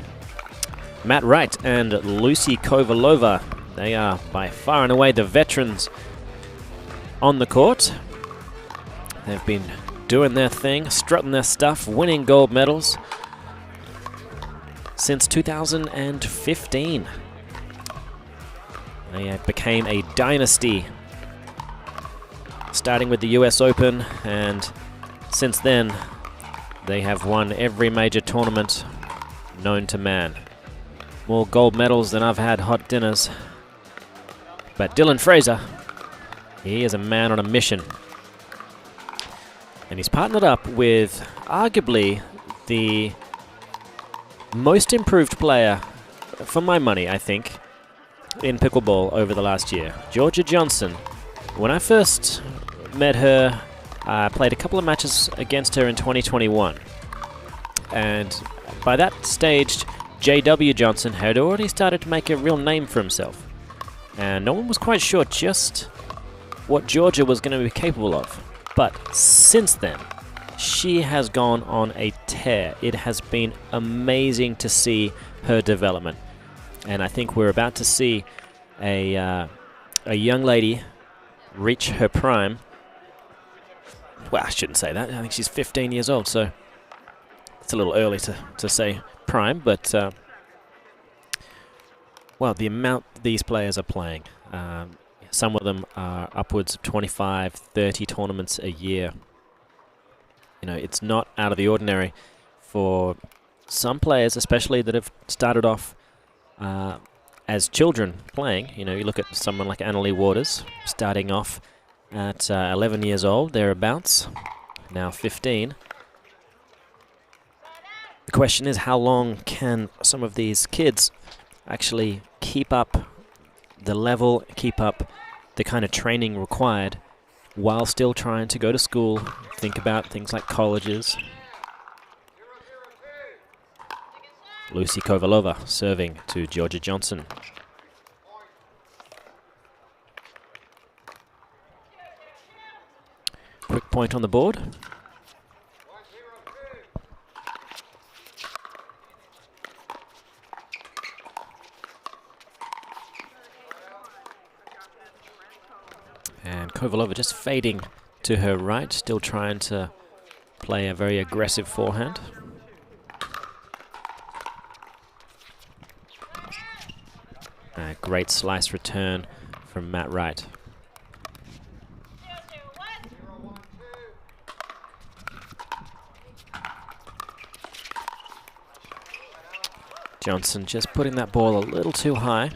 B: Matt Wright and Lucy Kovalova. They are by far and away the veterans on the court. They've been doing their thing, strutting their stuff, winning gold medals since 2015. They became a dynasty, starting with the US Open, and since then they have won every major tournament known to man. More gold medals than I've had hot dinners. But Dylan Fraser, he is a man on a mission. And he's partnered up with arguably the most improved player, for my money, I think, in pickleball over the last year. Georgia Jansen. When I first met her, I played a couple of matches against her in 2021. And by that stage, J.W. Jansen had already started to make a real name for himself. And no one was quite sure just what Georgia was going to be capable of. But since then, she has gone on a tear. It has been amazing to see her development. And I think we're about to see a a young lady reach her prime. Well, I shouldn't say that. I think she's 15 years old, so it's a little early to say prime, but well, the amount these players are playing, some of them are upwards of 25, 30 tournaments a year. You know, it's not out of the ordinary for some players, especially that have started off as children playing. You know, you look at someone like Annalie Waters, starting off at 11 years old, thereabouts, now 15. The question is, how long can some of these kids actually keep up the level, keep up the kind of training required while still trying to go to school, think about things like colleges. Lucy Kovalova serving to Georgia Jansen. Quick point on the board. And Kovalova just fading to her right, still trying to play a very aggressive forehand. A great slice return from Matt Wright. Jansen just putting that ball a little too high.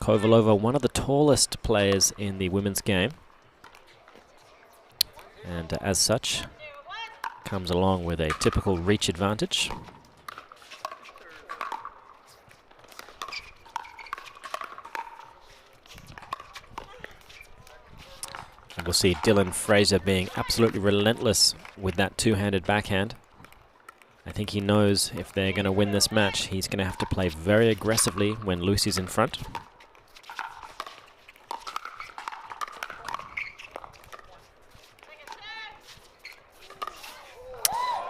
B: Kovalova, one of the tallest players in the women's game. And as such, comes along with a typical reach advantage. And we'll see Dylan Fraser being absolutely relentless with that two-handed backhand. I think he knows if they're going to win this match, he's going to have to play very aggressively when Lucy's in front.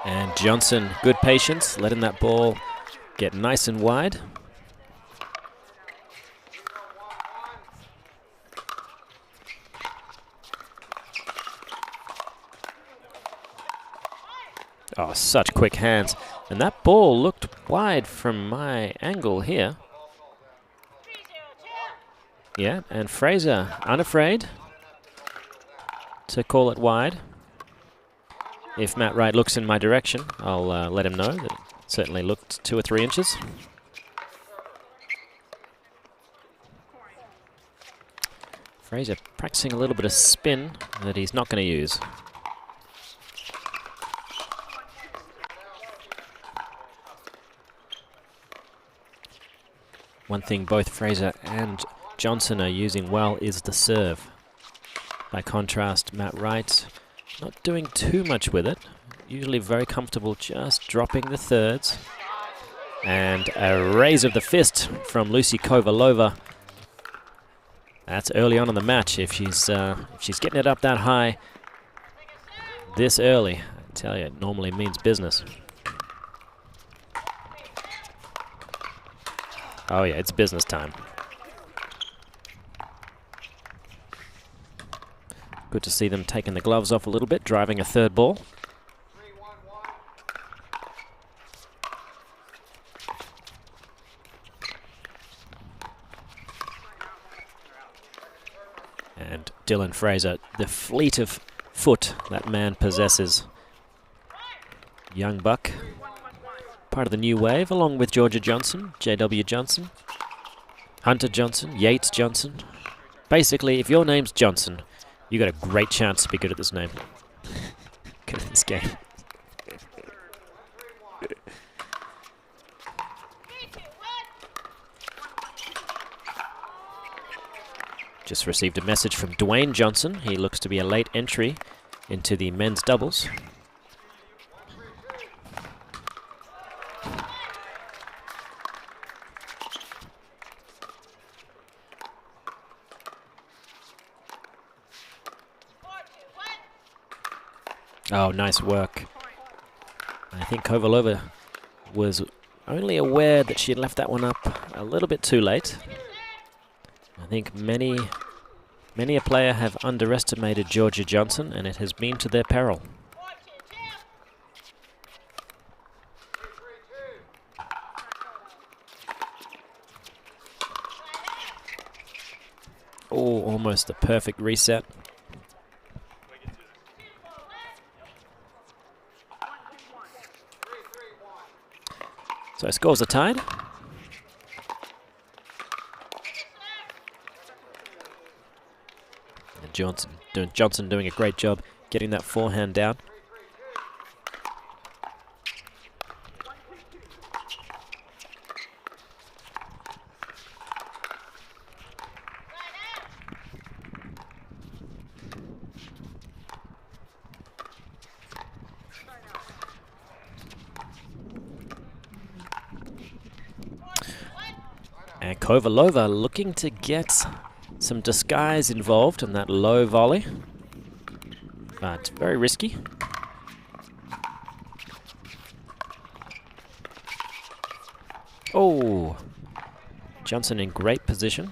B: And Jansen, good patience, letting that ball get nice and wide. Oh, such quick hands. And that ball looked wide from my angle here. Yeah, and Fraser unafraid to call it wide. If Matt Wright looks in my direction, I'll let him know that it certainly looked 2 or 3 inches. Fraser practicing a little bit of spin that he's not going to use. One thing both Fraser and Jansen are using well is the serve. By contrast, Matt Wright not doing too much with it. Usually very comfortable just dropping the thirds. And a raise of the fist from Lucy Kovalova. That's early on in the match. If she's getting it up that high this early, I tell you, it normally means business. Oh yeah, it's business time. Good to see them taking the gloves off a little bit, driving a third ball. And Dylan Fraser, the fleet of foot that man possesses. Young buck, part of the new wave, along with Georgia Jansen, J.W. Jansen, Hunter Jansen, Yates Jansen. Basically, if your name's Jansen, you got a great chance to be good at this name. Good at this game. Just received a message from Dwayne Johnson. He looks to be a late entry into the men's doubles. Oh, nice work. I think Kovalova was only aware that she had left that one up a little bit too late. I think many Many a player have underestimated Georgia Jansen, and it has been to their peril. Oh, almost the perfect reset. So scores are tied. And Johnson doing a great job getting that forehand down. And Kovalova looking to get some disguise involved in that low volley. But very risky. Oh, Jansen in great position.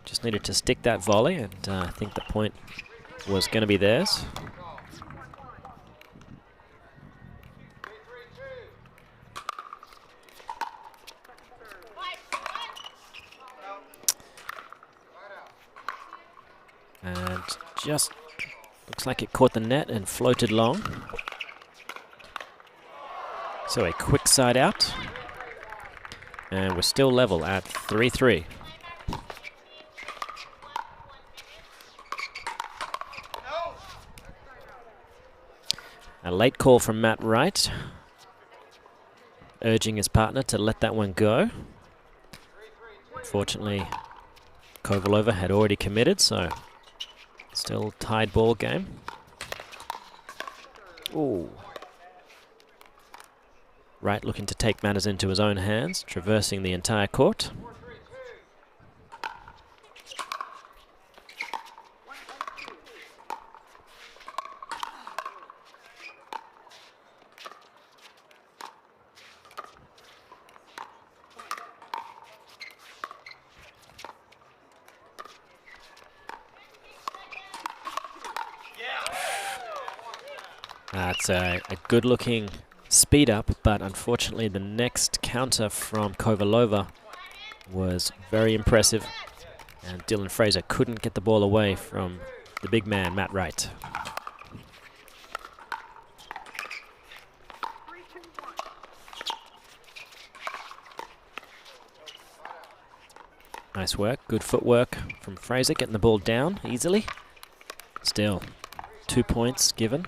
B: Just needed to stick that volley, and I think the point was going to be theirs. And just looks like it caught the net and floated long. So a quick side out. And we're still level at 3-3. A late call from Matt Wright, urging his partner to let that one go. Unfortunately, Kovalova had already committed, so still tied ball game. Ooh. Wright looking to take matters into his own hands, traversing the entire court. That's a good-looking speed up, but unfortunately the next counter from Kovalova was very impressive, and Dylan Fraser couldn't get the ball away from the big man, Matt Wright. Nice work, good footwork from Fraser, getting the ball down easily. Still, 2 points given.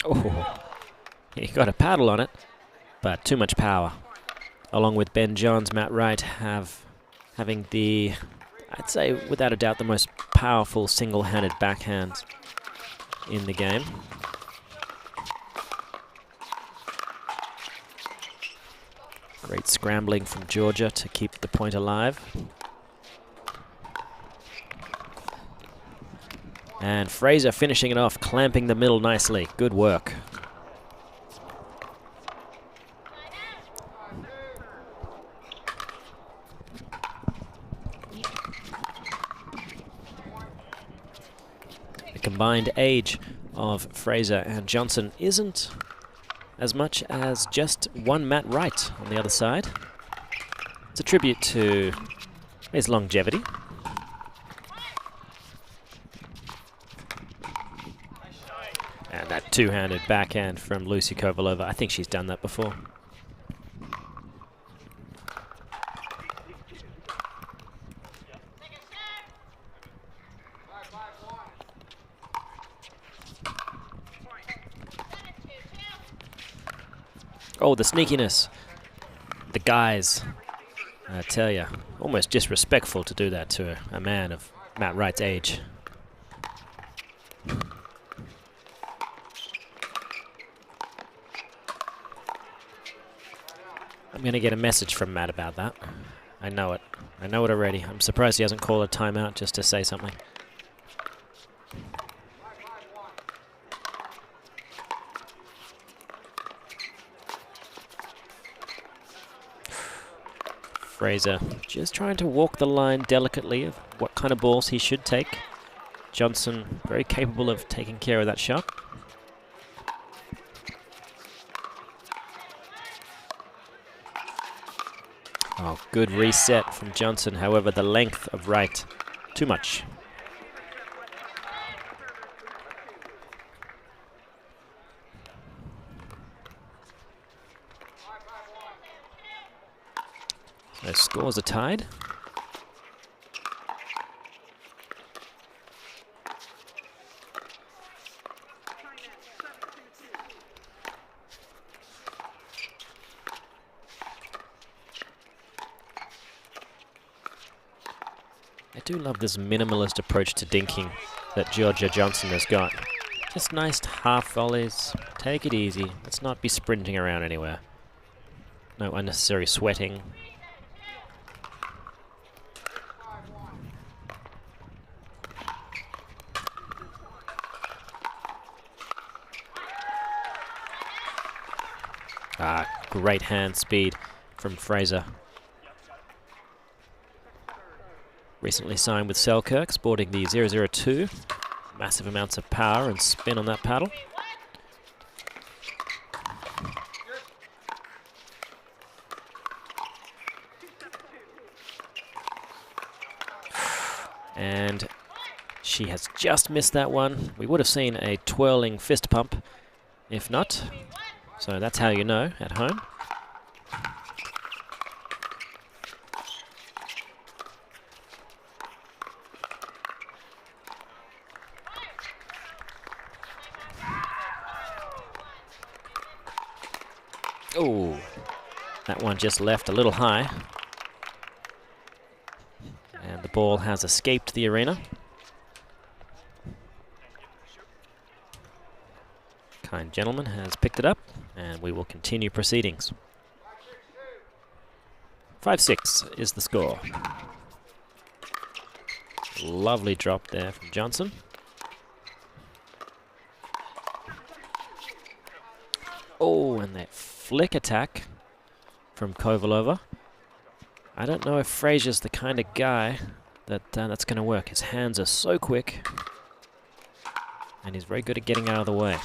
B: Oh, he got a paddle on it, but too much power. Along with Ben Johns, Matt Wright having the, I'd say without a doubt, the most powerful single-handed backhand in the game. Great scrambling from Georgia to keep the point alive. And Fraser finishing it off, clamping the middle nicely. Good work. The combined age of Fraser and Jansen isn't as much as just one Matt Wright on the other side. It's a tribute to his longevity. And that two-handed backhand from Lucy Kovalova. I think she's done that before. Oh, the sneakiness. The guys. I tell you, almost disrespectful to do that to a man of Matt Wright's age. I'm going to get a message from Matt about that. I know it. I know it already. I'm surprised he hasn't called a timeout just to say something. Fraser just trying to walk the line delicately of what kind of balls he should take. Jansen very capable of taking care of that shot. Oh, good reset from Jansen. However, the length of Wright, too much. So scores are tied. I do love this minimalist approach to dinking that Jager Jansen has got. Just nice half volleys. Take it easy. Let's not be sprinting around anywhere. No unnecessary sweating. Ah, great hand speed from Fraser. Recently signed with Selkirk, sporting the 002. Massive amounts of power and spin on that paddle. And she has just missed that one. We would have seen a twirling fist pump, if not. So that's how you know at home. Oh, that one just left a little high. And the ball has escaped the arena. Kind gentleman has picked it up, and we will continue proceedings. 5-6 is the score. Lovely drop there from Jansen. Oh, and that flick attack from Kovalova. I don't know if Fraser's the kind of guy that that's going to work. His hands are so quick, and he's very good at getting out of the way.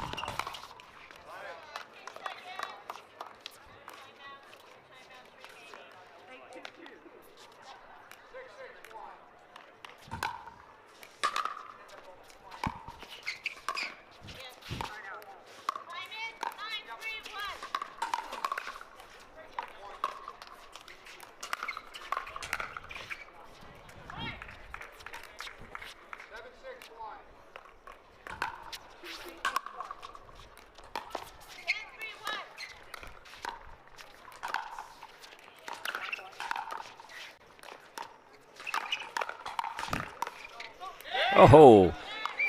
B: Oh,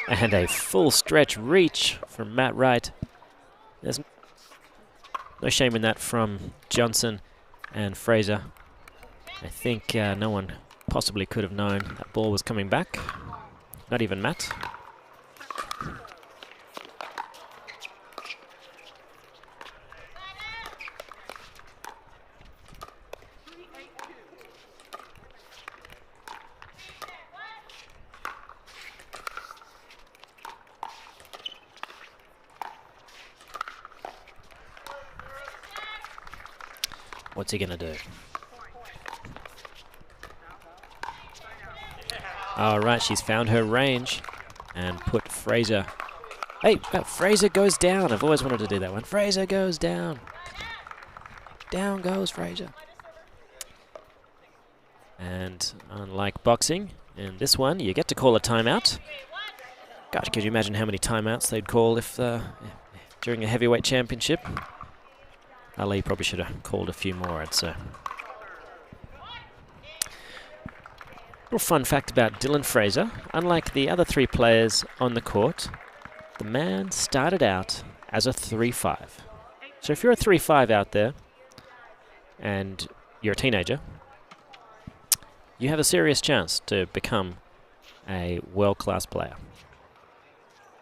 B: and a full stretch reach from Matt Wright. There's no shame in that from Jansen and Fraser. I think no one possibly could have known that ball was coming back. Not even Matt. What's he gonna do? All right, she's found her range and put Fraser. Hey, Fraser goes down. I've always wanted to do that one. Fraser goes down. Down goes Fraser. And unlike boxing, in this one, you get to call a timeout. Gosh, could you imagine how many timeouts they'd call if during a heavyweight championship? Ali probably should have called a few more, I'd say. Little fun fact about Dylan Fraser. Unlike the other three players on the court, the man started out as a 3-5. So if you're a 3-5 out there, and you're a teenager, you have a serious chance to become a world-class player.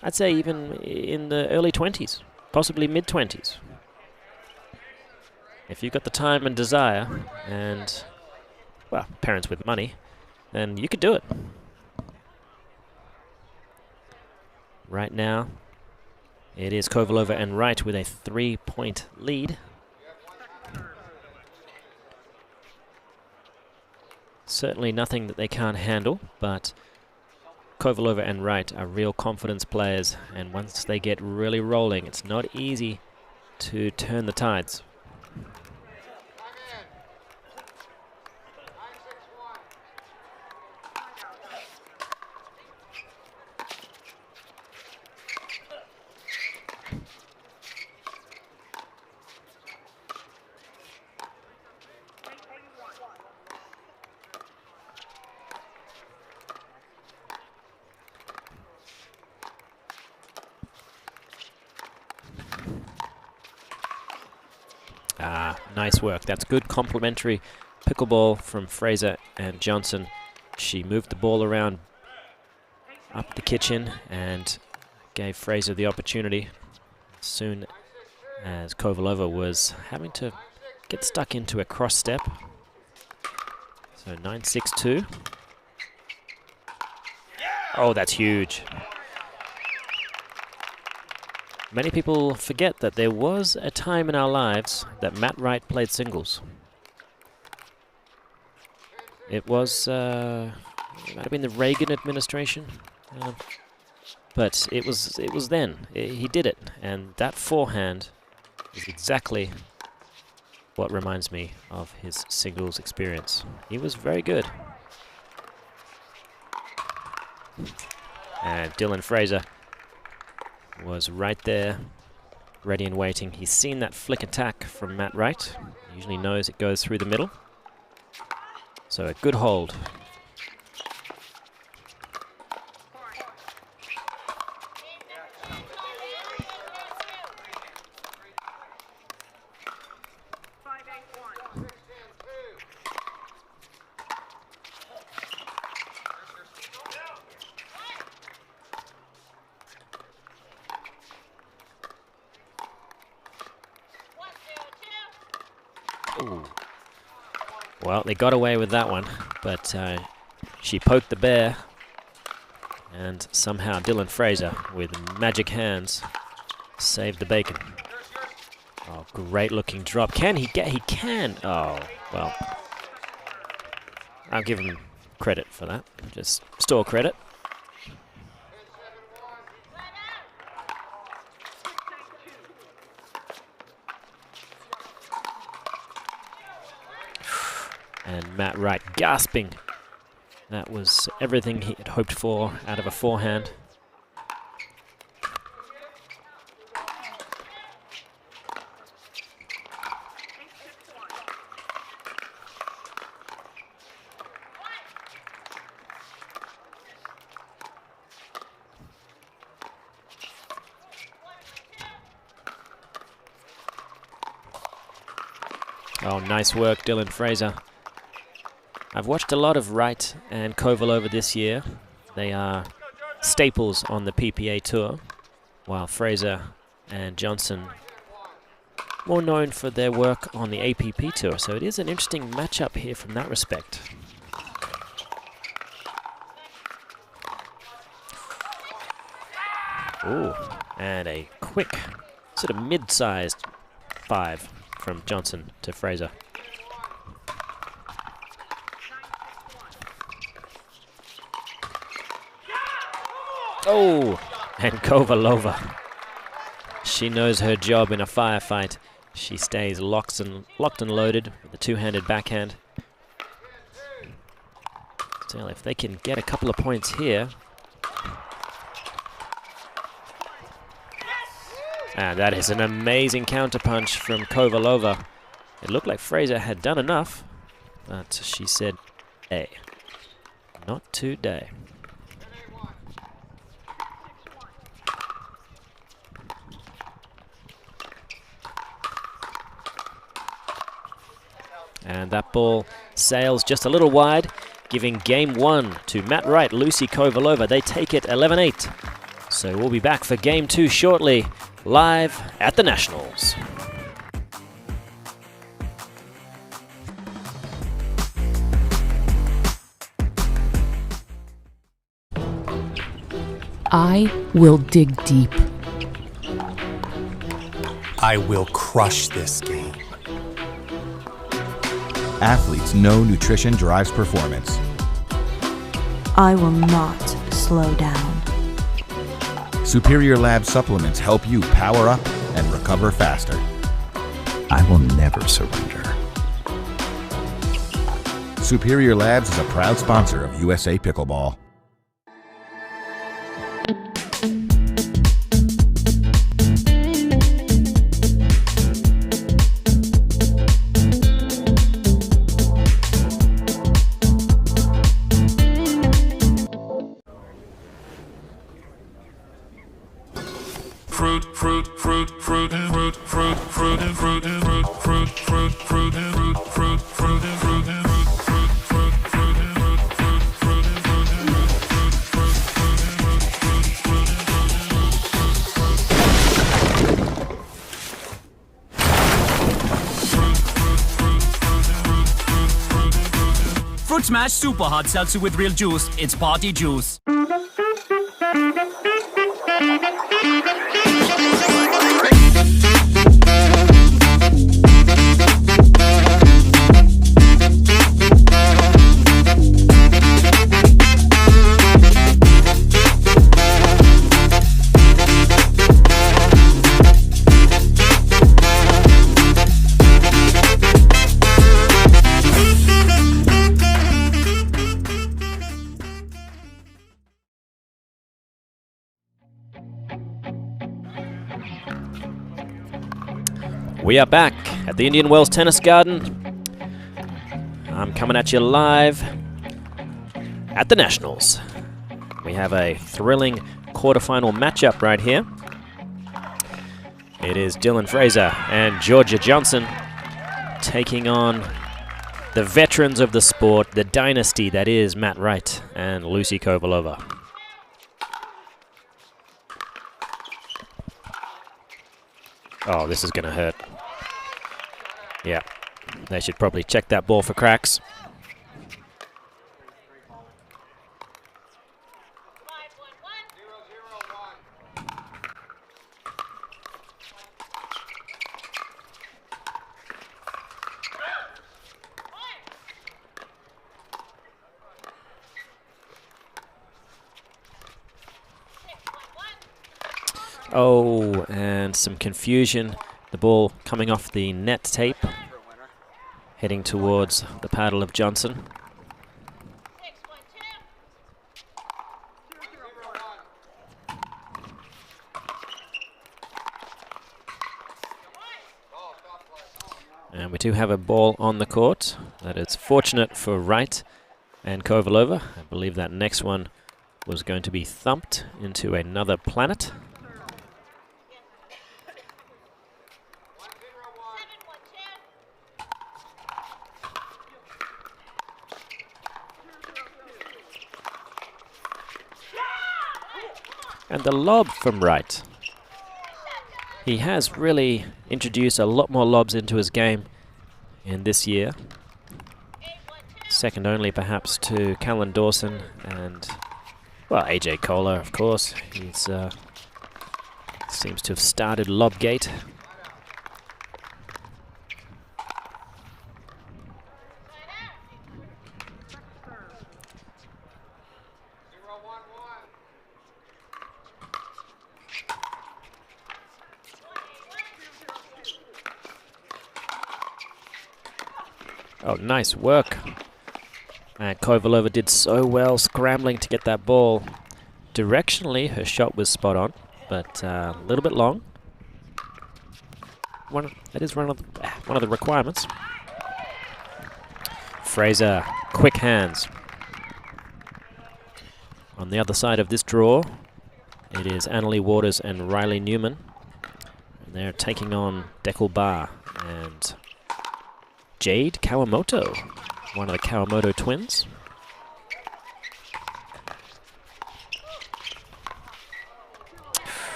B: I'd say even in the early 20s, possibly mid-20s. If you've got the time and desire and, well, parents with money, then you could do it. Right now, it is Kovalova and Wright with a 3-point lead. Certainly nothing that they can't handle, but Kovalova and Wright are real confidence players, and once they get really rolling, it's not easy to turn the tides. Nice work. That's good complementary pickleball from Fraser and Jansen. She moved the ball around up the kitchen and gave Fraser the opportunity as soon as Kovalova was having to get stuck into a cross step. So 9-6-2. Oh, that's huge. Many people forget that there was a time in our lives that Matt Wright played singles. It was, it might have been the Reagan administration, but it was then. He did it, and that forehand is exactly what reminds me of his singles experience. He was very good. And Dylan Fraser was right there, ready and waiting. He's seen that flick attack from Matt Wright. He usually knows it goes through the middle. So a good hold. Ooh. Well, they got away with that one, but she poked the bear, and somehow Dylan Fraser, with magic hands, saved the bacon. Oh, great looking drop. Can he get? He can. Oh, well. I'll give him credit for that. Just store credit. And Matt Wright gasping. That was everything he had hoped for out of a forehand. Oh, nice work, Dylan Fraser. I've watched a lot of Wright and Kovalova this year. They are staples on the PPA Tour, while Fraser and Jansen more known for their work on the APP Tour. So it is an interesting matchup here from that respect. Ooh, and a quick, sort of mid-sized 5 from Jansen to Fraser. Oh, and Kovalova. She knows her job in a firefight. She stays locked and loaded with a two-handed backhand. Still, if they can get a couple of points here. And that is an amazing counterpunch from Kovalova. It looked like Fraser had done enough, but she said, hey, not today. And that ball sails just a little wide. giving game 1 to Matt Wright, Lucy Kovalova. They take it 11-8. So we'll be back for game 2 shortly, live at the Nationals.
F: I will dig deep.
U: I will crush this game.
H: Athletes know nutrition drives performance.
I: I will not slow down.
H: Superior Lab supplements help you power up and recover faster.
G: I will never surrender.
H: Superior Labs is a proud sponsor of USA Pickleball.
T: Fruit Smash Super Hard Seltzer with real juice. It's party juice.
B: We are back at the Indian Wells Tennis Garden. I'm coming at you live at the Nationals. We have a thrilling quarterfinal matchup right here. It is Dylan Fraser and Georgia Jansen taking on the veterans of the sport, the dynasty that is Matt Wright and Lucy Kovalova. Oh, this is going to hurt. Yeah, they should probably check that ball for cracks. Oh, and some confusion. The ball coming off the net tape, heading towards the paddle of Jansen. And we do have a ball on the court. That is fortunate for Wright and Kovalova. I believe that next one was going to be thumped into another planet. And the lob from Wright. He has really introduced a lot more lobs into his game in this year. Second only perhaps to Callan Dawson and, well, AJ Kohler, of course. He's seems to have started Lobgate. Oh, nice work. And Kovalova did so well scrambling to get that ball. Directionally, her shot was spot on, but a little bit long. That is one of the requirements. Fraser, quick hands. On the other side of this draw, it is Annalie Waters and Riley Newman. And they're taking on Barr and Jade Kawamoto, one of the Kawamoto twins.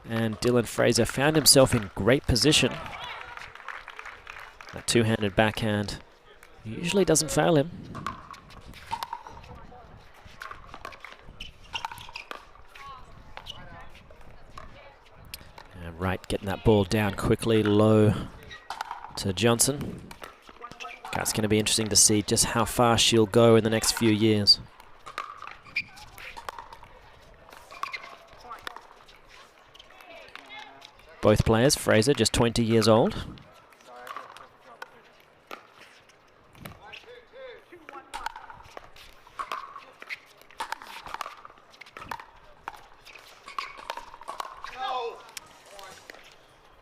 B: And Dylan Fraser found himself in great position. A two-handed backhand usually doesn't fail him. And Wright getting that ball down quickly, low to Jansen. It's going to be interesting to see just how far she'll go in the next few years. Both players, Fraser just 20 years old.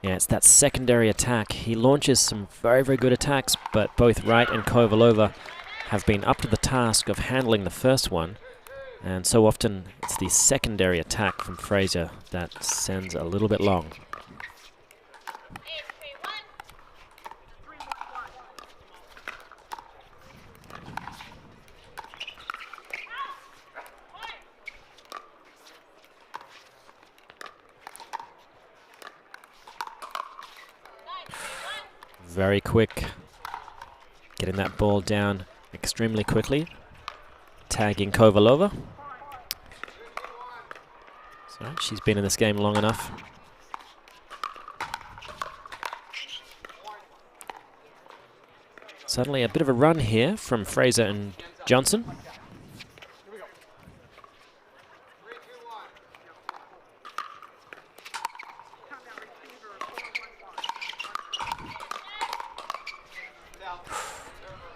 B: Yeah, it's that secondary attack. He launches some very, very good attacks, but both Wright and Kovalova have been up to the task of handling the first one. And so often it's the secondary attack from Fraser that sends a little bit long. Very quick, getting that ball down extremely quickly, tagging Kovalova. So she's been in this game long enough. Suddenly a bit of a run here from Fraser and Jansen.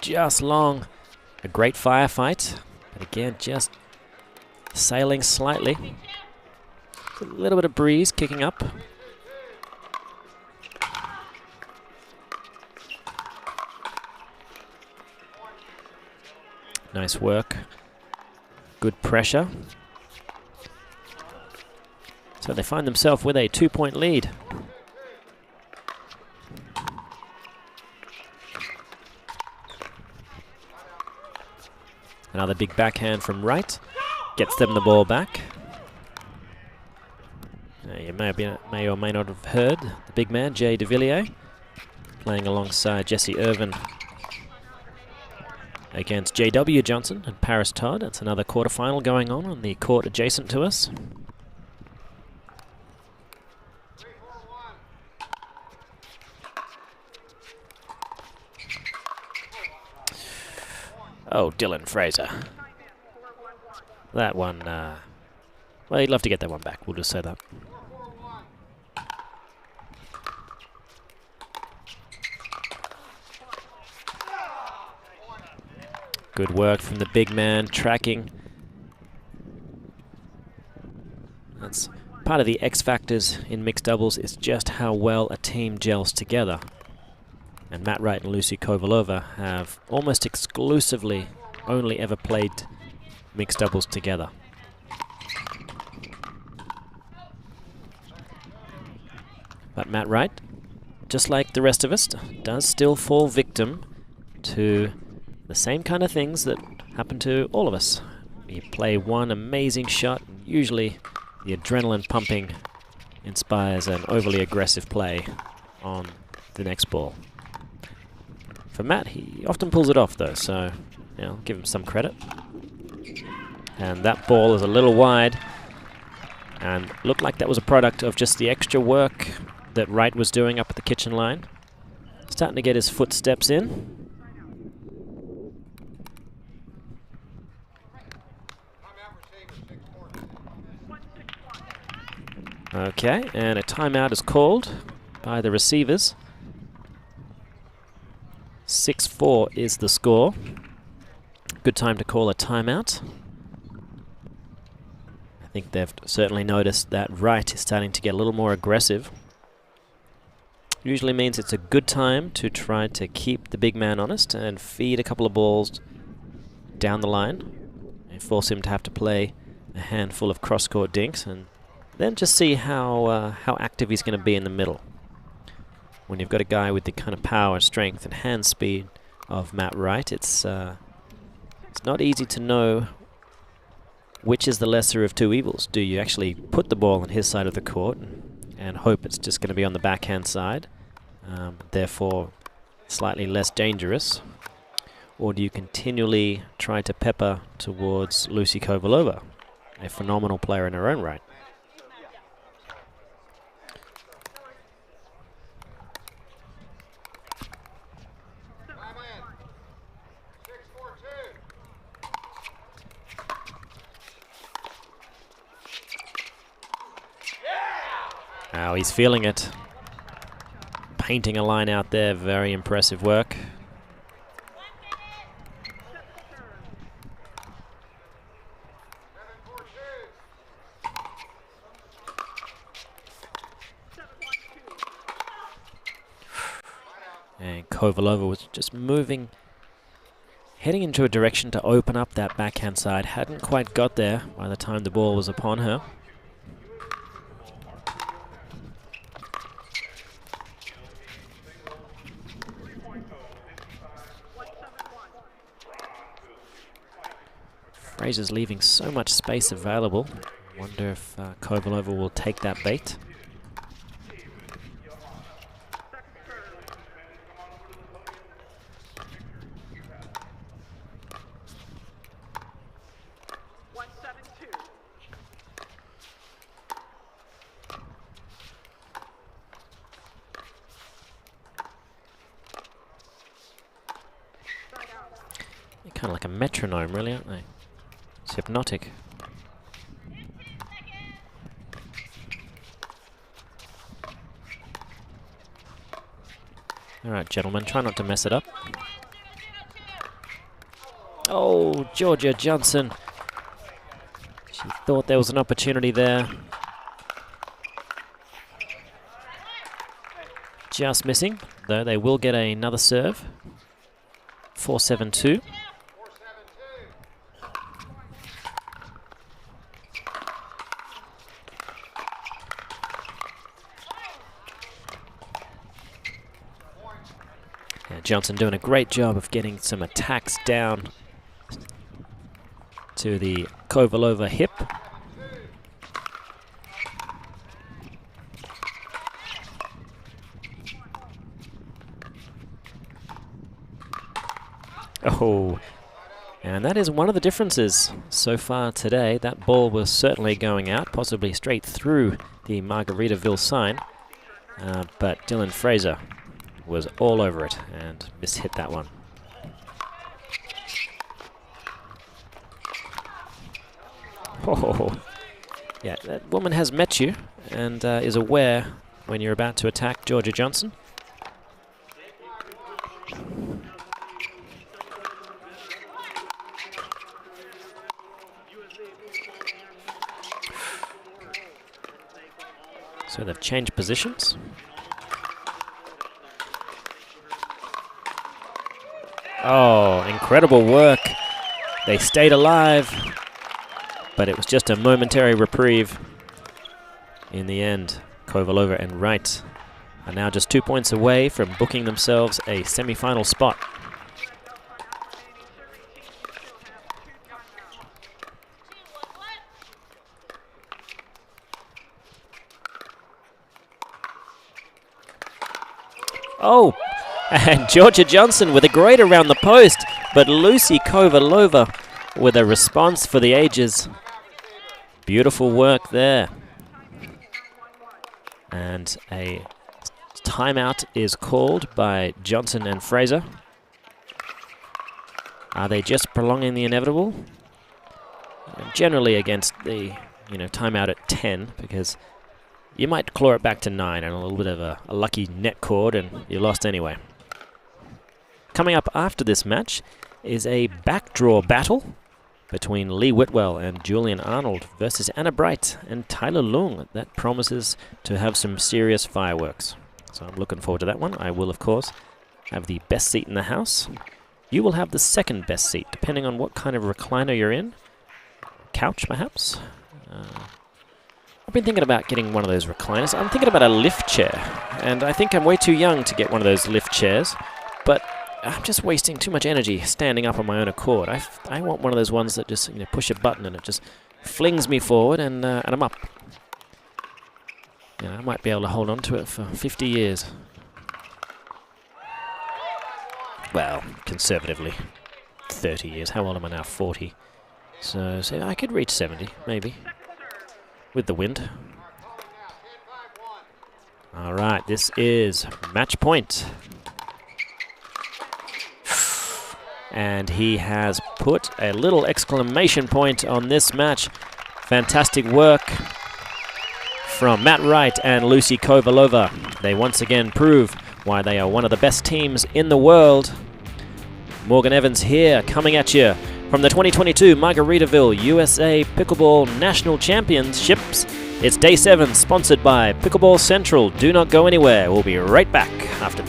B: Just long. A great firefight, but again, just sailing slightly. A little bit of breeze kicking up. Nice work. Good pressure. So they find themselves with a 2-point lead. Another big backhand from Wright. Gets them the ball back. You may or may not have heard the big man, de Villier, playing alongside Jesse Irvin against J.W. Johnson and Paris Todd. That's another quarterfinal going on the court adjacent to us. Oh, Dylan Fraser. That one, well, he'd love to get that one back. We'll just say that. Good work from the big man, tracking. That's part of the X factors in mixed doubles, is just how well a team gels together. And Matt Wright and Lucy Kovalova have almost exclusively only ever played mixed doubles together. But Matt Wright, just like the rest of us, does still fall victim to the same kind of things that happen to all of us. You play one amazing shot, and usually the adrenaline pumping inspires an overly aggressive play on the next ball. For Matt, he often pulls it off though, so I'll give him some credit. And that ball is a little wide, and looked like that was a product of just the extra work that Wright was doing up at the kitchen line. Starting to get his footsteps in. Okay, and a timeout is called by the receivers. 6-4 is the score. Good time to call a timeout. I think they've certainly noticed that Wright is starting to get a little more aggressive. Usually means it's a good time to try to keep the big man honest and feed a couple of balls down the line and force him to have to play a handful of cross-court dinks, and then just see how active he's going to be in the middle. When you've got a guy with the kind of power, strength, and hand speed of Matt Wright, it's not easy to know which is the lesser of two evils. Do you actually put the ball on his side of the court and and hope it's just going to be on the backhand side, therefore slightly less dangerous? Or do you continually try to pepper towards Lucy Kovalova, a phenomenal player in her own right? Now he's feeling it. Painting a line out there, very impressive work. And Kovalova was just moving, heading into a direction to open up that backhand side. Hadn't quite got there by the time the ball was upon her. Fraser's leaving so much space available. Wonder if Kovalova will take that bait. They're kind of like a metronome, really, aren't they? It's hypnotic. All right, gentlemen, try not to mess it up. Oh, Georgia Jansen. She thought there was an opportunity there. Just missing, though they will get another serve. 4-7-2. Jansen doing a great job of getting some attacks down to the Kovalova hip. Oh, and that is one of the differences so far today. That ball was certainly going out, possibly straight through the Margaritaville sign, but Dylan Fraser was all over it and mishit that one. Oh, yeah, that woman has met you and is aware when you're about to attack Georgia Jansen. So they've changed positions. Oh, incredible work. They stayed alive, but it was just a momentary reprieve. In the end, Kovalova and Wright are now just 2 points away from booking themselves a semi-final spot. Oh, and Georgia Jansen with a great around the post, but Lucy Kovalova with a response for the ages. Beautiful work there. And a timeout is called by Jansen and Fraser. Are they just prolonging the inevitable? Generally against the timeout at 10, because you might claw it back to 9 and a little bit of a lucky net cord and you lost anyway. Coming up after this match is a backdraw battle between Lee Whitwell and Julian Arnold versus Anna Bright and Tyler Lung. That promises to have some serious fireworks. So I'm looking forward to that one. I will, of course, have the best seat in the house. You will have the second best seat, depending on what kind of recliner you're in. Couch, perhaps? I've been thinking about getting one of those recliners. I'm thinking about a lift chair, and I think I'm way too young to get one of those lift chairs, but I'm just wasting too much energy standing up on my own accord. I want one of those ones that just push a button and it just flings me forward and I'm up. You know, I might be able to hold on to it for 50 years. Well, conservatively, 30 years. How old am I now? 40. So I could reach 70, maybe, with the wind. All right, this is match point. And he has put a little exclamation point on this match. Fantastic work from Matt Wright and Lucy Kovalova. They once again prove why they are one of the best teams in the world. Morgan Evans here, coming at you from the 2022 Margaritaville USA Pickleball National Championships. It's Day 7, sponsored by Pickleball Central. Do not go anywhere. We'll be right back after.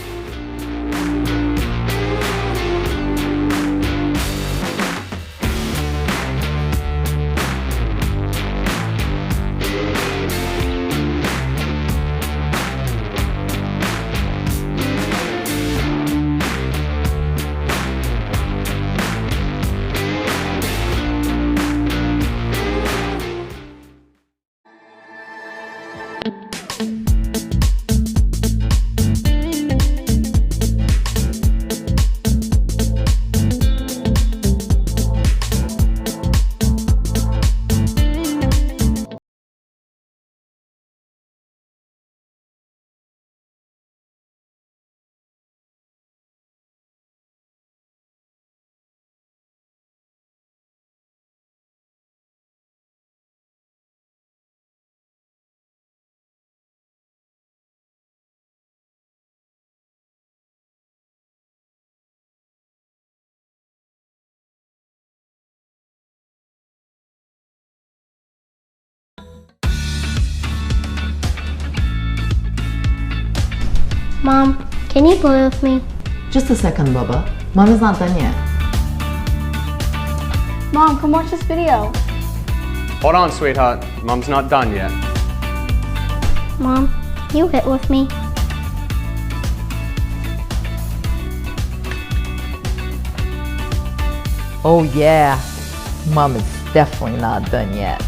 P: Mom, can you play with me?
Q: Just a second, Bubba. Mom is not done yet.
P: Mom, come watch this video.
R: Hold on, sweetheart. Mom's not done yet.
P: Mom, you hit with me.
Q: Oh yeah, Mom is definitely not done yet.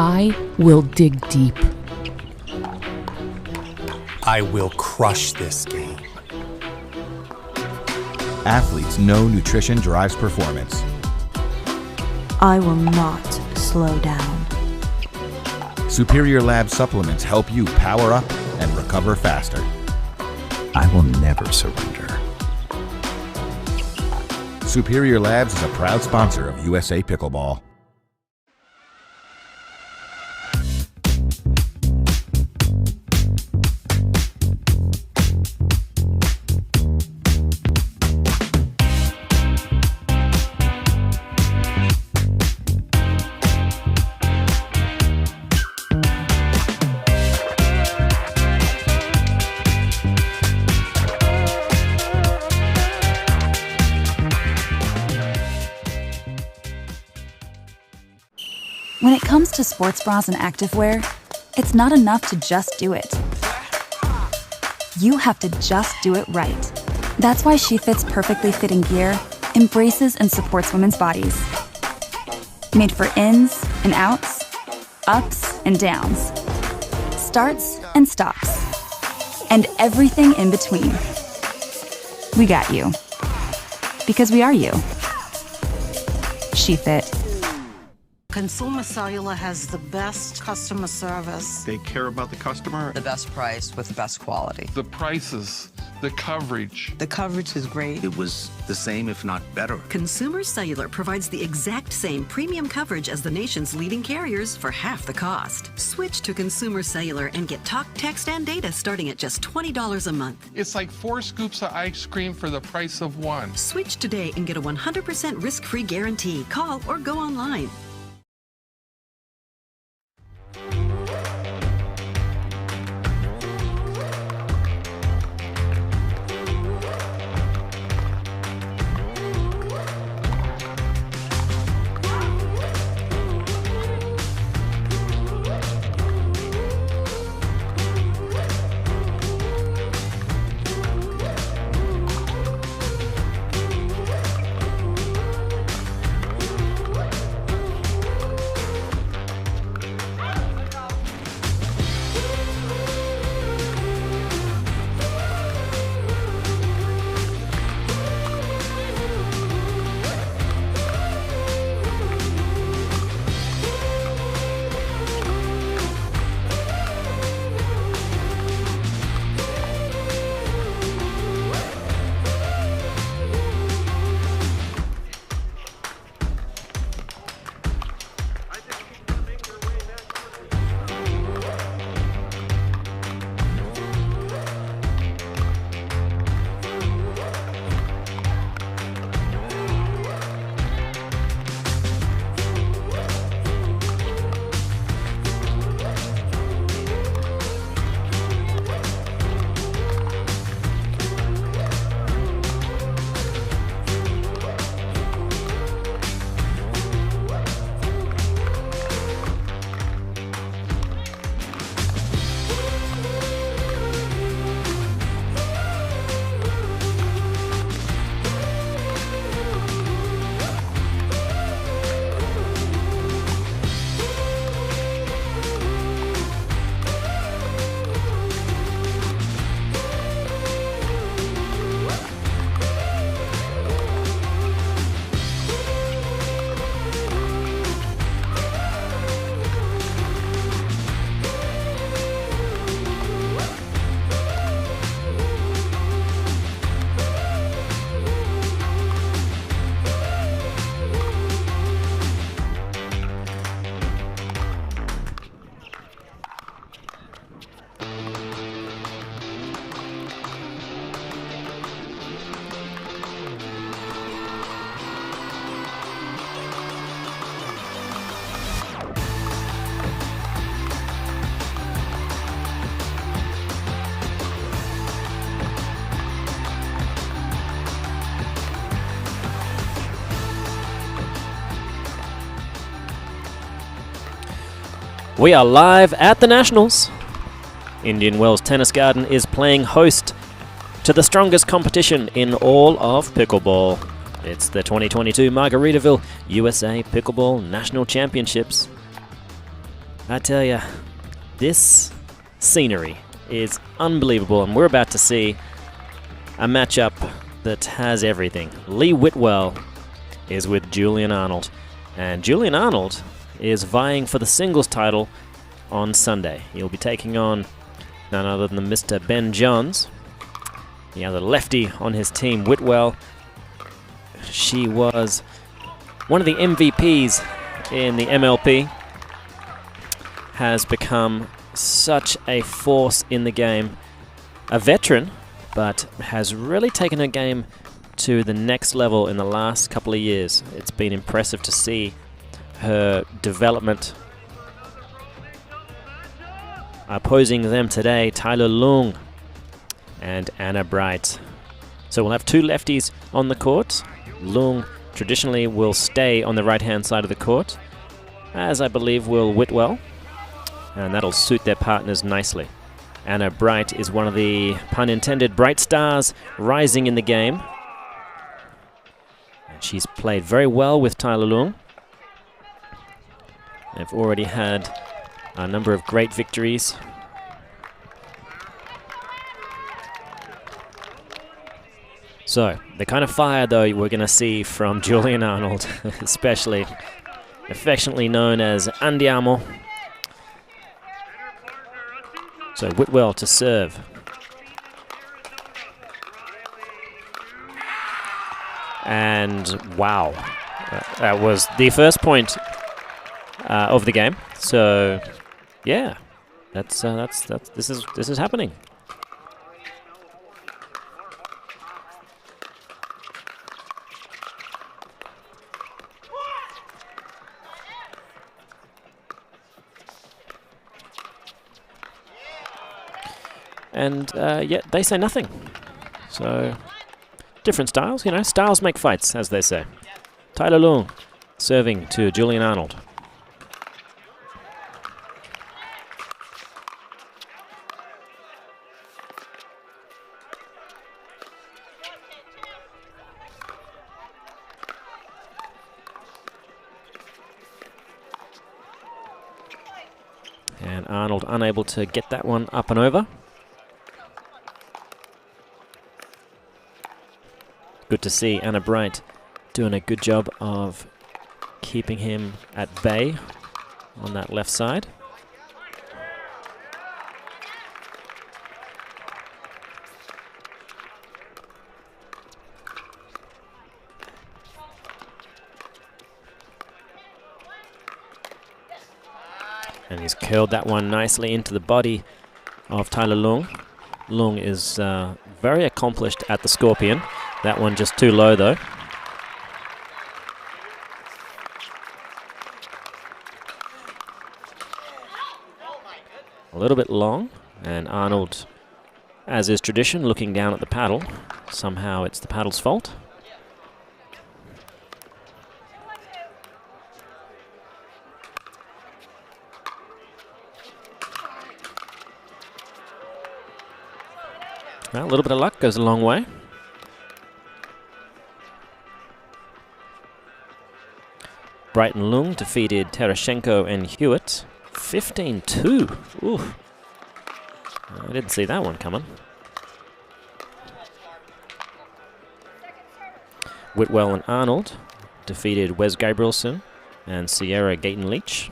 F: I will dig deep.
U: I will crush this game.
H: Athletes know nutrition drives performance.
I: I will not slow down.
H: Superior Lab supplements help you power up and recover faster.
G: I will never surrender.
H: Superior Labs is a proud sponsor of USA Pickleball.
K: When it comes to sports bras and activewear, it's not enough to just do it. You have to just do it right. That's why She Fit's perfectly fitting gear embraces and supports women's bodies. Made for ins and outs, ups and downs, starts and stops, and everything in between. We got you. Because we are you. She Fit.
L: Consumer Cellular has the best customer service.
M: They care about the customer.
N: The best price with the best quality.
M: The prices The coverage.
N: The coverage is great.
G: It was the same, if not better.
O: Consumer Cellular provides the exact same premium coverage as the nation's leading carriers for half the cost. Switch to Consumer Cellular and get talk, text, and data starting at just $20 a month.
M: It's like 4 scoops of ice cream for the price of 1.
O: Switch today and get a 100% risk-free guarantee. Call or go online.
B: We are live at the Nationals. Indian Wells Tennis Garden is playing host to the strongest competition in all of pickleball. It's the 2022 Margaritaville USA Pickleball National Championships. I tell ya, this scenery is unbelievable, and we're about to see a matchup that has everything. Lee Whitwell is with Julian Arnold, and Julian Arnold is vying for the singles title on Sunday. He'll be taking on none other than Mr. Ben Johns, the other lefty on his team. Whitwell, she was one of the MVPs in the MLP, has become such a force in the game. A veteran, but has really taken her game to the next level in the last couple of years. It's been impressive to see her development. Opposing them today, Tyler Lung and Anna Bright. So we'll have two lefties on the court. Lung traditionally will stay on the right-hand side of the court, as I believe will Whitwell, and that'll suit their partners nicely. Anna Bright is one of the, pun intended, bright stars rising in the game. And she's played very well with Tyler Lung. They've already had a number of great victories. So, the kind of fire, though, we're going to see from Julian Arnold, especially affectionately known as Andiamo. So, Whitwell to serve. And wow, that was the first point of the game. So yeah, that's this is happening. And yet they say nothing. So different styles, you know, styles make fights, as they say. Tyler Leung serving to Julian Arnold. And Arnold unable to get that one up and over. Good to see Anna Bright doing a good job of keeping him at bay on that left side. And he's curled that one nicely into the body of Tyler Leung. Leung is very accomplished at the Scorpion. That one just too low though. A little bit long, and Arnold, as is tradition, looking down at the paddle. Somehow it's the paddle's fault. Well, a little bit of luck goes a long way. Bright and Leung defeated Terashenko and Hewitt. 15-2. Ooh. I didn't see that one coming. Whitwell and Arnold defeated Wes Gabrielson and Sierra Gayton-Leach.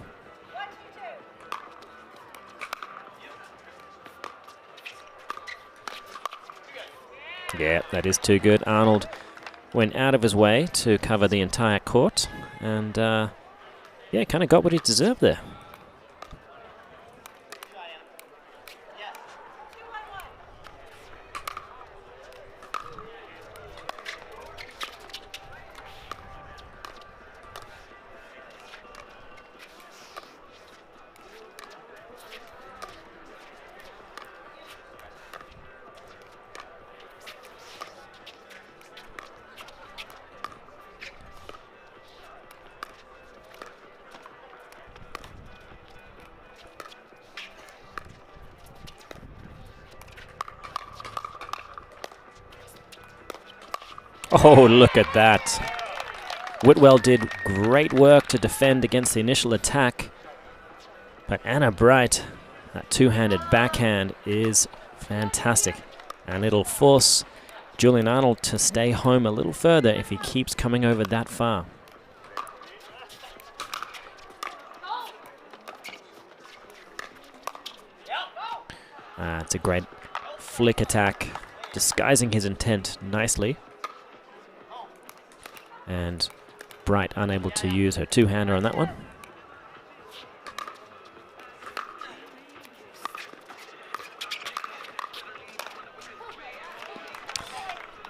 B: Yeah, that is too good. Arnold went out of his way to cover the entire court, and yeah, kind of got what he deserved there. Oh, look at that. Whitwell did great work to defend against the initial attack. But Anna Bright, that two-handed backhand is fantastic. And it'll force Julian Arnold to stay home a little further if he keeps coming over that far. It's a great flick attack, disguising his intent nicely. And Bright unable to use her two-hander on that one.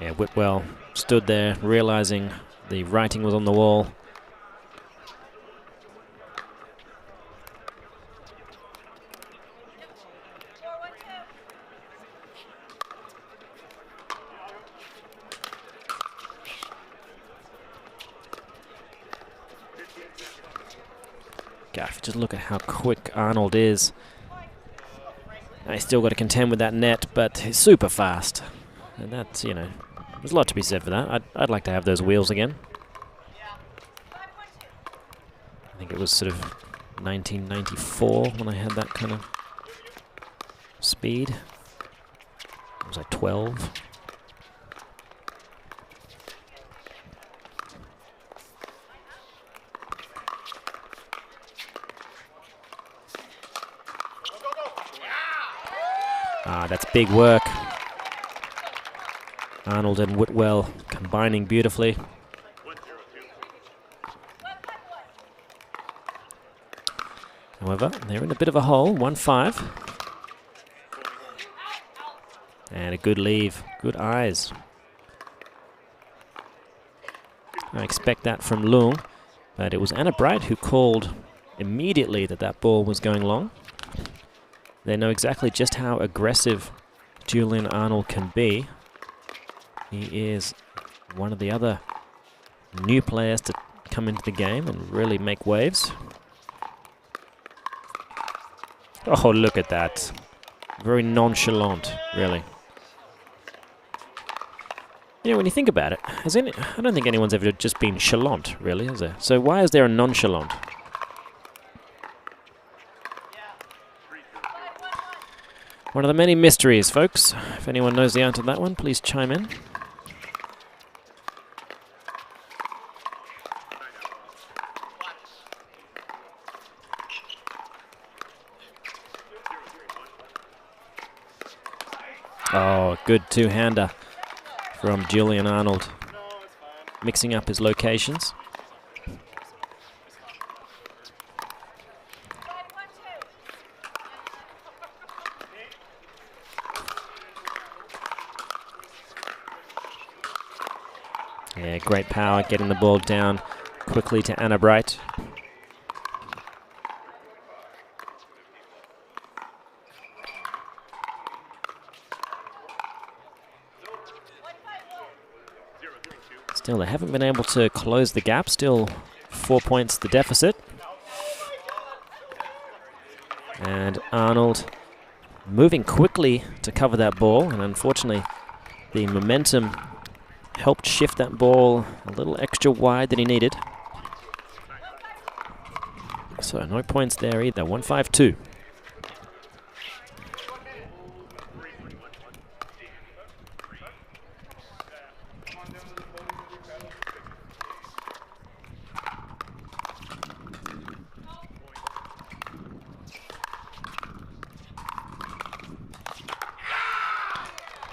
B: Yeah, Whitwell stood there realizing the writing was on the wall. Gosh, just look at how quick Arnold is. He's still got to contend with that net, but he's super fast. And that's, you know, there's a lot to be said for that. I'd like to have those wheels again. I think it was sort of 1994 when I had that kind of speed. It was like 12. That's big work. Arnold and Whitwell combining beautifully. However, they're in a bit of a hole, 1-5. And a good leave, good eyes. I expect that from Lung, but it was Anna Bright who called immediately that that ball was going long. They know exactly just how aggressive Julian Arnold can be. He is one of the other new players to come into the game and really make waves. Oh, look at that. Very nonchalant, really. You know, when you think about it, I don't think anyone's ever just been chalant, really, has there? So why is there a nonchalant? One of the many mysteries, folks. If anyone knows the answer to that one, please chime in. Oh, good two-hander from Julian Arnold, mixing up his locations. Yeah, great power, getting the ball down quickly to Anna Bright. Still, they haven't been able to close the gap. Still 4 points the deficit. And Arnold moving quickly to cover that ball. And unfortunately, the momentum helped shift that ball a little extra wide than he needed. So no points there either. 1-5-2.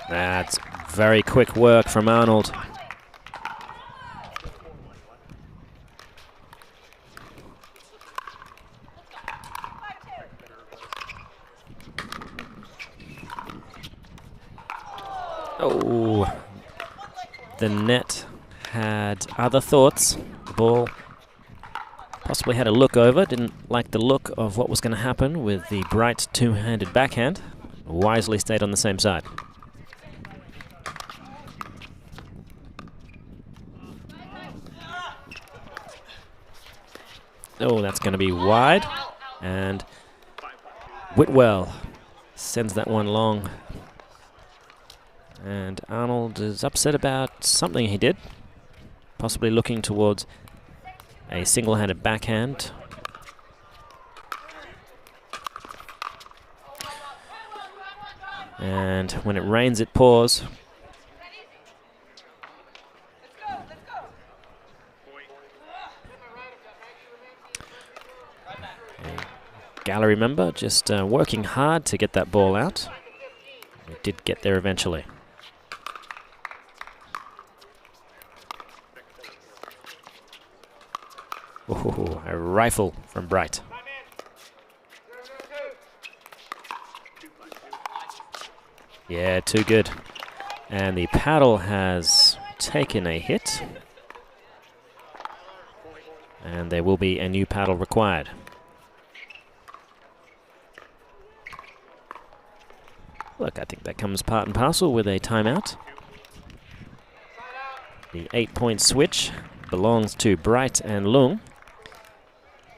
B: That's very quick work from Arnold. Oh, the net had other thoughts. The ball possibly had a look over, didn't like the look of what was going to happen with the Bright two-handed backhand. Wisely stayed on the same side. Oh, that's going to be wide. And Whitwell sends that one long. And Arnold is upset about something he did. Possibly looking towards a single-handed backhand. And when it rains, it pours. Gallery member just working hard to get that ball out. It did get there eventually. Ooh, a rifle from Bright. Yeah, too good. And the paddle has taken a hit. And there will be a new paddle required. Look, I think that comes part and parcel with a timeout. The 8-point switch belongs to Bright and Lung.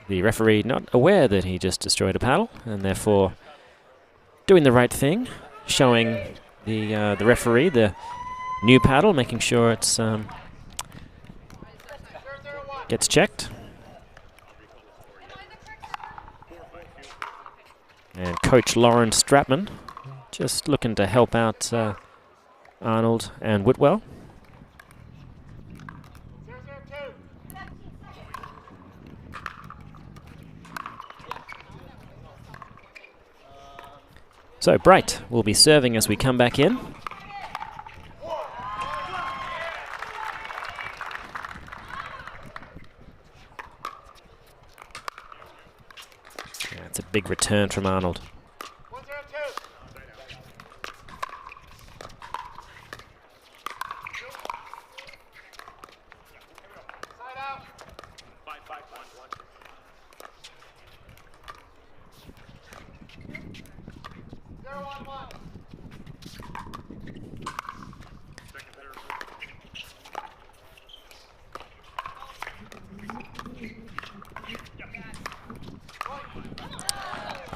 B: The referee not aware that he just destroyed a paddle, and therefore doing the right thing, showing the referee the new paddle, making sure it's gets checked. And Coach Lauren Stratman just looking to help out Arnold and Whitwell. So Bright will be serving as we come back in. That's a big return from Arnold.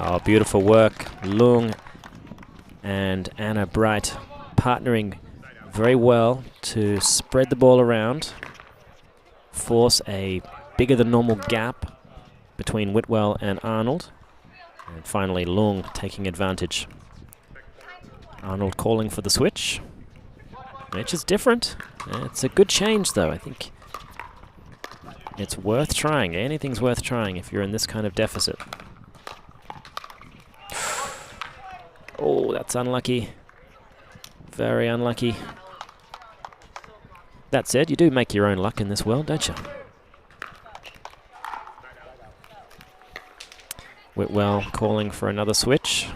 B: Oh, beautiful work. Lung and Anna Bright partnering very well to spread the ball around, force a bigger than normal gap between Whitwell and Arnold, and finally Lung taking advantage. Arnold calling for the switch, which is different. It's a good change though. I think it's worth trying. Anything's worth trying if you're in this kind of deficit. Oh, that's unlucky. Very unlucky. That said, you do make your own luck in this world, don't you? Whitwell calling for another switch.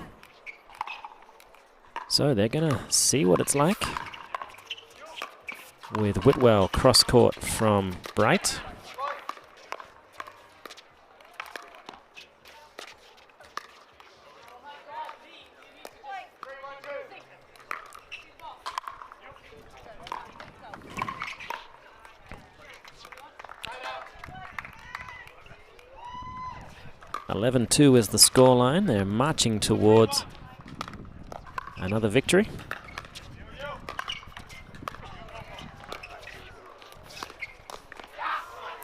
B: So they're going to see what it's like with Whitwell cross court from Bright. (11-2) is the scoreline. They're marching towards another victory.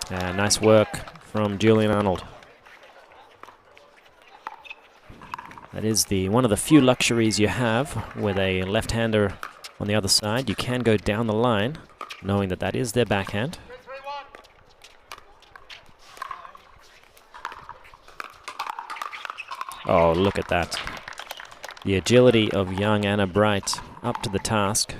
B: Nice work from Julian Arnold. That is one of the few luxuries you have with a left-hander on the other side. You can go down the line, knowing that that is their backhand. Oh, look at that. The agility of young Anna Bright up to the task.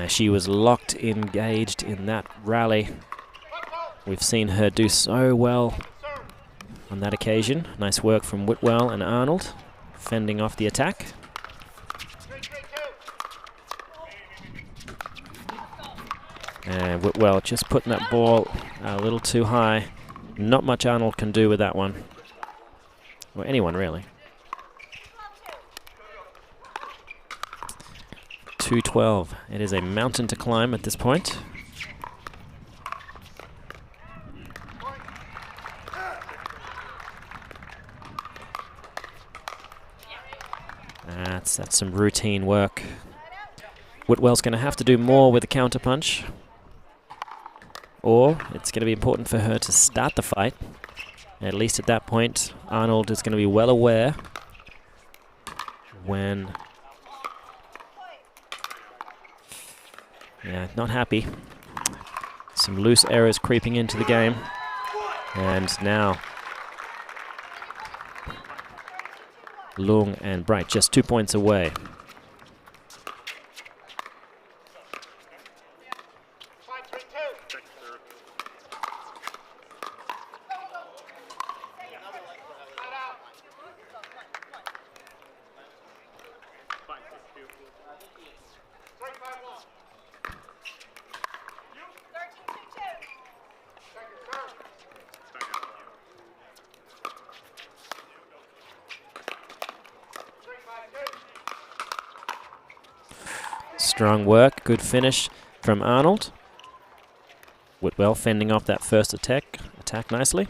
B: She was locked, engaged in that rally. We've seen her do so well on that occasion. Nice work from Whitwell and Arnold, fending off the attack. And Whitwell just putting that ball a little too high. Not much Arnold can do with that one. Or anyone, really. 2-12. It is a mountain to climb at this point. That's some routine work. Whitwell's going to have to do more with the counterpunch, or it's going to be important for her to start the fight. At least at that point, Arnold is going to be well aware when... Yeah, not happy. Some loose errors creeping into the game. And now Lung and Bright just 2 points away. Strong work, good finish from Arnold. Whitwell fending off that first attack nicely.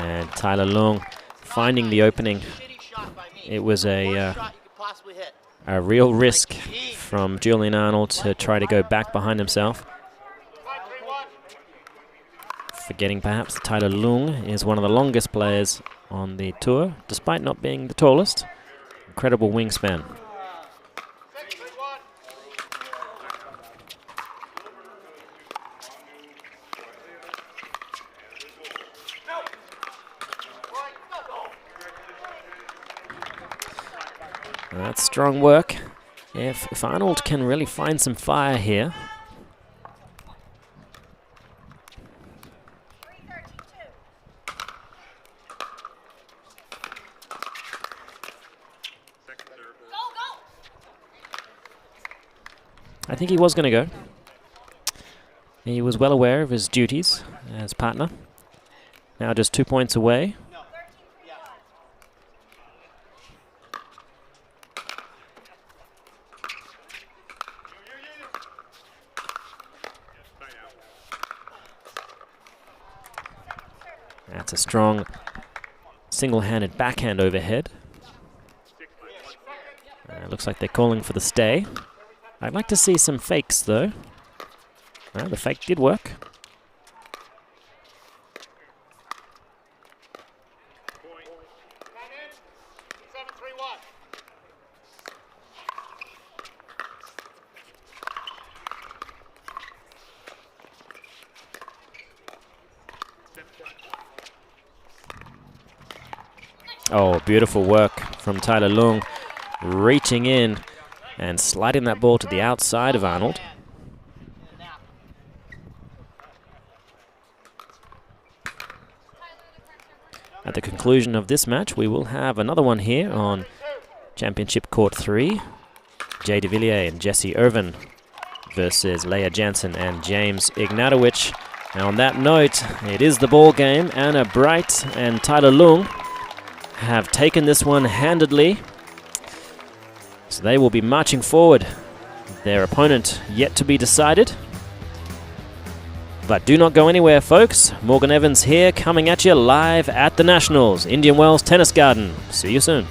B: And Tyler Lung finding the opening. It was a real risk from Julian Arnold to try to go back behind himself. Forgetting perhaps that Tyler Lung is one of the longest players on the tour, despite not being the tallest. Incredible wingspan. That's strong work. If Arnold can really find some fire here. I think he was going to go. He was well aware of his duties as partner. Now just 2 points away. That's a strong single-handed backhand overhead. Looks like they're calling for the stay. I'd like to see some fakes, though. Well, the fake did work. Oh, beautiful work from Tyler Lung, reaching in and sliding that ball to the outside of Arnold. At the conclusion of this match, we will have another one here on Championship Court 3. Jay de Villier and Jesse Irvin versus Leah Jansen and James Ignatowich. Now on that note, it is the ball game. Anna Bright and Tyler Lung have taken this one handedly. So they will be marching forward. Their opponent yet to be decided. But do not go anywhere, folks. Morgan Evans here, coming at you live at the Nationals, Indian Wells Tennis Garden. See you soon.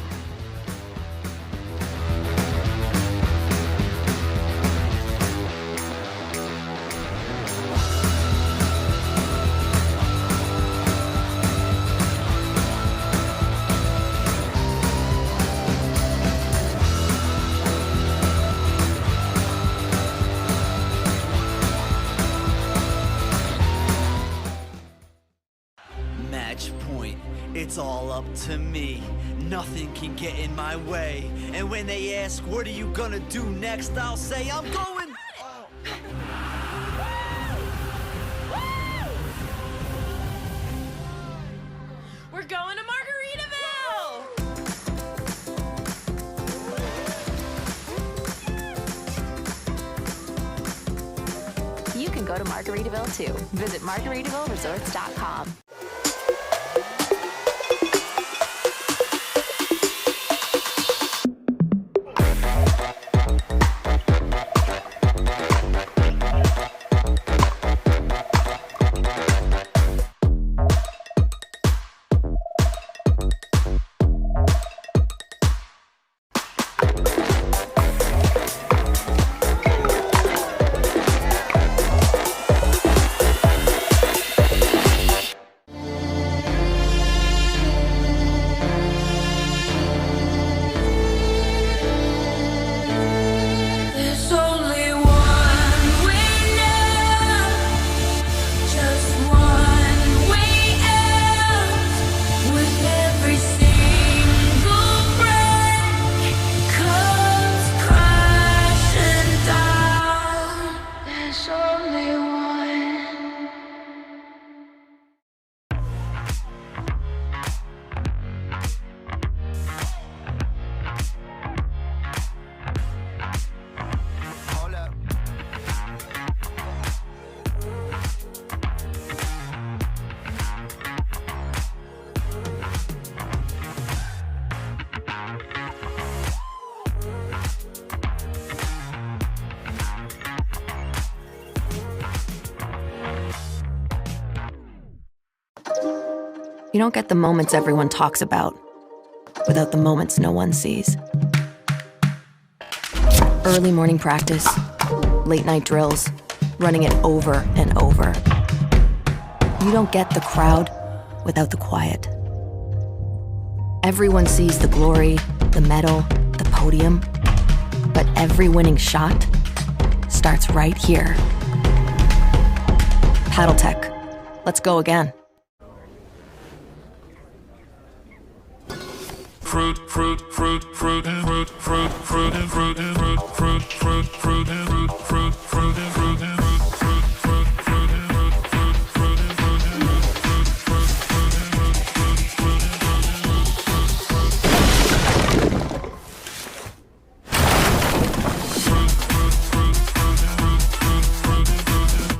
C: It's all up to me. Nothing can get in my way. And when they ask, what are you gonna do next? I'll say, I'm going.
D: We're going to Margaritaville!
E: You can go to Margaritaville too. Visit MargaritavilleResorts.com.
J: You don't get the moments everyone talks about without the moments no one sees. Early morning practice, late night drills, running it over and over. You don't get the crowd without the quiet. Everyone sees the glory, the medal, the podium, but every winning shot starts right here. Paddle Tech. Let's go again.
S: Fruit, fruit, fruit, fruit, and fruit, fruit, fruit, and fruit, and fruit, fruit, fruit, fruit, and fruit, fruit, fruit, and fruit, and fruit, fruit, fruit, and fruit, fruit, fruit, and fruit,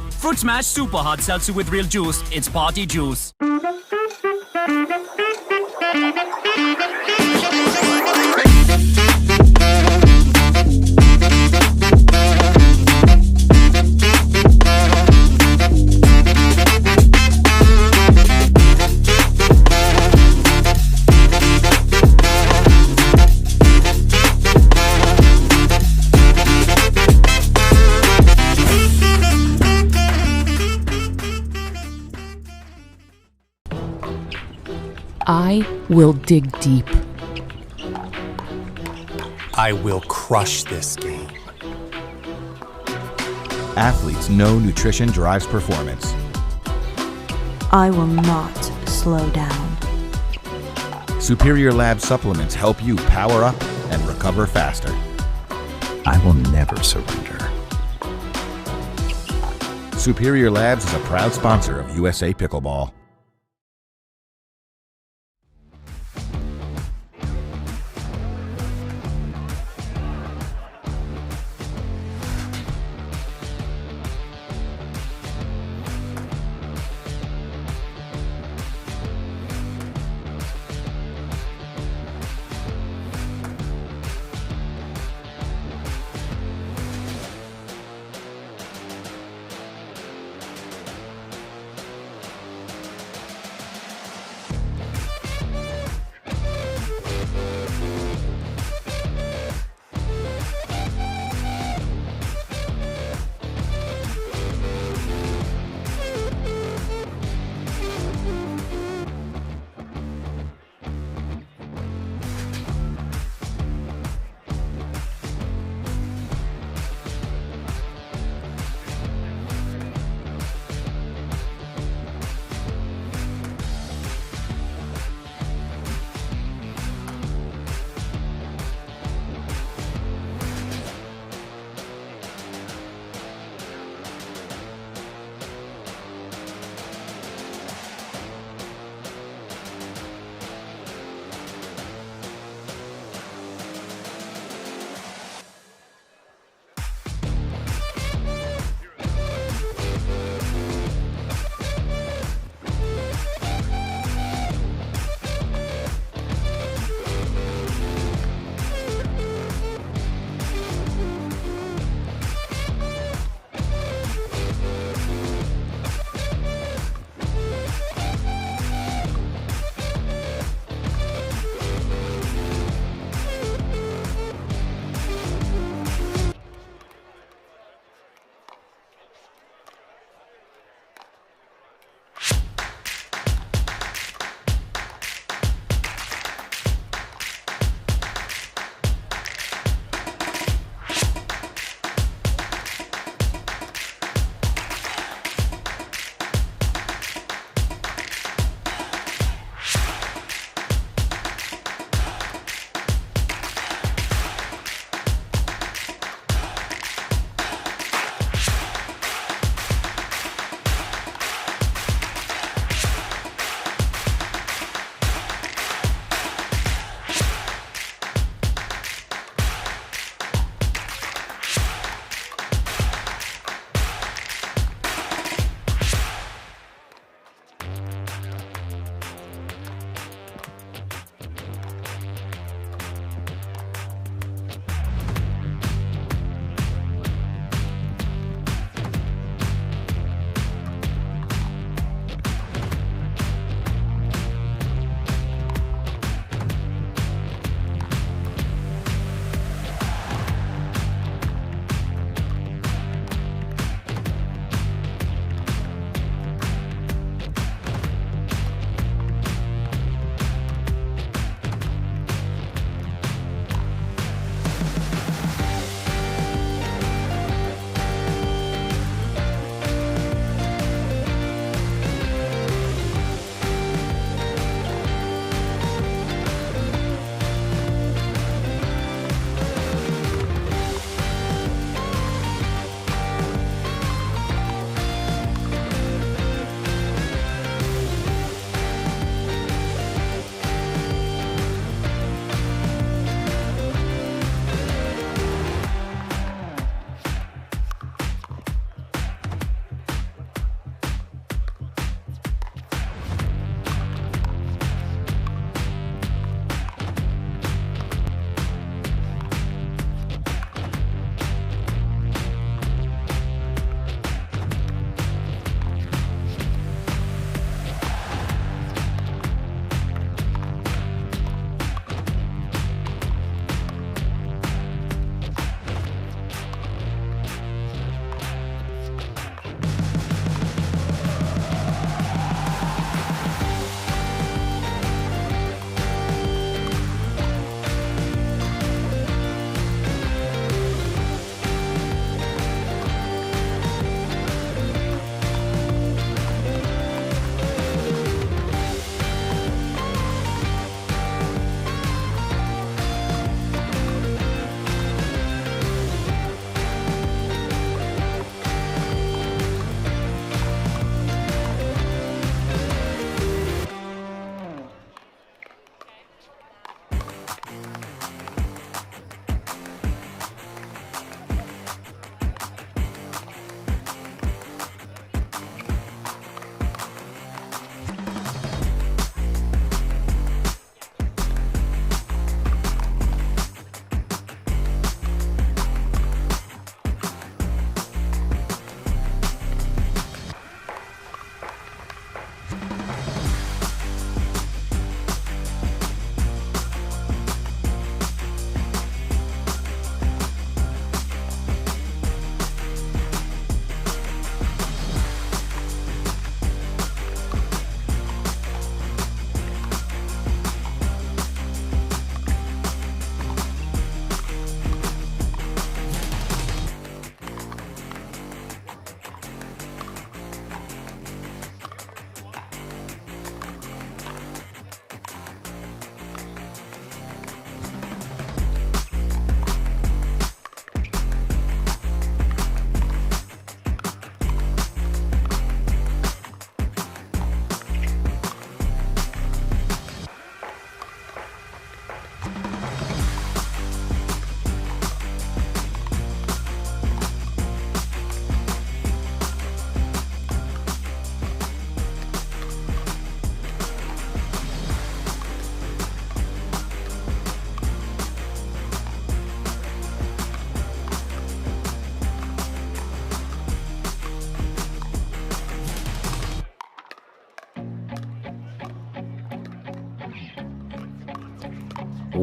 S: and
T: Fruit Smash Super Hot Seltzer with real juice. It's party juice.
F: I will dig deep.
U: I will crush this game.
H: Athletes know nutrition drives performance.
I: I will not slow down.
H: Superior Lab supplements help you power up and recover faster.
G: I will never surrender.
H: Superior Labs is a proud sponsor of USA Pickleball.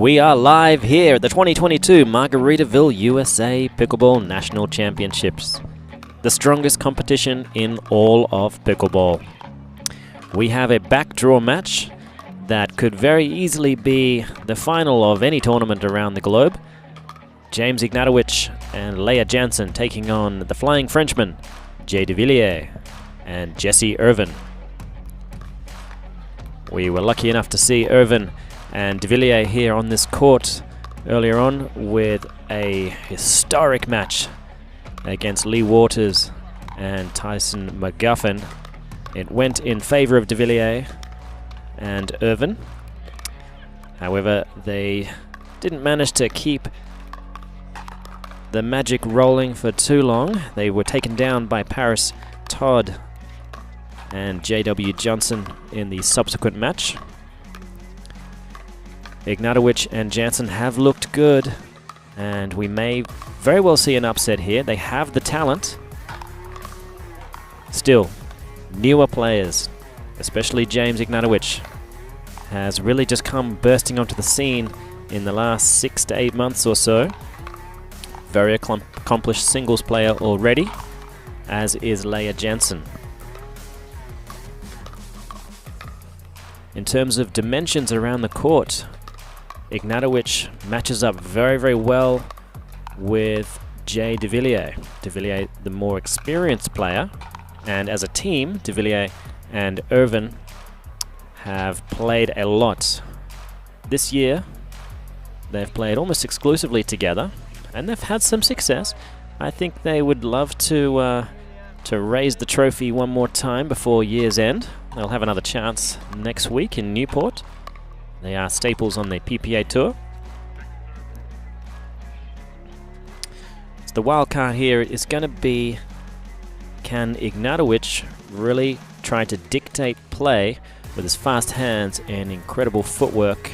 B: We are live here at the 2022 Margaritaville, USA Pickleball National Championships, the strongest competition in all of pickleball. We have a backdraw match that could very easily be the final of any tournament around the globe. James Ignatowich and Leah Jansen taking on the Flying Frenchman, Jay Villier and Jesse Irvin. We were lucky enough to see Irvin and de Villier here on this court earlier on with a historic match against Lee Waters and Tyson McGuffin. It went in favor of de Villier and Irvin. However, they didn't manage to keep the magic rolling for too long. They were taken down by Paris Todd and J.W. Johnson in the subsequent match. Ignatowich and Jansen have looked good, and we may very well see an upset here. They have the talent. Still, newer players, especially James Ignatowich, has really just come bursting onto the scene in the last 6 to 8 months or so. Very accomplished singles player already, as is Leah Jansen. In terms of dimensions around the court, Ignatowich matches up very, very well with Jay de Villier. De Villier, the more experienced player, and as a team, de Villier and Irvin have played a lot. This year, they've played almost exclusively together, and they've had some success. I think they would love to raise the trophy one more time before year's end. They'll have another chance next week in Newport. They are staples on the PPA Tour. So the wild card here is going to be, can Ignatowich really try to dictate play with his fast hands and incredible footwork?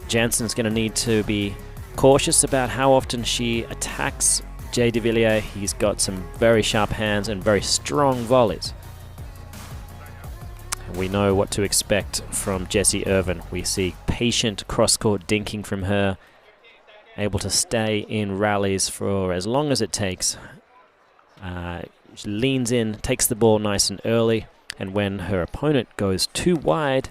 B: Jansen's going to need to be cautious about how often she attacks Jay de Villier. He's got some very sharp hands and very strong volleys. We know what to expect from Jessie Irvin. We see patient cross-court dinking from her, able to stay in rallies for as long as it takes. She leans in, takes the ball nice and early, and when her opponent goes too wide,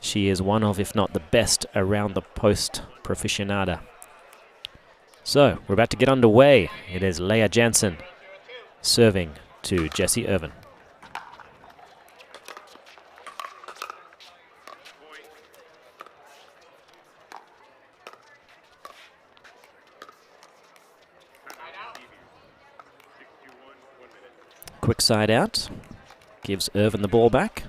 B: she is one of, if not the best, around the post proficionada. So, we're about to get underway. It is Leah Jansen serving to Jessie Irvin. Quick side out, gives Irvin the ball back.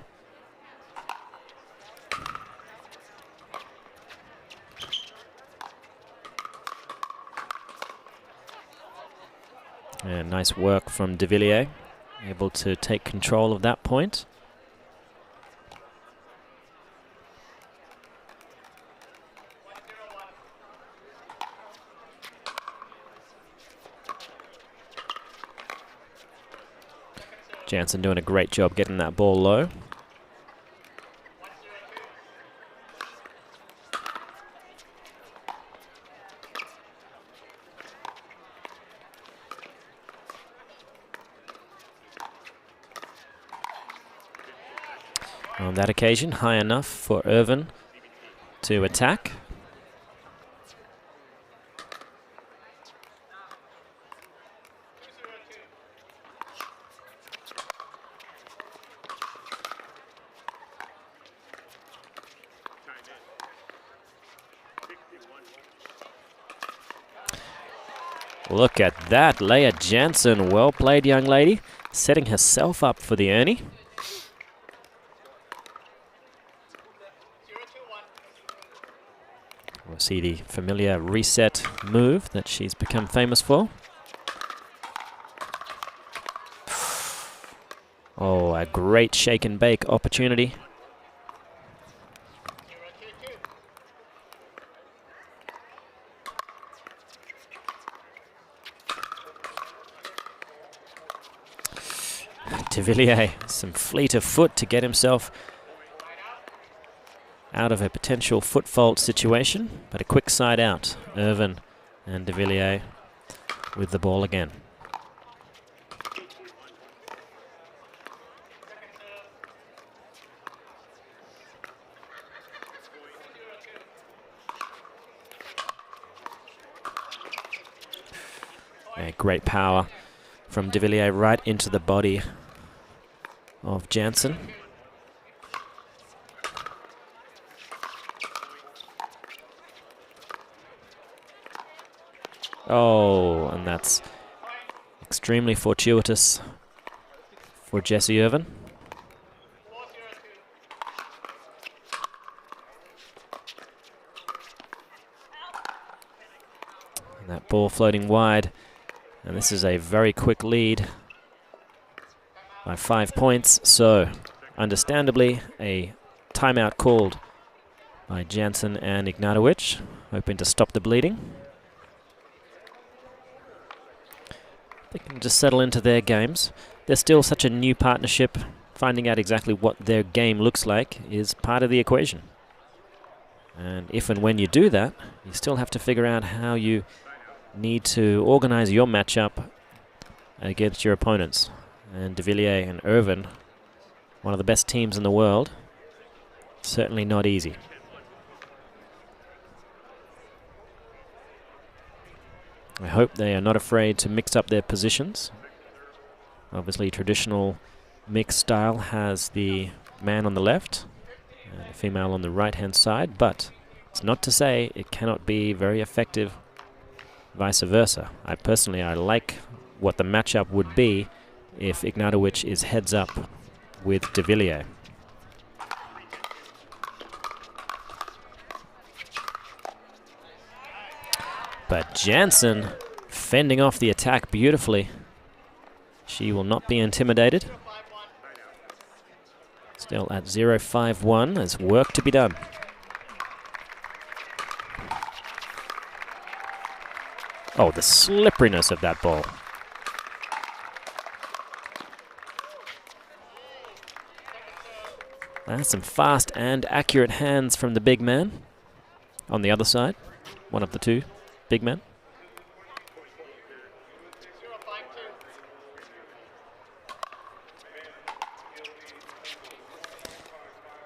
B: And nice work from de Villier, able to take control of that point. Jansen doing a great job getting that ball low. On that occasion, high enough for Irvin to attack. Look at that, Leah Jansen, well played young lady, setting herself up for the Ernie. We'll see the familiar reset move that she's become famous for. Oh, a great shake and bake opportunity. De Villier, some fleet of foot to get himself out of a potential foot fault situation, but a quick side out. Irvin and de Villier with the ball again. A great power from de Villier right into the body of Jansen. Oh, and that's extremely fortuitous for Jesse Irvin. And that ball floating wide. And this is a very quick lead by 5 points. So, understandably, a timeout called by Jansen and Ignatowich, hoping to stop the bleeding. They can just settle into their games. They're still such a new partnership. Finding out exactly what their game looks like is part of the equation. And if and when you do that, you still have to figure out how you need to organize your matchup against your opponents. And de Villier and Irvin, one of the best teams in the world, certainly not easy. I hope they are not afraid to mix up their positions. Obviously, traditional mixed style has the man on the left and the female on the right-hand side, but it's not to say it cannot be very effective vice versa. I like what the matchup would be if Ignatowich is heads up with de Villier. But Jansen fending off the attack beautifully. She will not be intimidated. Still at 0-5-1. There's work to be done. Oh, the slipperiness of that ball. That's some fast and accurate hands from the big man on the other side. One of the two big men.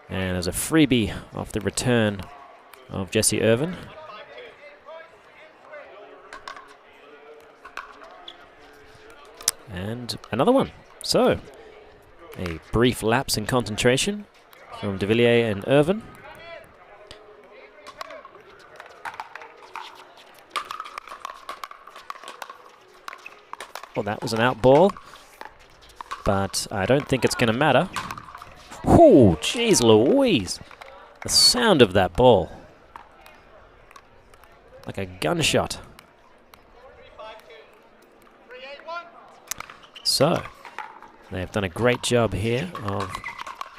B: And there's a freebie off the return of Jesse Irvin. And another one. So, a brief lapse in concentration from de Villier and Irvin. Well, that was an out ball, but I don't think it's going to matter. Oh, jeez Louise. The sound of that ball. Like a gunshot. So, they've done a great job here of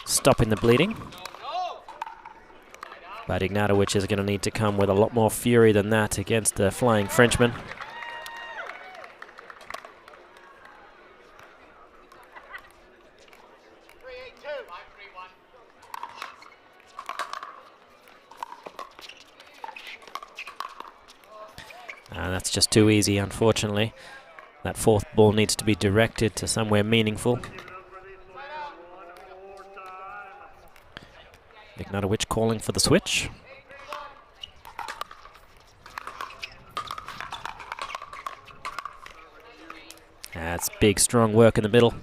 B: stopping the bleeding. But Ignatowich is going to need to come with a lot more fury than that against the flying Frenchman. That's just too easy, unfortunately. That fourth ball needs to be directed to somewhere meaningful. Ignatowich calling for the switch. That's big, strong work in the middle.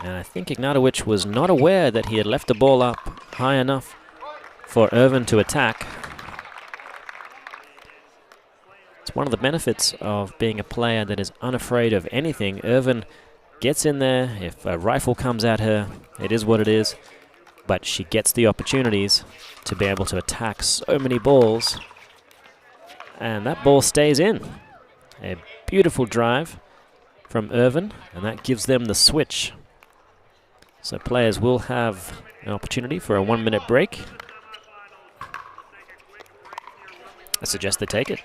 B: And I think Ignatowich was not aware that he had left the ball up high enough for Irvin to attack. It's one of the benefits of being a player that is unafraid of anything. Irvin gets in there. If a rifle comes at her, it is what it is. But she gets the opportunities to be able to attack so many balls. And that ball stays in. A beautiful drive from Irvin, and that gives them the switch. So players will have an opportunity for a 1-minute break. I suggest they take it.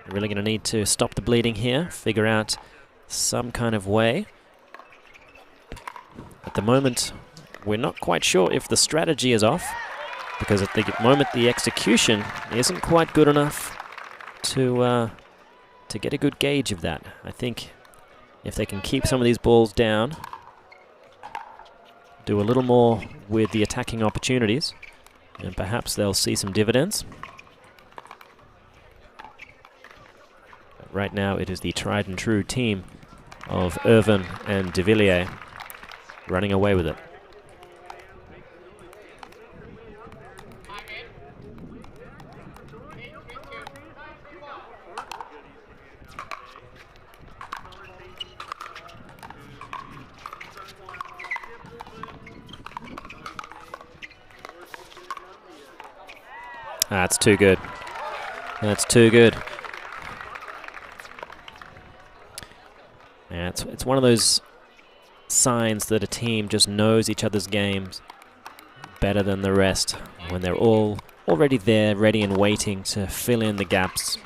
B: They're really going to need to stop the bleeding here, figure out some kind of way. At the moment, we're not quite sure if the strategy is off, because at the moment the execution isn't quite good enough to get a good gauge of that. I think if they can keep some of these balls down, do a little more with the attacking opportunities, and perhaps they'll see some dividends. But right now it is the tried and true team of Irvin and de Villier running away with it. That's too good. That's too good. Yeah, it's one of those signs that a team just knows each other's games better than the rest, when they're all already there, ready and waiting to fill in the gaps.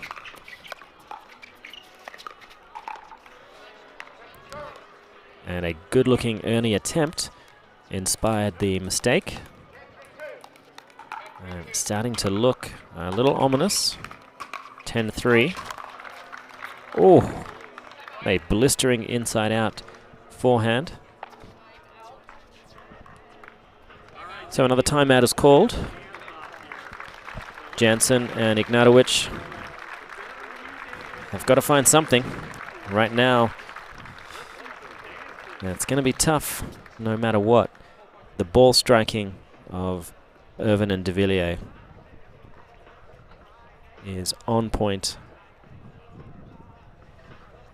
B: And a good-looking early attempt inspired the mistake. And starting to look a little ominous. 10-3. Oh, a blistering inside-out forehand. So another timeout is called. Jansen and Ignatowich have got to find something right now. It's going to be tough no matter what. The ball striking of Irvin and de Villier is on point.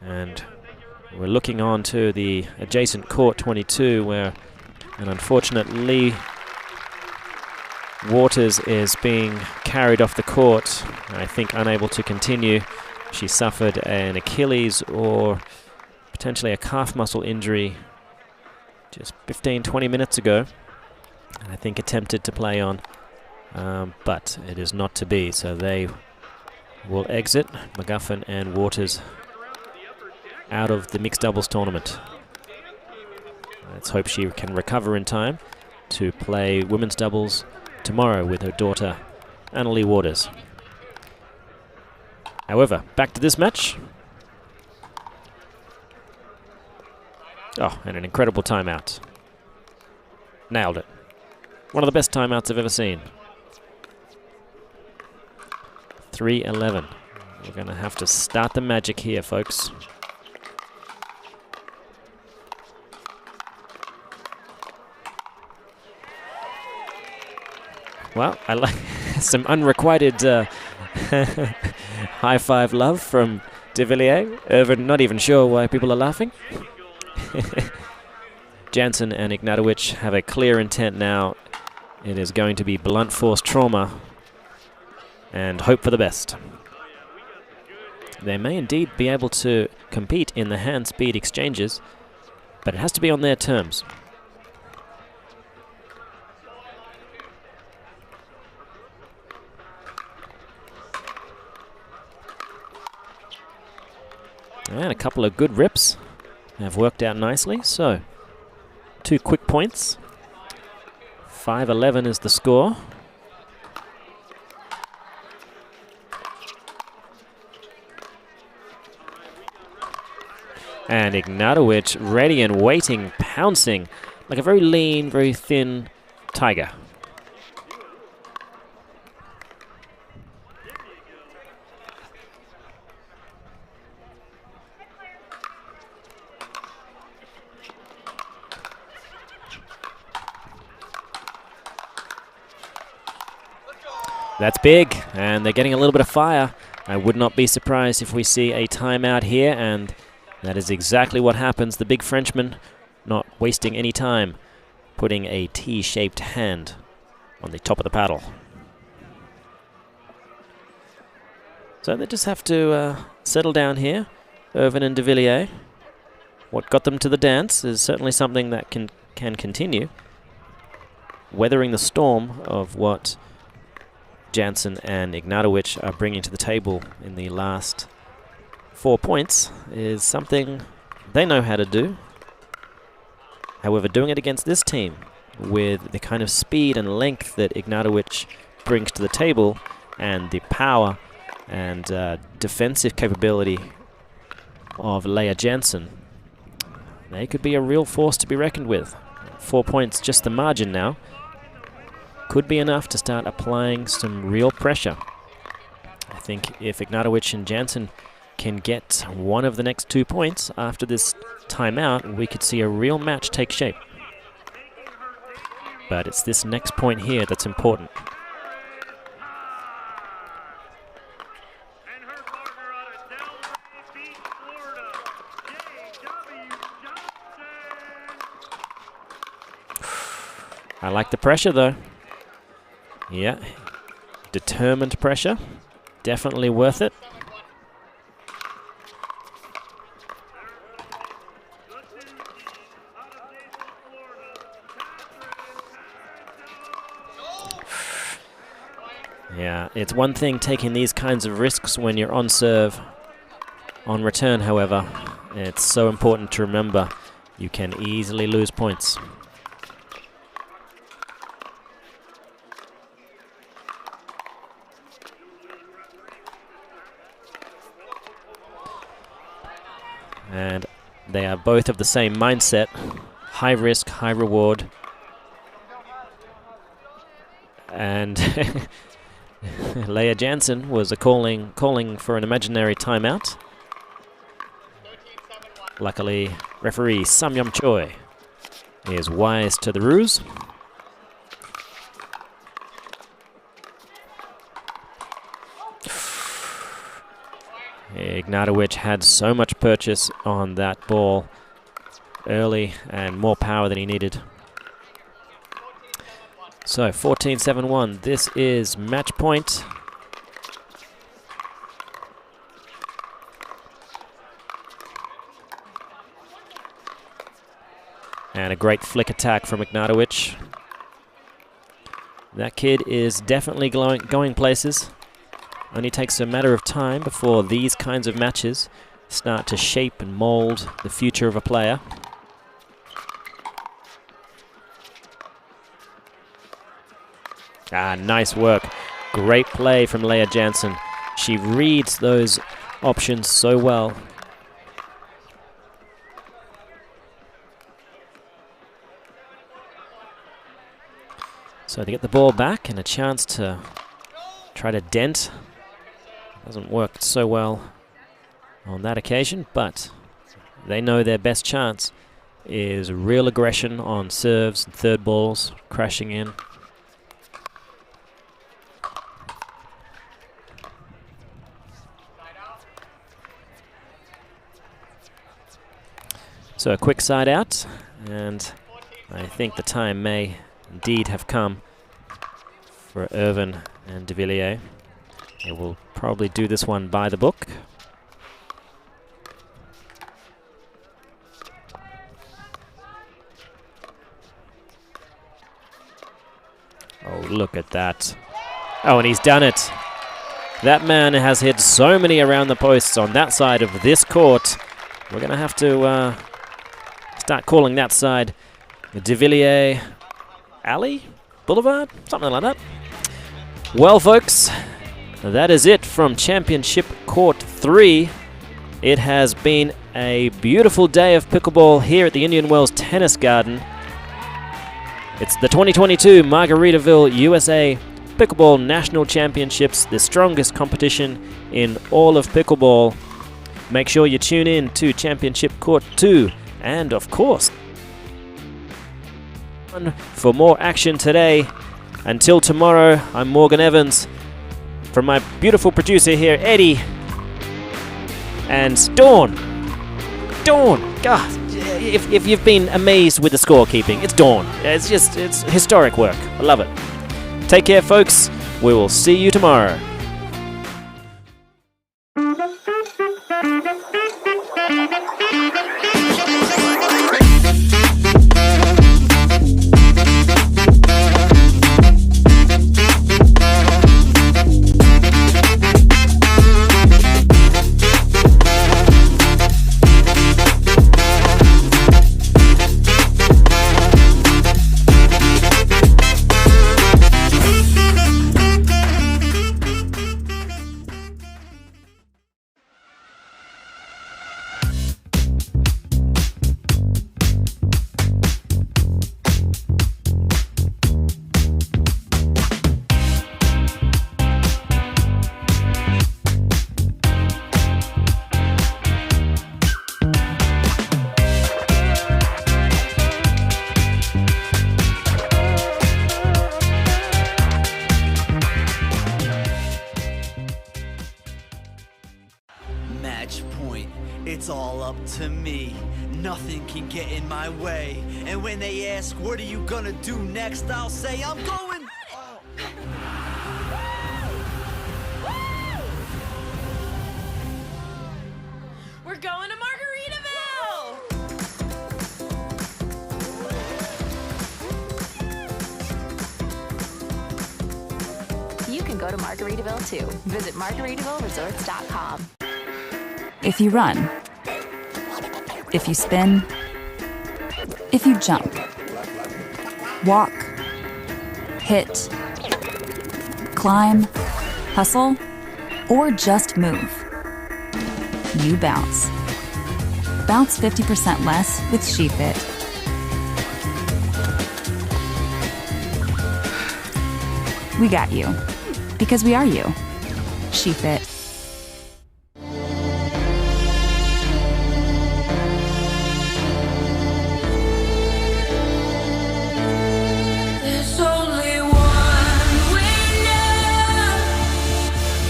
B: And we're looking on to the adjacent court 22, where an unfortunate Lee Waters is being carried off the court. I think unable to continue. She suffered an Achilles or potentially a calf muscle injury just 15-20 minutes ago. I think attempted to play on, but it is not to be, so they will exit, McGuffin and Waters, out of the mixed doubles tournament. Let's hope she can recover in time to play women's doubles tomorrow with her daughter, Annalie Waters. However, back to this match. Oh, and an incredible timeout. Nailed it. One of the best timeouts I've ever seen. 3-11. We're going to have to start the magic here, folks. Well, I like some unrequited high five love from de Villier. Irvin not even sure why people are laughing. Jansen and Ignatowich have a clear intent now. It is going to be blunt force trauma and hope for the best. They may indeed be able to compete in the hand speed exchanges, but it has to be on their terms. And a couple of good rips have worked out nicely. So, 2 quick points. 5-11 is the score. And Ignatowich ready and waiting, pouncing like a very lean, very thin tiger. That's big, and they're getting a little bit of fire. I would not be surprised if we see a timeout here, and that is exactly what happens. The big Frenchman not wasting any time, putting a T-shaped hand on the top of the paddle. So they just have to settle down here, Irvin and de Villier. what got them to the dance is certainly something that can continue. Weathering the storm of what Jansen and Ignatowich are bringing to the table in the last 4 points is something they know how to do. However, doing it against this team with the kind of speed and length that Ignatowich brings to the table and the power and defensive capability of Lea Jansen, they could be a real force to be reckoned with. 4 points, just the margin now, could be enough to start applying some real pressure. I think if Ignatowich and Jansen can get one of the next 2 points after this timeout, we could see a real match take shape. But it's this next point here that's important. I like the pressure though. Yeah, determined pressure. Definitely worth it. Yeah, it's one thing taking these kinds of risks when you're on serve. On return, however, it's so important to remember you can easily lose points. And they are both of the same mindset. High risk, high reward. And Lea Jansen was calling for an imaginary timeout. Luckily, referee Samyam Choi is wise to the ruse. Ignatowich had so much purchase on that ball early and more power than he needed. So 14-7-1, this is match point. And a great flick attack from Ignatowich. That kid is definitely going places. Only takes a matter of time before these kinds of matches start to shape and mold the future of a player. Ah, nice work. Great play from Lea Jansen. She reads those options so well. So to get the ball back and a chance to try to dent. Doesn't work so well on that occasion, but they know their best chance is real aggression on serves and third balls, crashing in. So a quick side out, and I think the time may indeed have come for Irvin and de Villier. They will probably do this one by the book. Oh, look at that. Oh, and he's done it. That man has hit so many around the posts on that side of this court. We're going to have to start calling that side de Villier Alley? Boulevard? Something like that. Well, folks, that is it from Championship Court 3. It has been a beautiful day of pickleball here at the Indian Wells Tennis Garden. It's the 2022 Margaritaville, USA Pickleball National Championships, the strongest competition in all of pickleball. Make sure you tune in to Championship Court 2 and, of course, for more action today. Until tomorrow, I'm Morgan Evans. From my beautiful producer here, Eddie, and Dawn. God, if you've been amazed with the scorekeeping, it's Dawn. It's historic work. I love it. Take care, folks. We will see you tomorrow.
C: it's all up to me. Nothing can get in my way. And when they ask, what are you gonna do next? I'll say, I'm going.
D: We're going to Margaritaville!
E: You can go to Margaritaville too. Visit MargaritavilleResorts.com.
K: If you run, if you spin, if you jump, walk, hit, climb, hustle, or just move, you bounce. Bounce 50% less with SheFit. We got you. Because we are you. SheFit.
S: There's only one winner,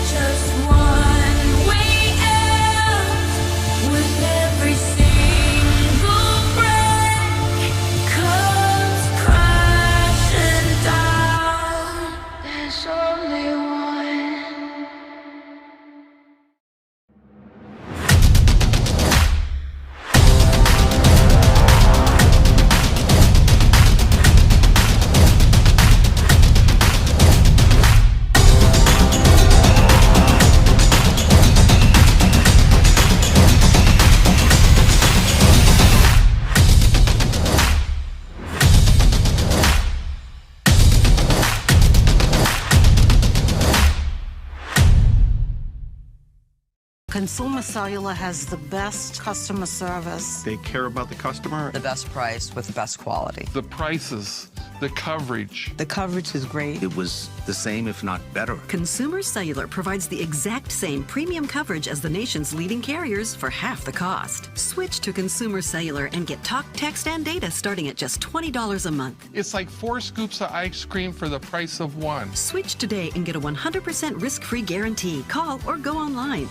S: just one way out. With every single break comes crashing down. There's only one.
L: Consumer Cellular has the best customer service.
A: They care about the customer.
N: The best price with the best quality.
M: The prices, the coverage.
N: The coverage is great.
A: It was the same, if not better.
O: Consumer Cellular provides the exact same premium coverage as the nation's leading carriers for half the cost. Switch to Consumer Cellular and get talk, text, and data starting at just $20 a month.
M: It's like 4 scoops of ice cream for the price of one.
O: Switch today and get a 100% risk-free guarantee. Call or go online.